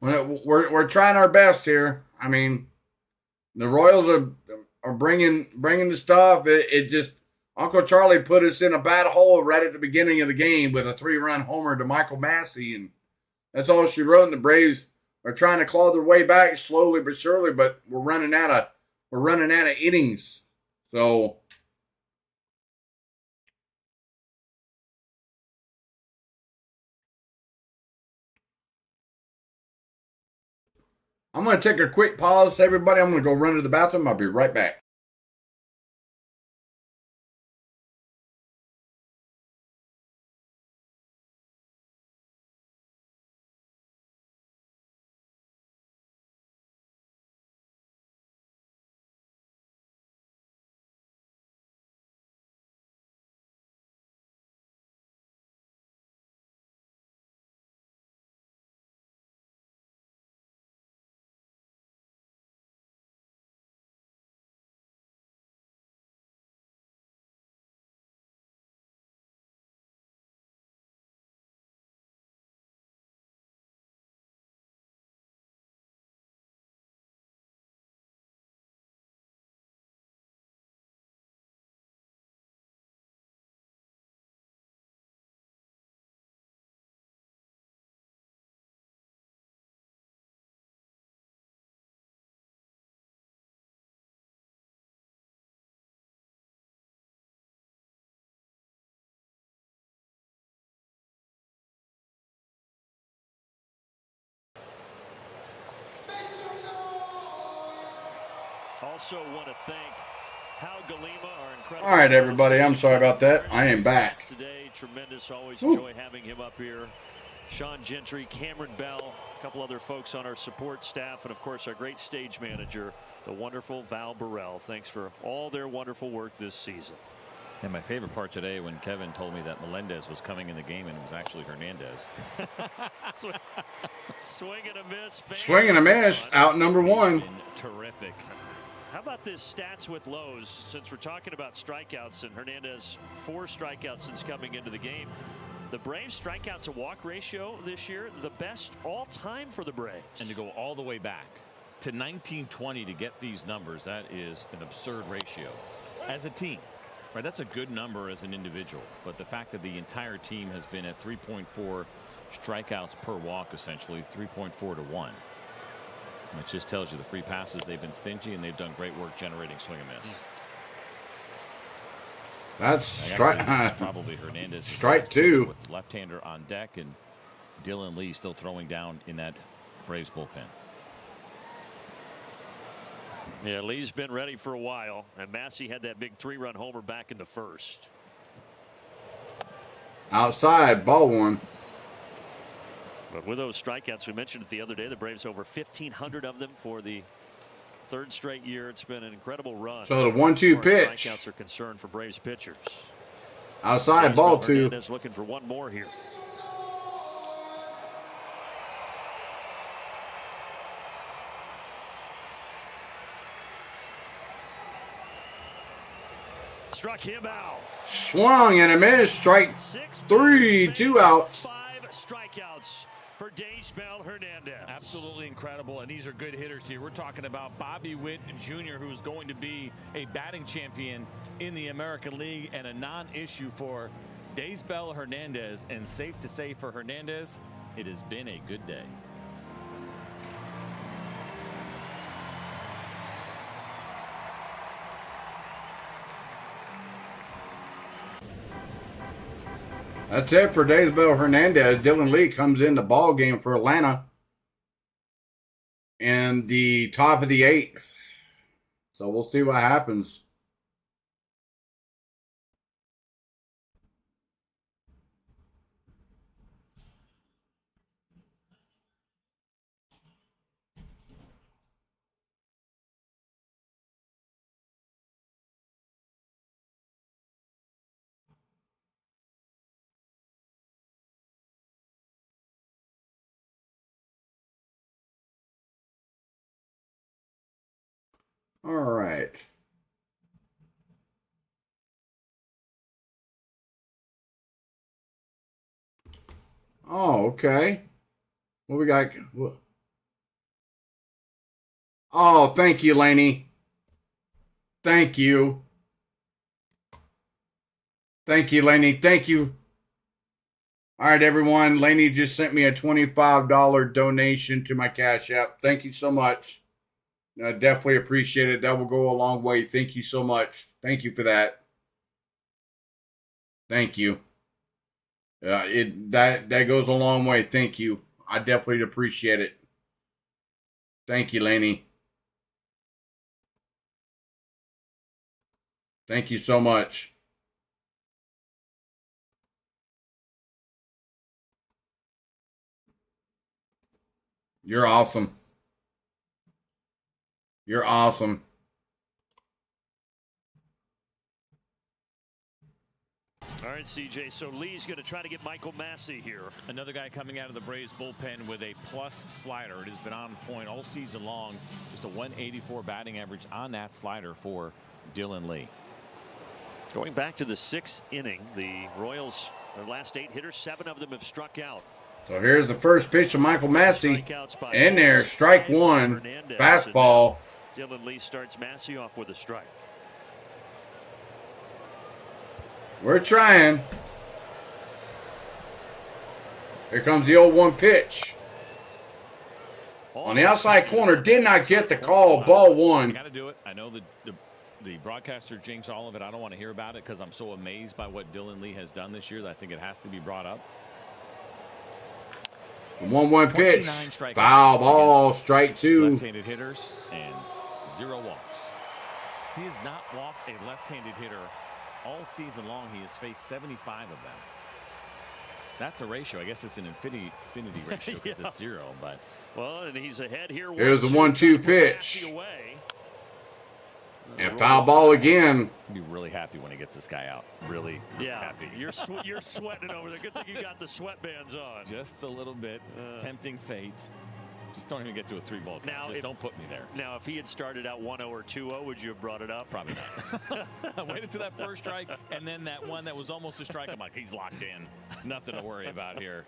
we're trying our best here. I mean, the Royals are bringing the stuff. It just Uncle Charlie put us in a bad hole right at the beginning of the game with a 3-run homer to Michael Massey, and that's all she wrote. And the Braves are trying to claw their way back slowly but surely, but we're running out of innings. So I'm going to take a quick pause, everybody. I'm going to go run to the bathroom. I'll be right back. Also want to thank All right, everybody. I'm sorry about that. I am back. Today, tremendous. Always enjoy having him up here. Sean Gentry, Cameron Bell, a couple other folks on our support staff, and of course our great stage manager, the wonderful Val Burrell. Thanks for all their wonderful work this season. And my favorite part today when Kevin told me that Melendez was coming in the game and it was actually Hernandez. Swing and a miss. Swing and a miss. Out number one. Terrific. How about this stats with Lowe's? Since we're talking about strikeouts, and Hernandez 4 strikeouts since coming into the game. The Braves strikeout to walk ratio this year, the best all time for the Braves. And to go all the way back to 1920 to get these numbers, that is an absurd ratio as a team. Right, that's a good number as an individual, but the fact that the entire team has been at 3.4 strikeouts per walk, essentially 3.4 to 1. And it just tells you the free passes, they've been stingy, and they've done great work generating swing and miss. That's strike. Probably Hernandez. Strike 2. With left-hander on deck, and Dylan Lee still throwing down in that Braves bullpen. Yeah, Lee's been ready for a while, and Massey had that big 3-run homer back in the first. Outside, ball 1. But with those strikeouts, we mentioned it the other day, the Braves over 1,500 of them for the 3rd straight year. It's been an incredible run. So the 1-2 pitch. Strikeouts are concerned for Braves pitchers. Outside, ball 2. Hernandez looking for one more here. Struck him out. Swung and a miss. Strike 3. 2 outs. 5 strikeouts for Daysbel Hernandez. Absolutely incredible, and these are good hitters here. We're talking about Bobby Witt Jr., who's going to be a batting champion in the American League and a non-issue for Daysbel Hernandez. And safe to say for Hernandez, it has been a good day. That's it for Daysbel Hernandez. Dylan Lee comes in the ball game for Atlanta in the top of the 8th. So we'll see what happens. All right. Oh, okay. What we got? Oh, thank you, Laney. Thank you. Thank you, Laney. Thank you. All right, everyone. Laney just sent me a $25 donation to my Cash App. Thank you so much. I definitely appreciate it. That will go a long way. Thank you so much. Thank you for that. Thank you. That goes a long way. Thank you. I definitely appreciate it. Thank you, Laney. Thank you so much. You're awesome. You're awesome. All right, CJ. So Lee's going to try to get Michael Massey here. Another guy coming out of the Braves bullpen with a plus slider. It has been on point all season long. Just a 184 batting average on that slider for Dylan Lee. Going back to the 6th inning, the Royals, their last 8 hitters, 7 of them have struck out. So here's the first pitch of Michael Massey. In there, strike 1, fastball. Dylan Lee starts Massey off with a strike. We're trying. Here comes the 0-1 pitch. On the outside corner, did not get the call. Ball 1. Got to do it. I know the broadcaster jinx all of it. I don't want to hear about it because I'm so amazed by what Dylan Lee has done this year that I think it has to be brought up. 1-1 pitch. Foul ball, strike 2. Left-handed hitters and 0 walks. He has not walked a left-handed hitter all season long. He has faced 75 of them. That's a ratio. I guess it's an infinity ratio because Yeah. it's 0. But well, and he's ahead here. Here's the 1-2 pitch. And foul ball again. I'd be really happy when he gets this guy out. Really happy. You're sweating over there. Good thing you got the sweatbands on. Just a little bit. Tempting fate. Just don't even get to a 3-ball count. Now, Just don't put me there. Now, if he had started out 1-0 or 2-0, would you have brought it up? Probably not. I waited to that first strike, and then that one that was almost a strike. I'm like, he's locked in. Nothing to worry about here.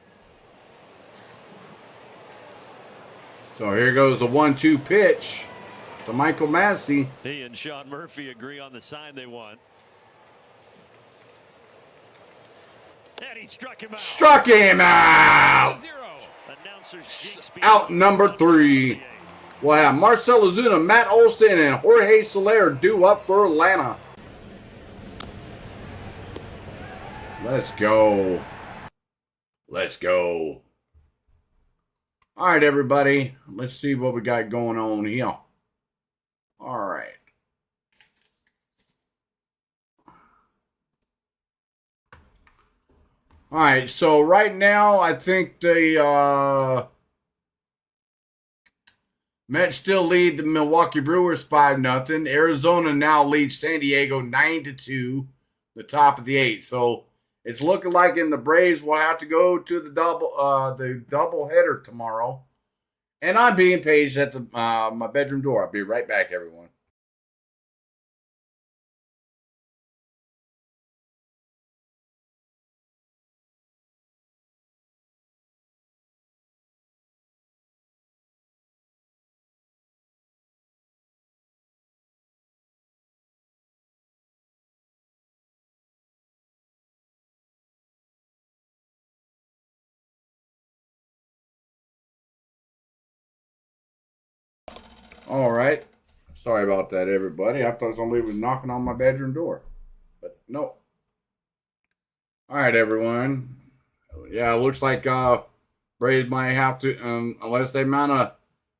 So here goes the 1-2 pitch to Michael Massey. He and Sean Murphy agree on the sign they want. And he struck him out. Struck him out. 0. Out number 3. We'll have Marcell Ozuna, Matt Olson, and Jorge Soler due up for Atlanta. Let's go. Let's go. All right, everybody. Let's see what we got going on here. All right. All right, so right now I think the Mets still lead the Milwaukee Brewers 5-0. Arizona now leads San Diego 9-2, the top of the 8th. So it's looking like in the Braves will have to go to the double header tomorrow. And I'm being paged at the my bedroom door. I'll be right back, everyone. All right. Sorry about that, everybody. I thought somebody was knocking on my bedroom door. But no. All right, everyone. Yeah, it looks like Braves might have to, unless they mount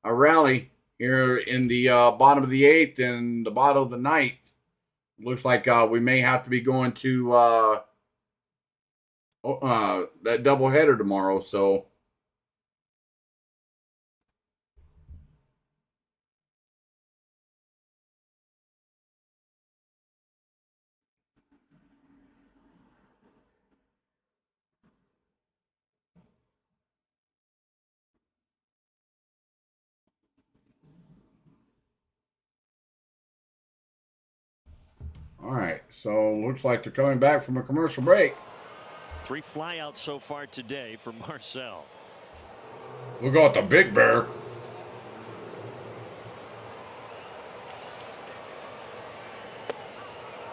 a rally here in the bottom of the 8th and the bottom of the 9th. Looks like we may have to be going to that doubleheader tomorrow. So. All right, so looks like they're coming back from a commercial break. 3 flyouts so far today for Marcell. We got the Big Bear.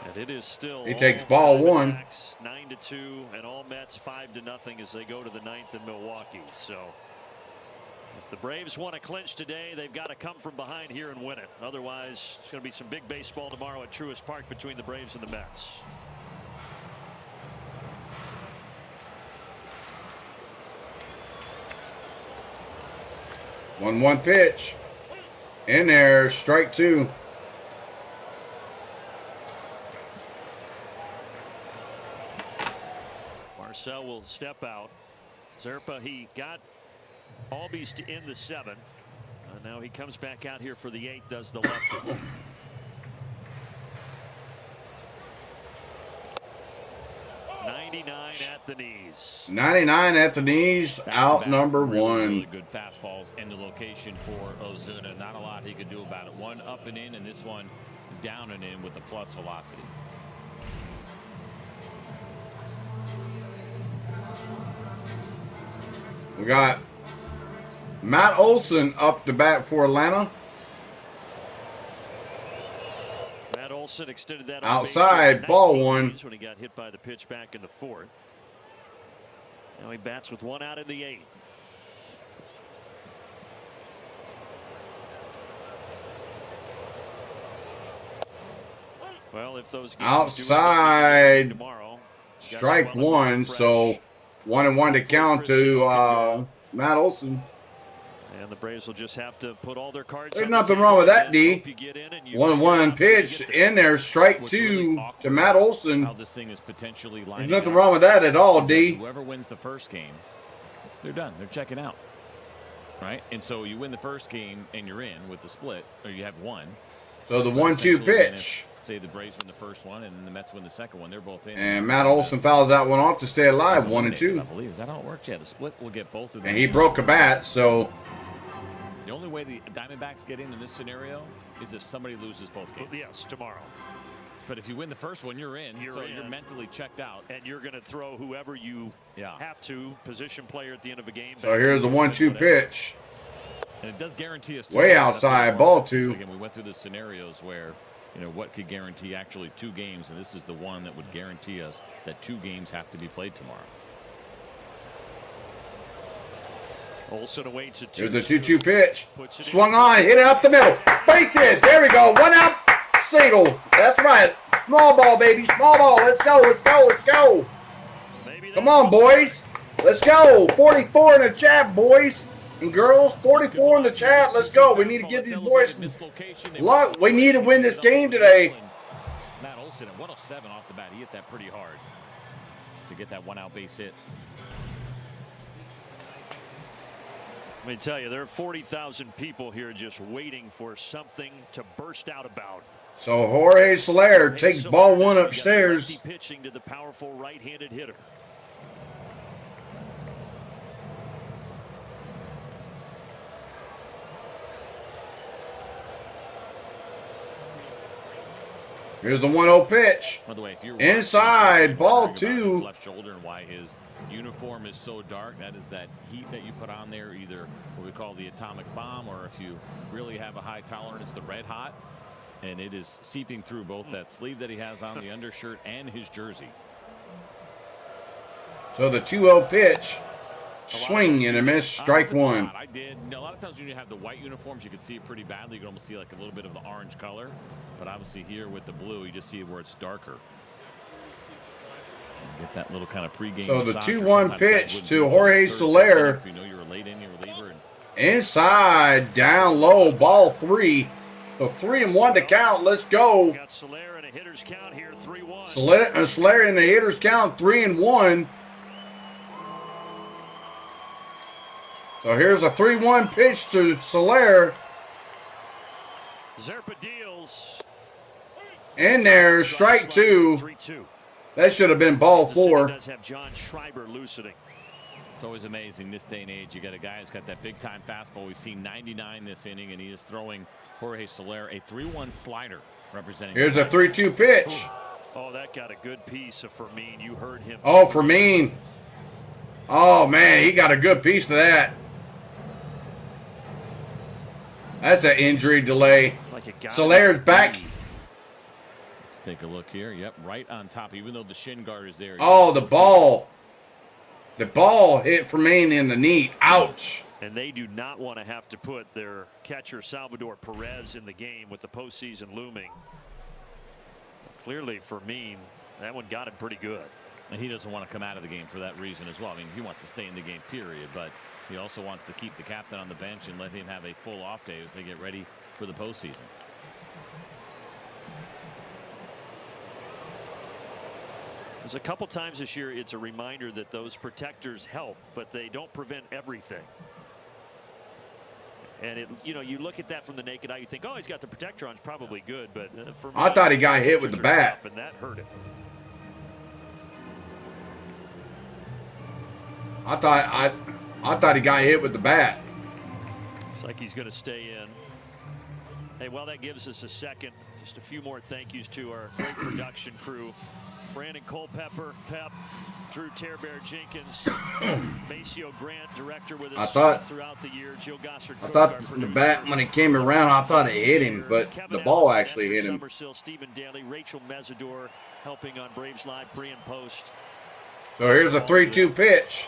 And it is still. He takes ball 1. 9-2, and all Mets 5-0 as they go to the 9th in Milwaukee. So if the Braves want to clinch today, they've got to come from behind here and win it. Otherwise, it's going to be some big baseball tomorrow at Truist Park between the Braves and the Mets. One pitch. In there, strike 2. Marcell will step out. Zerpa, he got Albies to end the 7th. Now he comes back out here for the 8th, does the lefty. .99 at the knees. 99 at the knees, out number 1. Really good fastballs in the location for Ozuna. Not a lot he could do about it. One up and in, and this one down and in with the plus velocity. We got Matt Olson up to bat for Atlanta. Matt Olson extended that outside, ball 1. When he got hit by the pitch back in the 4th. Now he bats with 1 out in the 8th. Well, if those games outside, tomorrow, strike 1. So 1-1 to count to Matt Olson. And the Braves will just have to put all their cards. There's nothing wrong with that, D. 1-1 pitch in there, strike two to Matt Olson. How this thing is potentially There's nothing wrong with that at all, D. Whoever wins the first game, they're done. They're checking out. Right? And so you win the first game and you're in with the split, or you have one. So the 1-2 pitch. Say the Braves win the first one and the Mets win the second one. They're both in. And Matt Olson fouls that one off to stay alive, 1-2. I believe. Is that how it works? Yeah, the split will get both of them. And he broke a bat, so. The only way the Diamondbacks get in this scenario is if somebody loses both games. Yes, tomorrow. But if you win the first one, you're in. You're mentally checked out. And you're going to throw whoever you have to, position player at the end of a game. So here's the 1-2 pitch. And it does guarantee us way outside, ball two. Again, we went through the scenarios where, you know, what could guarantee actually 2 games, and this is the one that would guarantee us that 2 games have to be played tomorrow. Olson awaits a 2-2. Here's the 2-2 pitch. Swung on, hit it up the middle. Base hit. There we go. 1 out. Single. That's right. Small ball, baby. Small ball. Let's go. Let's go. Let's go. Come on, boys. Let's go. 44 in the chat, boys and girls. 44 in the chat. Let's go. We need to give these boys luck. We need to win this game today. Matt Olson at 107 off the bat. He hit that pretty hard to get that 1-out base hit. Let me tell you, there are 40,000 people here just waiting for something to burst out about. So Jorge Soler takes ball 1 upstairs. Pitching to the powerful right-handed hitter. Here's the 1-0 pitch. By the way, if you're inside, ball 2. Left shoulder and why his uniform is so dark, that is that heat that you put on there, either what we call the atomic bomb, or if you really have a high tolerance, the red hot, and it is seeping through both that sleeve that he has on, the undershirt, and his jersey. So the 2-0 pitch, swing and a miss, strike 1. I did. A lot of times when you have the white uniforms, you can see it pretty badly. You can almost see like a little bit of the orange color, but obviously here with the blue, you just see where it's darker. Get that little kind of pregame. So the 2-1 pitch to Jorge Soler. If you know you're a late inning reliever. Inside, down low, ball 3. So 3-1 to count. Let's go. Got Soler in a hitter's count here, 3-1. Soler in the hitter's count, 3-1. So here's a 3-1 pitch to Soler. Zerpa deals. In there, strike 2. 3-2. That should have been ball 4. Does have John Schreiber loosening. It's always amazing this day and age. You got a guy who's got that big time fastball. We've seen 99 this inning, and he is throwing Jorge Soler a 3-1 slider representing. Here's a 3-2 pitch. Oh, that got a good piece of Fermin. You heard him. Oh, Fermin. Oh, man, he got a good piece of that. That's an injury delay. Soler's back. Let's take a look here. Yep, right on top, even though the shin guard is there. Oh, the ball. The ball hit Fermin in the knee. Ouch. And they do not want to have to put their catcher Salvador Perez in the game with the postseason looming. Clearly, Fermin, that one got him pretty good. And he doesn't want to come out of the game for that reason as well. I mean, he wants to stay in the game, period. But he also wants to keep the captain on the bench and let him have a full off day as they get ready for the postseason. There's a couple times this year it's a reminder that those protectors help, but they don't prevent everything. And it, you know, you look at that from the naked eye, you think, oh, he's got the protector on, it's probably good. But for me, I thought he got hit with the bat, and that hurt him. I thought he got hit with the bat. Looks like he's going to stay in. Hey, well, that gives us a second. Just a few more thank yous to our great production crew. Brandon Culpepper, Pep, Drew Terbear Jenkins, Maceo Grant, director with us throughout the year. Jill Gossard. I thought the bat, when it came around, I thought it hit him, but Kevin the ball Ellis, actually hit him. Summersill, Stephen Daly, Rachel Mesidor helping on Braves Live pre and post. So here's a 3-2 pitch.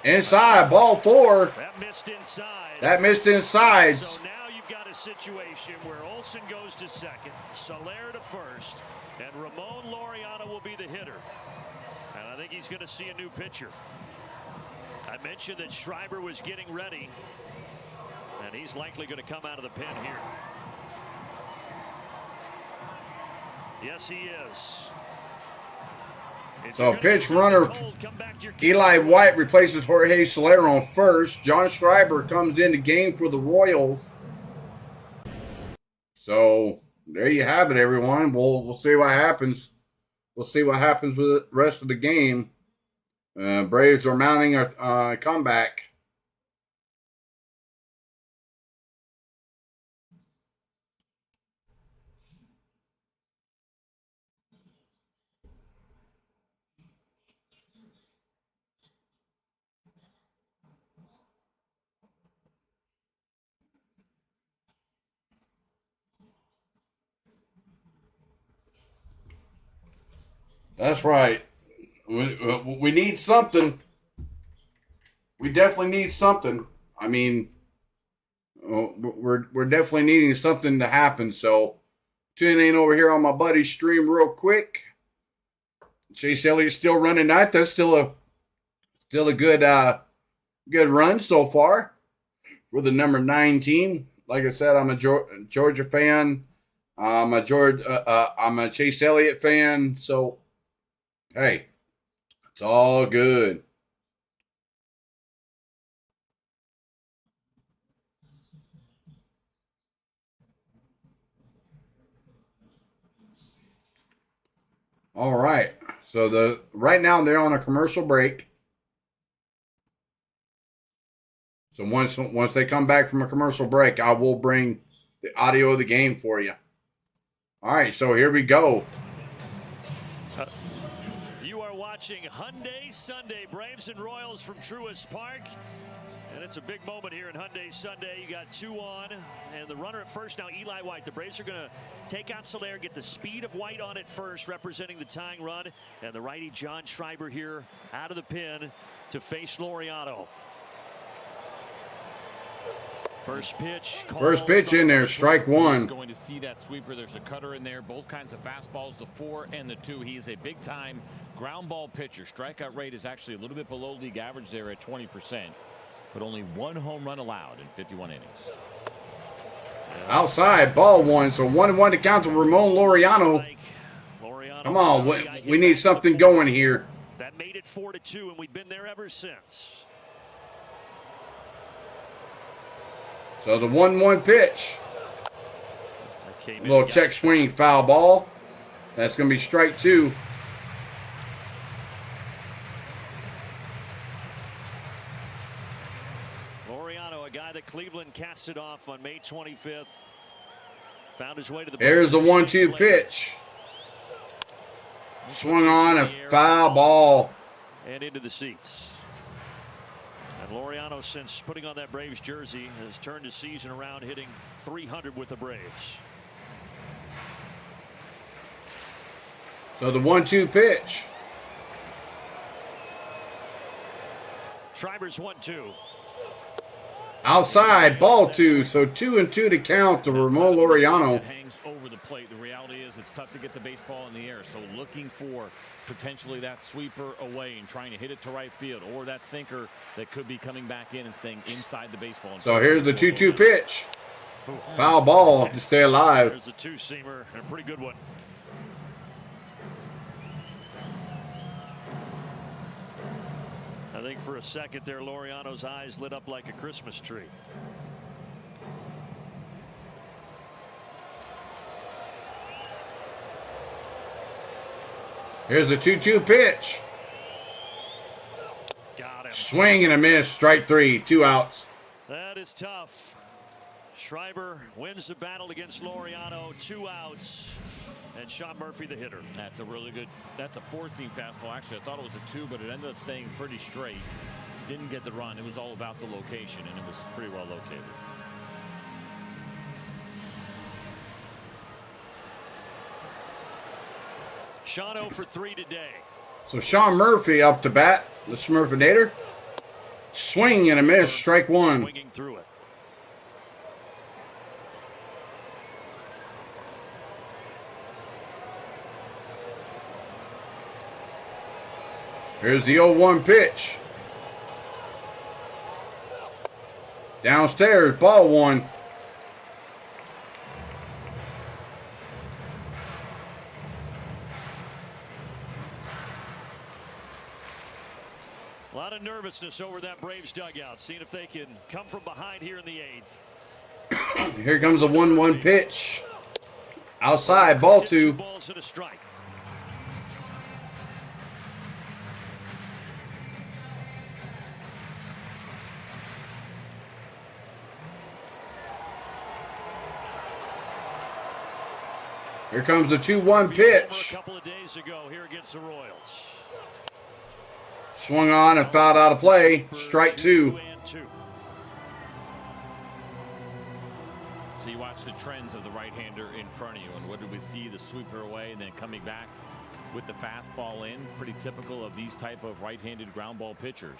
Inside, ball 4. That missed inside. That missed inside. So now you've got a situation where Olson goes to second, Soler to first, and Ramon Laureano will be the hitter. And I think he's going to see a new pitcher. I mentioned that Schreiber was getting ready. And he's likely going to come out of the pen here. Yes, he is. So pitch runner Eli White replaces Jorge Soler on first. John Schreiber comes in the game for the Royals. So there you have it, everyone. We'll see what happens. We'll see what happens with the rest of the game. Braves are mounting a comeback. That's right. We need something. We definitely need something. I mean, we're definitely needing something to happen. So tune in over here on my buddy's stream real quick. Chase Elliott's still running that. That's still a good run so far for the number 9 team. Like I said, I'm a Georgia fan. I'm a Chase Elliott fan. So hey, it's all good. All right. So right now they're on a commercial break. So once they come back from a commercial break, I will bring the audio of the game for you. All right, so here we go. You are watching Hyundai Sunday, Braves and Royals from Truist Park. And it's a big moment here in Hyundai Sunday. You got 2 on, and the runner at first now, Eli White. The Braves are going to take out Soler, get the speed of White on it first, representing the tying run. And the righty John Schreiber here out of the pen to face Laureano. First pitch in there, strike one. He's going to see that sweeper. There's a cutter in there, both kinds of fastballs, the 4 and the 2. He is a big-time ground ball pitcher. Strikeout rate is actually a little bit below league average there at 20%. But only 1 home run allowed in 51 innings. Outside, ball 1. So 1-1 to count to Ramon Laureano. Come on, we need something going here. That made it 4-2, and we've been there ever since. So the 1-1 pitch. A little check swing, foul ball. That's going to be strike 2. Laureano, a guy that Cleveland casted off on May 25th. Found his way to the. There's the 1-2 pitch. Swung on a foul ball. And into the seats. And Laureano, since putting on that Braves jersey, has turned his season around, hitting .300 with the Braves. So the 1-2 pitch. Schreiber's 1-2. Outside, ball 2. So 2-2 to count to Ramon Laureano. Hangs over the plate. The reality is it's tough to get the baseball in the air. So looking for potentially that sweeper away and trying to hit it to right field, or that sinker that could be coming back in and staying inside the baseball. So here's the 2-2 pitch. Foul ball to stay alive. There's a 2-seamer and a pretty good one. I think for a second there, Laureano's eyes lit up like a Christmas tree. Here's the 2-2 pitch. Got him. Swing and a miss. Strike 3. 2 outs. That is tough. Schreiber wins the battle against Laureano. 2 outs. And Sean Murphy, the hitter. That's a really good. That's a 4-seam fastball. Actually, I thought it was a 2, but it ended up staying pretty straight. Didn't get the run. It was all about the location, and it was pretty well located. Sean 0 for 3 today. So Sean Murphy up to bat. The Smurfinator. Swing and a miss. Strike 1. Swinging through it. Here's the 0-1 pitch. Downstairs, ball one. A lot of nervousness over that Braves dugout, seeing if they can come from behind here in the 8th. Here comes a 1-1 pitch. Outside, ball 2. 2 balls and a strike. Here comes the 2-1 pitch. A couple of days ago here against the Royals. Swung on and fouled out of play. Strike 2. So you watch the trends of the right-hander in front of you, and what did we see? The sweeper away and then coming back with the fastball in. Pretty typical of these type of right-handed ground ball pitchers.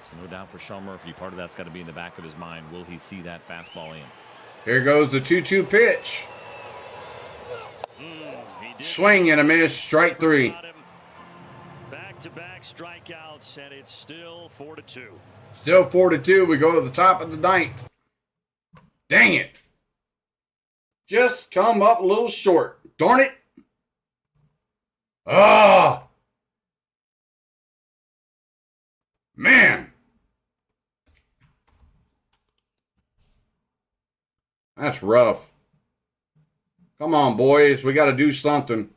So no doubt for Sean Murphy, part of that's got to be in the back of his mind. Will he see that fastball in? Here goes the 2-2 pitch. Swing and a miss. Strike 3. Back-to-back strikeouts, and it's still 4-2. Still 4-2. We go to the top of the 9th. Dang it. Just come up a little short. Darn it. Ah. Man. That's rough. Come on, boys. We got to do something.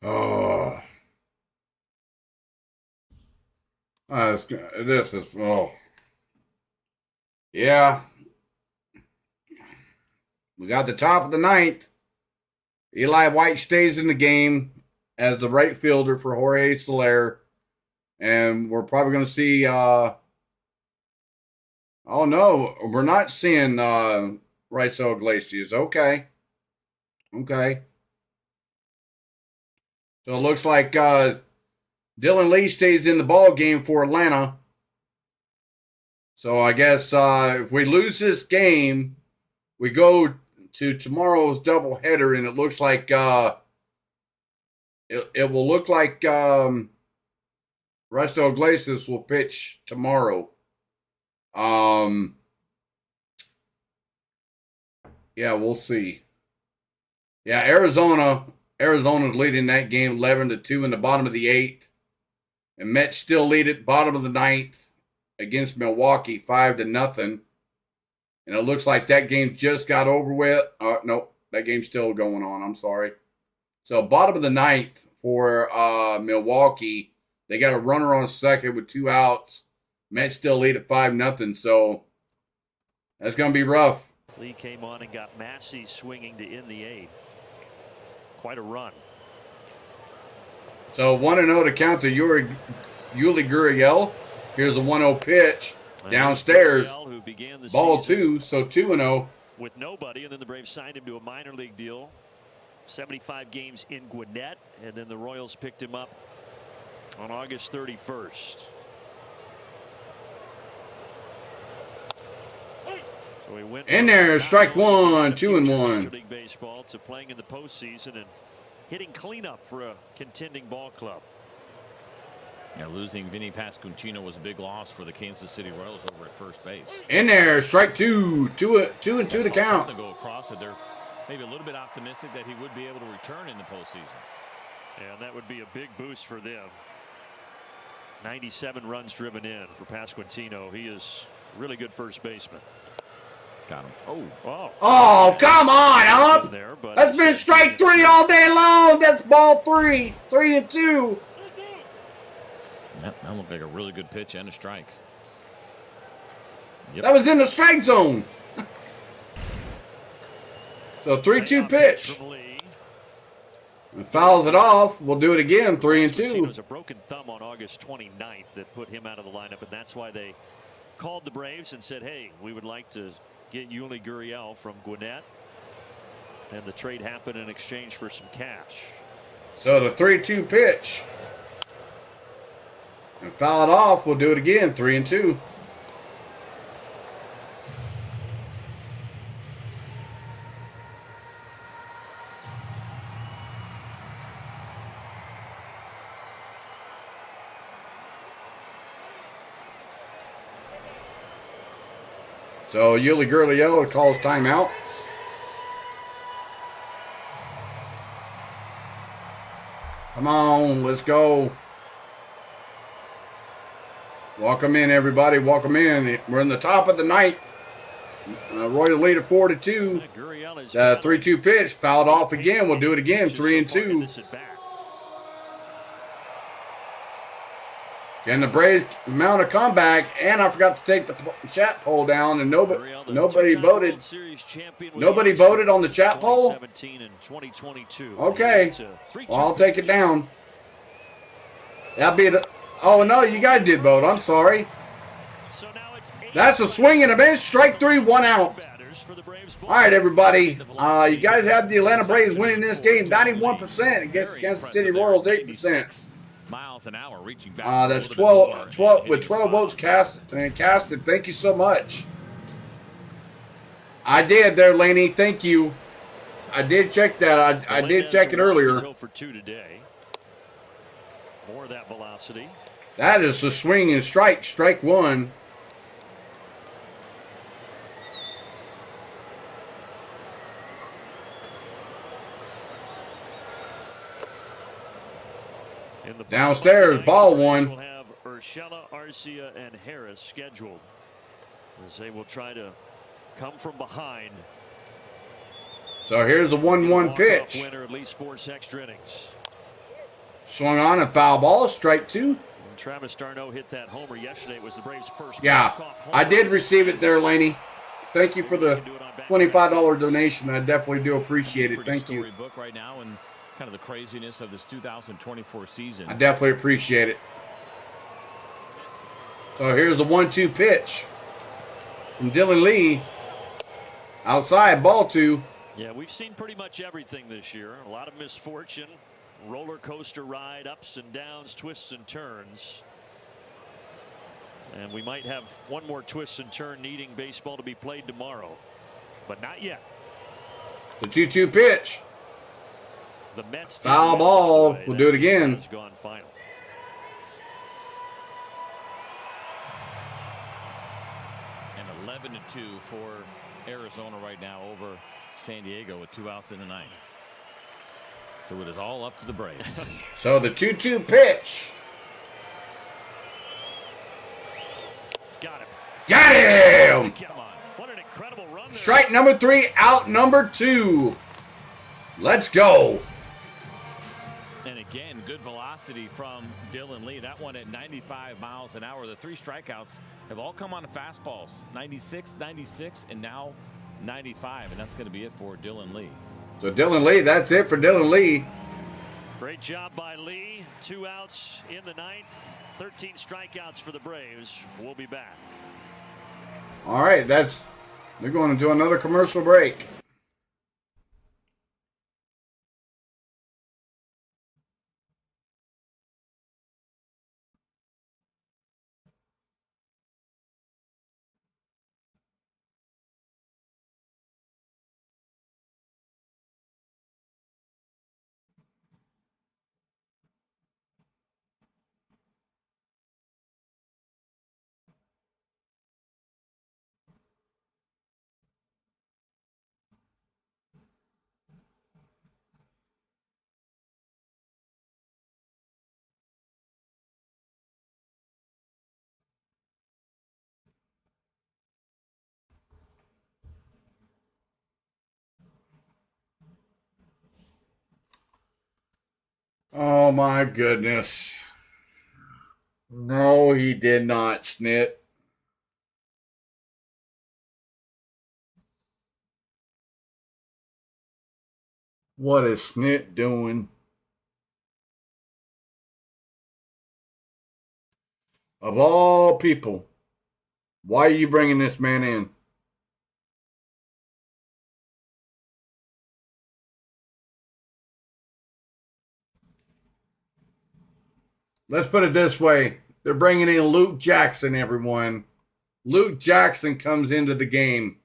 Oh. This is, oh. Yeah. We got the top of the 9th. Eli White stays in the game as the right fielder for Jorge Soler. And we're probably going to see, oh no, we're not seeing Raizel Iglesias. Okay. Okay. So it looks like Dylan Lee stays in the ball game for Atlanta. So I guess if we lose this game, we go to tomorrow's doubleheader, and it looks like it will look like Raizel Iglesias will pitch tomorrow. Yeah, we'll see. Yeah, Arizona's leading that game 11-2 in the bottom of the 8th. And Mets still lead it bottom of the 9th against Milwaukee 5-0. And it looks like that game just got over with. No, that game's still going on. I'm sorry. So bottom of the 9th for Milwaukee. They got a runner on second with 2 outs. Mets still lead at 5-0. So that's going to be rough. Lee came on and got Massey swinging to end the 8th. Quite a run. So 1-0 to count to Yuli Gurriel. Here's a 1-0 pitch downstairs. Who began the ball 2, so 2-0. With nobody, and then the Braves signed him to a minor league deal. 75 games in Gwinnett, and then the Royals picked him up on August 31st. So he went in there, strike 1, 2-1. Major League Baseball to playing in the postseason and hitting cleanup for a contending ball club. Yeah, losing Vinny Pasquantino was a big loss for the Kansas City Royals over at first base. In there, strike 2, 2-2 to count. To go across it, they're maybe a little bit optimistic that he would be able to return in the postseason. And that would be a big boost for them. 97 runs driven in for Pasquantino. He is a really good first baseman. Got him. Oh, come on, up. That's been strike 3 all day long. That's ball 3, 3-2. That looked like a really good pitch and a strike. Yep. That was in the strike zone. So 3-2 pitch. And fouls it off. We'll do it again. 3-2. It was a broken thumb on August 29th that put him out of the lineup, and that's why they called the Braves and said, hey, we would like to get Yuli Gurriel from Gwinnett. And the trade happened in exchange for some cash. So the 3-2 pitch. And foul it off. We'll do it again. 3-2. So Yuli Gurriel calls timeout. Come on, let's go. Welcome in, everybody. Welcome in. We're in the top of the ninth. Royal lead of 4-2. 3-2 pitch fouled off again. We'll do it again. 3-2. And the Braves mount a comeback, and I forgot to take the chat poll down, and nobody voted. Nobody voted on the chat poll. Okay, well, I'll take it down. That'll be the. Oh no, you guys did vote. I'm sorry. That's a swing and a miss. Strike 3, 1 out. All right, everybody. You guys have the Atlanta Braves winning this game 91% against the Kansas City Royals 8%. Miles an hour reaching back. That's 12 with 12 votes casted. Thank you so much. I did there, Laney. Thank you. I did check that. I did check it earlier. For 2 today. More of that velocity. That is the swing and strike. Strike 1. Downstairs, ball 1. We'll have Urshela, Arcia, and Harris scheduled as they will try to come from behind. So here's the 1-1 pitch. Winner at least 4 extra innings. Swung on and foul ball. Strike 2. And Travis d'Arnaud hit that homer yesterday. It was the Braves' first. Yeah, I did receive it there, Laney. Thank you for the $25 donation. I definitely do appreciate it. Thank you. Book right now and kind of the craziness of this 2024 season. I definitely appreciate it. So here's the 1-2 pitch from Dylan Lee. Outside, ball 2. Yeah, we've seen pretty much everything this year. A lot of misfortune, roller coaster ride, ups and downs, twists and turns. And we might have one more twist and turn needing baseball to be played tomorrow, but not yet. The 2-2 pitch. The Mets foul ball. We'll do it again. Has gone final. And 11-2 for Arizona right now over San Diego with 2 outs in the ninth. So it is all up to the Braves. So the 2-2 pitch. Got him. Got him. Come on. What an incredible run there. Strike number 3, out number 2. Let's go. And again, good velocity from Dylan Lee. That one at 95 miles an hour. The 3 strikeouts have all come on fastballs. 96, 96, and now 95. And that's going to be it for Dylan Lee. So Dylan Lee, that's it for Dylan Lee. Great job by Lee. 2 outs in the ninth. 13 strikeouts for the Braves. We'll be back. All right, they're going to do another commercial break. Oh my goodness. No, he did not, Snit. What is Snit doing? Of all people, why are you bringing this man in? Let's put it this way. They're bringing in Luke Jackson, everyone. Luke Jackson comes into the game.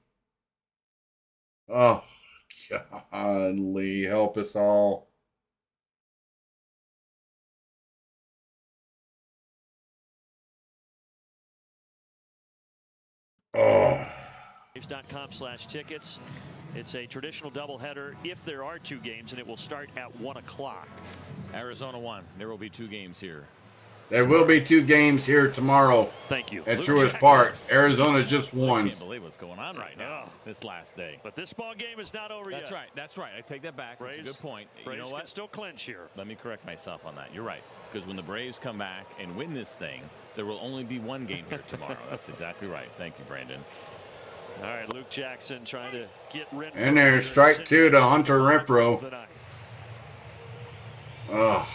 Oh, godly, help us all. Oh. Braves.com/tickets. It's a traditional doubleheader if there are 2 games, and it will start at 1 o'clock. Arizona won. There will be 2 games here. There will be 2 games here tomorrow. Thank you. At Truist Park. Arizona just won. I can't believe what's going on right now. This last day. But this ball game is not over yet. That's right. That's right. I take that back. That's a good point. Braves you know what? can still clinch here. Let me correct myself on that. You're right. Because when the Braves come back and win this thing, there will only be 1 game here tomorrow. That's exactly right. Thank you, Brandon. All right, Luke Jackson trying to get Renfroe. And there's strike 2 to Hunter Renfroe. Oh.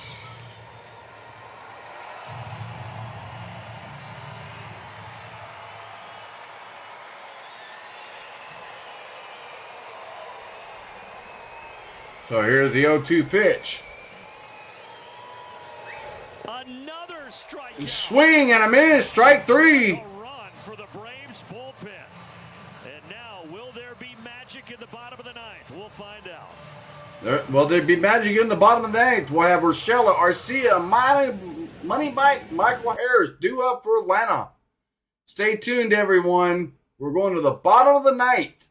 So here's the 0-2 pitch. Another strike. Swing and a miss. Strike 3. A run for the Braves bullpen. And now, will there be magic in the bottom of the 9th? We'll find out. Well, there'd be magic in the bottom of the 9th. We'll have Urshela, Arcia, Money Bite, Michael Harris due up for Atlanta. Stay tuned, everyone. We're going to the bottom of the 9th.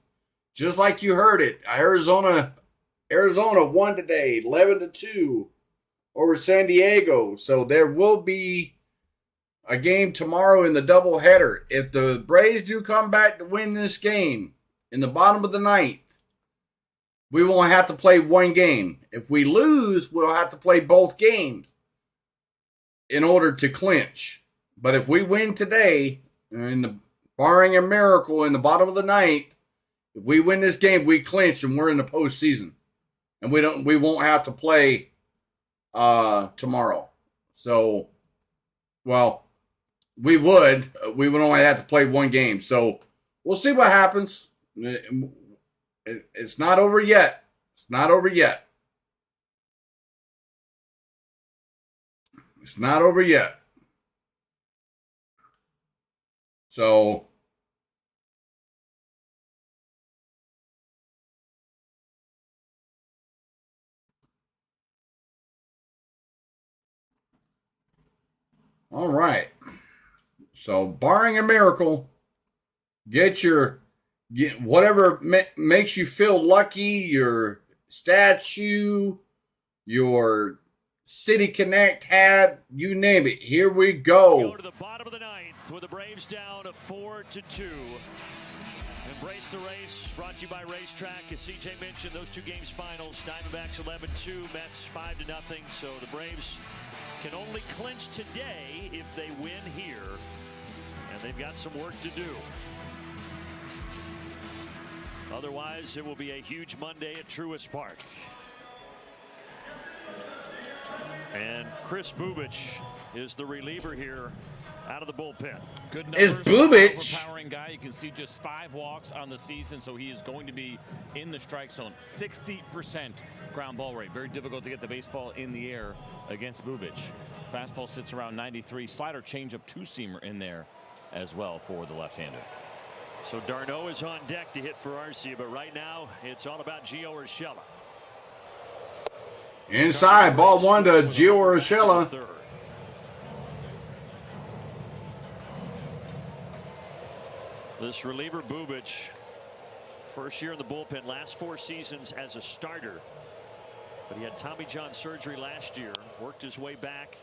Just like you heard it. Arizona won today, 11-2 over San Diego. So there will be a game tomorrow in the doubleheader. If the Braves do come back to win this game in the bottom of the 9th, we won't have to play 1 game. If we lose, we'll have to play both games in order to clinch. But if we win today, barring a miracle in the bottom of the 9th, if we win this game, we clinch and we're in the postseason. And we won't have to play tomorrow. So, well, we would only have to play 1 game. So we'll see what happens. It's not over yet. It's not over yet. It's not over yet. So all right. So barring a miracle, get whatever makes you feel lucky, your statue, your City Connect hat, you name it. Here we go. Go to the bottom of the 9th with the Braves down 4-2. Embrace the Race, brought to you by Racetrack. As CJ mentioned, those 2 games finals, Diamondbacks 11-2, Mets 5-0. So the Braves can only clinch today if they win here. And they've got some work to do. Otherwise, it will be a huge Monday at Truist Park. And Chris Bubich is the reliever here out of the bullpen. Good numbers. Is Bubich overpowering guy? You can see just 5 walks on the season, so he is going to be in the strike zone. 60% ground ball rate. Very difficult to get the baseball in the air against Bubich. Fastball sits around 93. Slider changeup 2-seamer in there as well for the left-hander. So Darno is on deck to hit for Arcia, but right now it's all about Gio Urshela. Inside, ball 1 to Gio Urshela. This reliever Bubich, first year in the bullpen, last 4 seasons as a starter. But he had Tommy John surgery last year, worked his way back.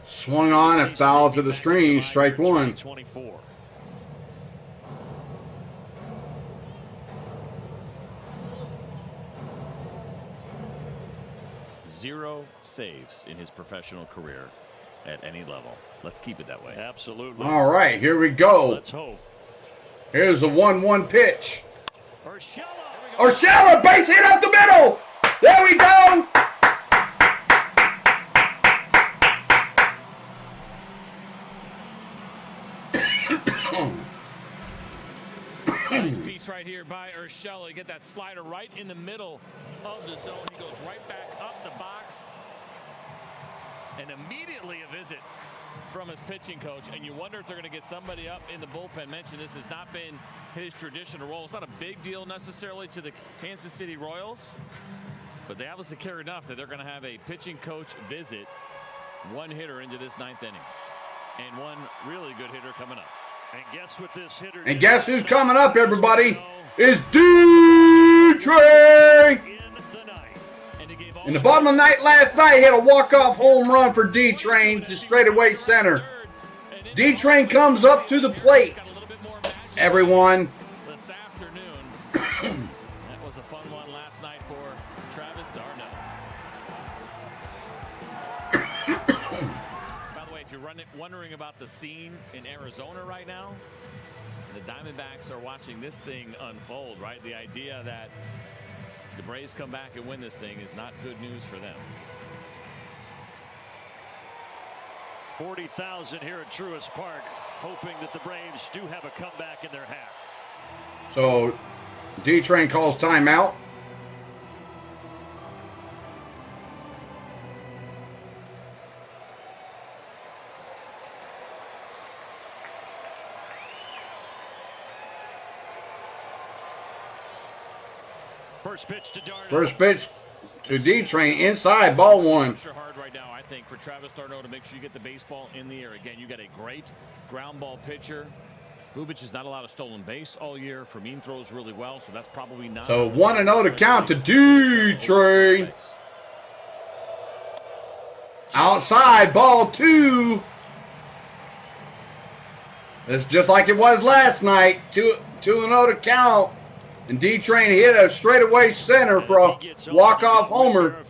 Swung on and foul to the screen, strike 1. 24. Zero saves in his professional career at any level. Let's keep it that way. Absolutely. All right, here we go. Let's hope. Here's the 1-1 pitch. Urshela. Urshela, base hit up the middle. There we go. Nice piece right here by Urshela. Get that slider right in the middle of the zone. He goes right back up the box. And immediately a visit from his pitching coach. And you wonder if they're going to get somebody up in the bullpen. Mentioned this has not been his traditional role. It's not a big deal necessarily to the Kansas City Royals. But they obviously care enough that they're going to have a pitching coach visit one hitter into this 9th inning. And one really good hitter coming up. And guess what this hitter And guess who's coming up, everybody? Is D-Train. In the bottom of the night last night, he had a walk-off home run for D-Train to straightaway center. D-Train comes up to the plate. Everyone. This afternoon. That was a fun one last night for Travis d'Arnaud. By the way, if you're wondering about the scene in Arizona right now, the Diamondbacks are watching this thing unfold, right? The idea that the Braves come back and win this thing is not good news for them. 40,000 here at Truist Park, hoping that the Braves do have a comeback in their hat. So, D-Train calls timeout. First pitch to d'Arnaud. First pitch to D-Train inside, ball one. Hard right now, I think, for Travis d'Arnaud to make sure you get the baseball in the air. Again, you got a great ground ball pitcher. Bubic has not allowed a stolen base all year. Fermin throws really well, so that's probably not. So 1-0 to count to D-Train. Outside, ball two. It's just like it was last night. 2-0 to count. And D-Train hit a straightaway center for a walk-off homer.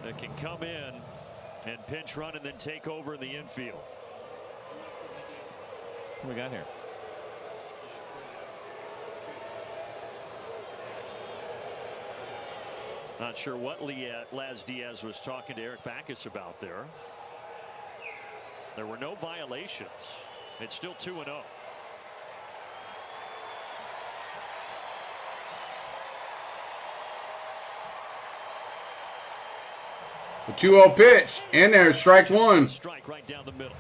That can come in and pinch run and then take over in the infield. What we got here? Not sure what Laz Diaz was talking to Eric Backus about there. There were no violations. It's still 2-0. The 2-0 pitch. In there, strike one. Strike right down the middle.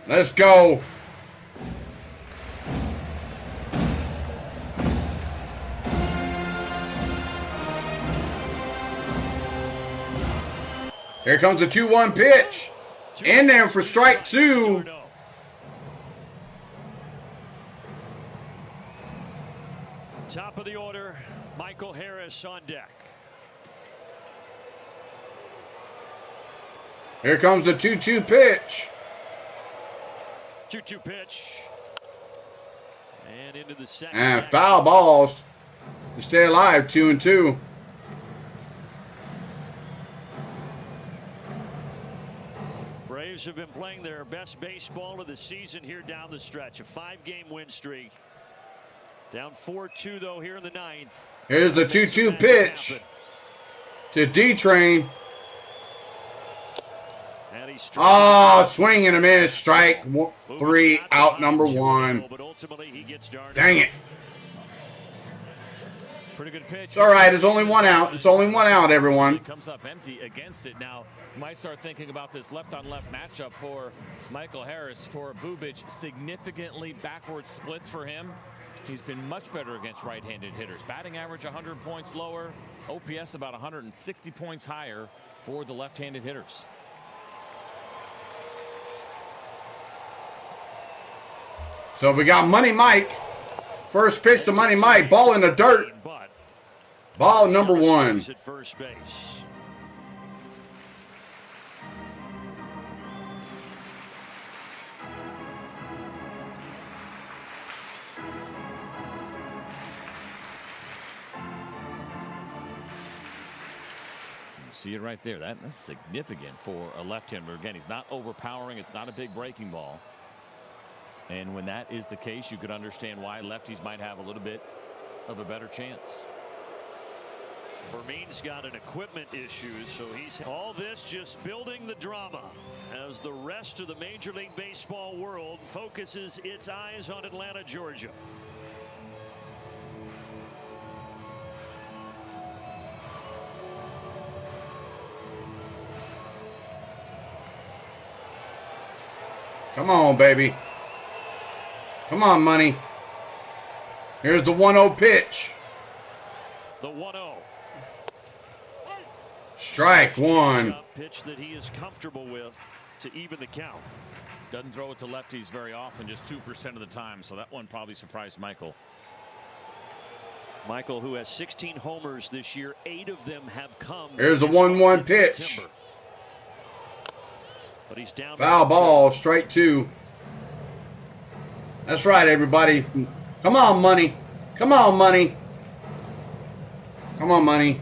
Let's go. Here comes the 2-1 pitch. In there for strike two. Top of the order, Michael Harris on deck. Here comes the 2-2 pitch. 2-2 pitch. And into the second. And foul balls to stay alive, 2-2. Braves have been playing their best baseball of the season here down the stretch. A 5-game win streak. Down 4-2 though here in the 9th. Here's the 2-2 pitch to D-Train. Oh, swing and a miss. Strike three, out number one. Dang it. Pretty good pitch. It's all right. It's only one out. It's only one out, everyone. Comes up empty against it. Now, you might start thinking about this left-on-left matchup for Michael Harris. For Bubic, significantly backward splits for him. He's been much better against right-handed hitters. Batting average 100 points lower. OPS about 160 points higher for the left-handed hitters. So we got Money Mike. First pitch to Money Mike. Ball in the dirt. Ball number one. At first base. See it right there. That's significant for a left-hander. Again, he's not overpowering. It's not a big breaking ball. And when that is the case, you could understand why lefties might have a little bit of a better chance. Vermeen's got an equipment issue, so he's all this just building the drama as the rest of the Major League Baseball world focuses its eyes on Atlanta, Georgia. Come on, baby. Come on, money. Here's the 1-0 pitch. The 1-0. Strike one. Pitch that he is comfortable with to even the count. Doesn't throw it to lefties very often, just 2% of the time. So that one probably surprised Michael. Michael, who has 16 homers this year, 8 of them have come. Here's the 1-1 pitch. But he's down. Foul ball, strike 2. That's right, everybody. Come on, money. Come on, money. Come on, money.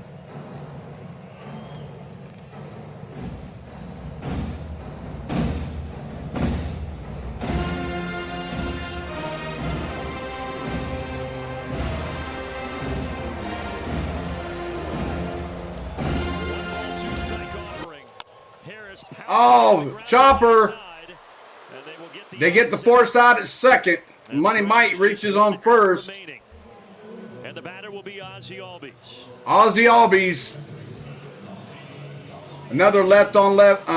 Oh, chopper. They get the force out at second. Money Mike reaches on first. And the batter will be Ozzie Albies. Ozzie Albies. Another left on left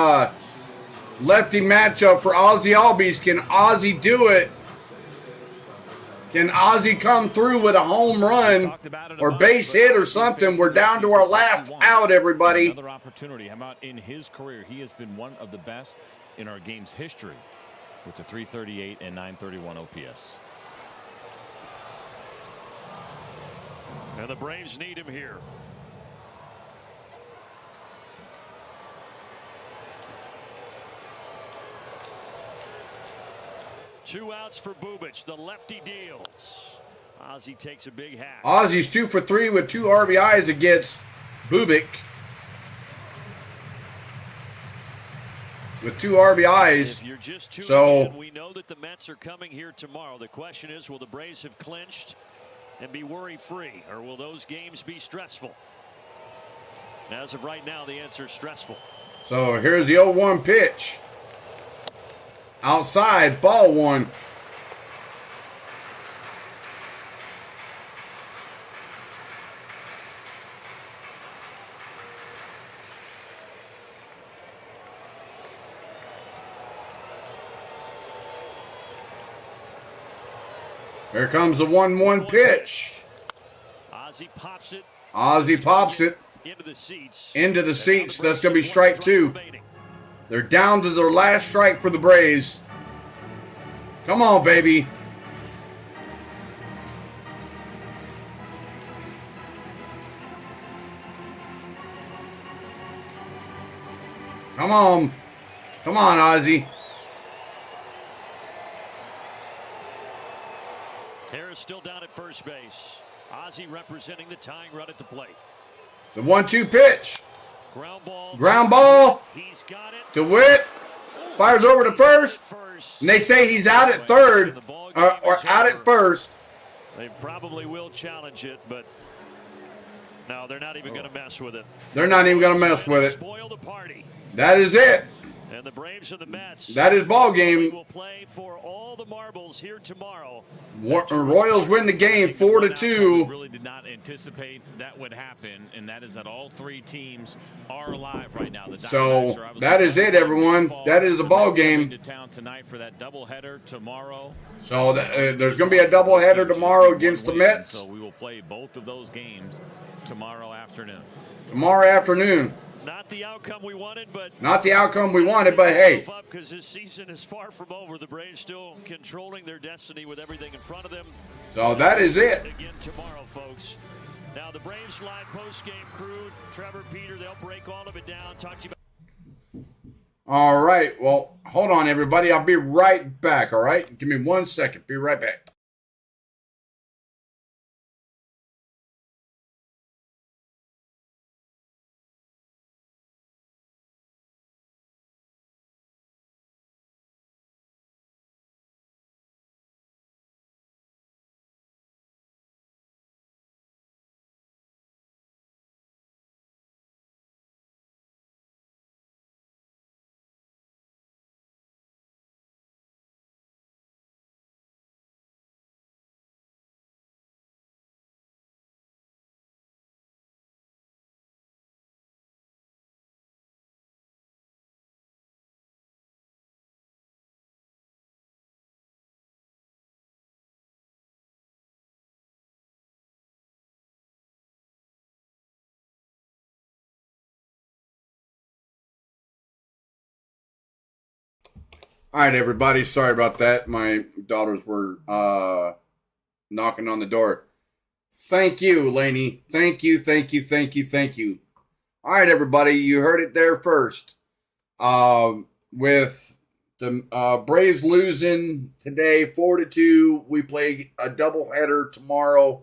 lefty matchup for Ozzie Albies. Can Ozzie do it? Can Ozzie come through with a home run or base hit or something? We're down to our last out, everybody. Another opportunity. How about in his career? He has been one of the best in our game's history with the 338 and 931 OPS. And the Braves need him here. Two outs for Bubic. The lefty deals. Ozzie takes a big hat. Ozzie's 2 for 3 with 2 RBIs against Bubic. With 2 RBIs. If you're just tuning in, we know that the Mets are coming here tomorrow. The question is, will the Braves have clinched and be worry-free, or will those games be stressful? As of right now, the answer is stressful. So here's the 0-1 pitch. Outside, ball 1. Here comes the 1-1 pitch. Ozzie pops it. Ozzie pops it. Into the seats. Into the seats. That's going to be strike 2. They're down to their last strike for the Braves. Come on, baby. Come on. Come on, Ozzie. Harris still down at first base. Ozzie representing the tying run at the plate. The 1-2 pitch. Ground ball. Ground ball. He's got it. DeWitt fires over to first. And they say he's out at third or out at first. They probably will challenge it, but no, they're not even going to mess with it. They're not even going to mess with it. Spoil the party. That is it. And the Braves and the Mets. That is ball game. Will play for all the marbles here tomorrow. Royals win the game 4-2. Really did not anticipate that would happen, and that is that all 3 teams are alive right now. So that is it, everyone. That is the ball game. To town tonight for that doubleheader tomorrow. So there's going to be a doubleheader tomorrow against the Mets. So we will play both of those games tomorrow afternoon. Tomorrow afternoon. Not the outcome we wanted, but hey. Because this season is far from over. The Braves still controlling their destiny with everything in front of them. So that is it. Again tomorrow, folks. Now the Braves live post-game crew, Trevor, Peter, they'll break all of it down. Talk to you about. All right. Well, hold on, everybody. I'll be right back. All right. Give me 1 second. Be right back. All right, everybody. Sorry about that. My daughters were knocking on the door. Thank you, Laney. Thank you. All right, everybody. You heard it there first. With the Braves losing today 4-2, we play a doubleheader tomorrow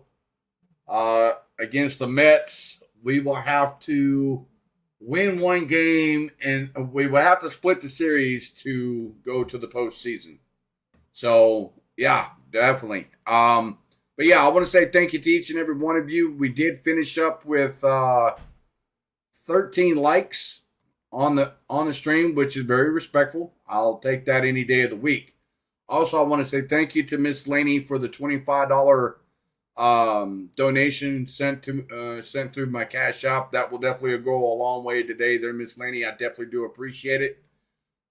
against the Mets. We will have to win one game, and we will have to split the series to go to the postseason. So, yeah, definitely. But yeah, I want to say thank you to each and every one of you. We did finish up with 13 likes on the stream, which is very respectful. I'll take that any day of the week. Also, I want to say thank you to Miss Laney for the $25 donation sent through my Cash App. That will definitely go a long way today there, Miss Laney. I definitely do appreciate it.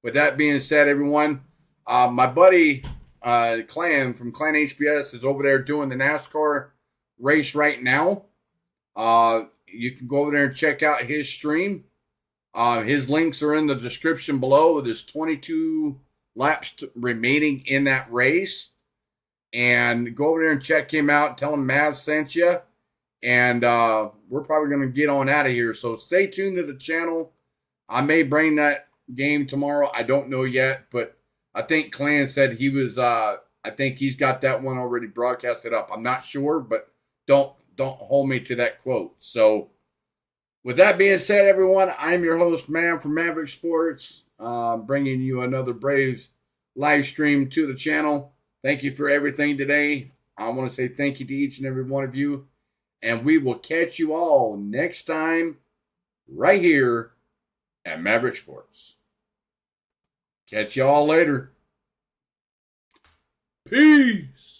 With that being said, everyone, my buddy Clan from Clan HBS is over there doing the NASCAR race right now. You can go over there and check out his stream. His links are in the description below. There's 22 laps remaining in that race. And go over there and check him out. Tell him Mav sent you. And we're probably going to get on out of here. So stay tuned to the channel. I may bring that game tomorrow. I don't know yet. But I think Clan said he was, I think he's got that one already broadcasted up. I'm not sure, but don't hold me to that quote. So with that being said, everyone, I'm your host, Man from Maverick Sports, bringing you another Braves live stream to the channel. Thank you for everything today. I want to say thank you to each and every one of you. And we will catch you all next time right here at Maverick Sports. Catch you all later. Peace.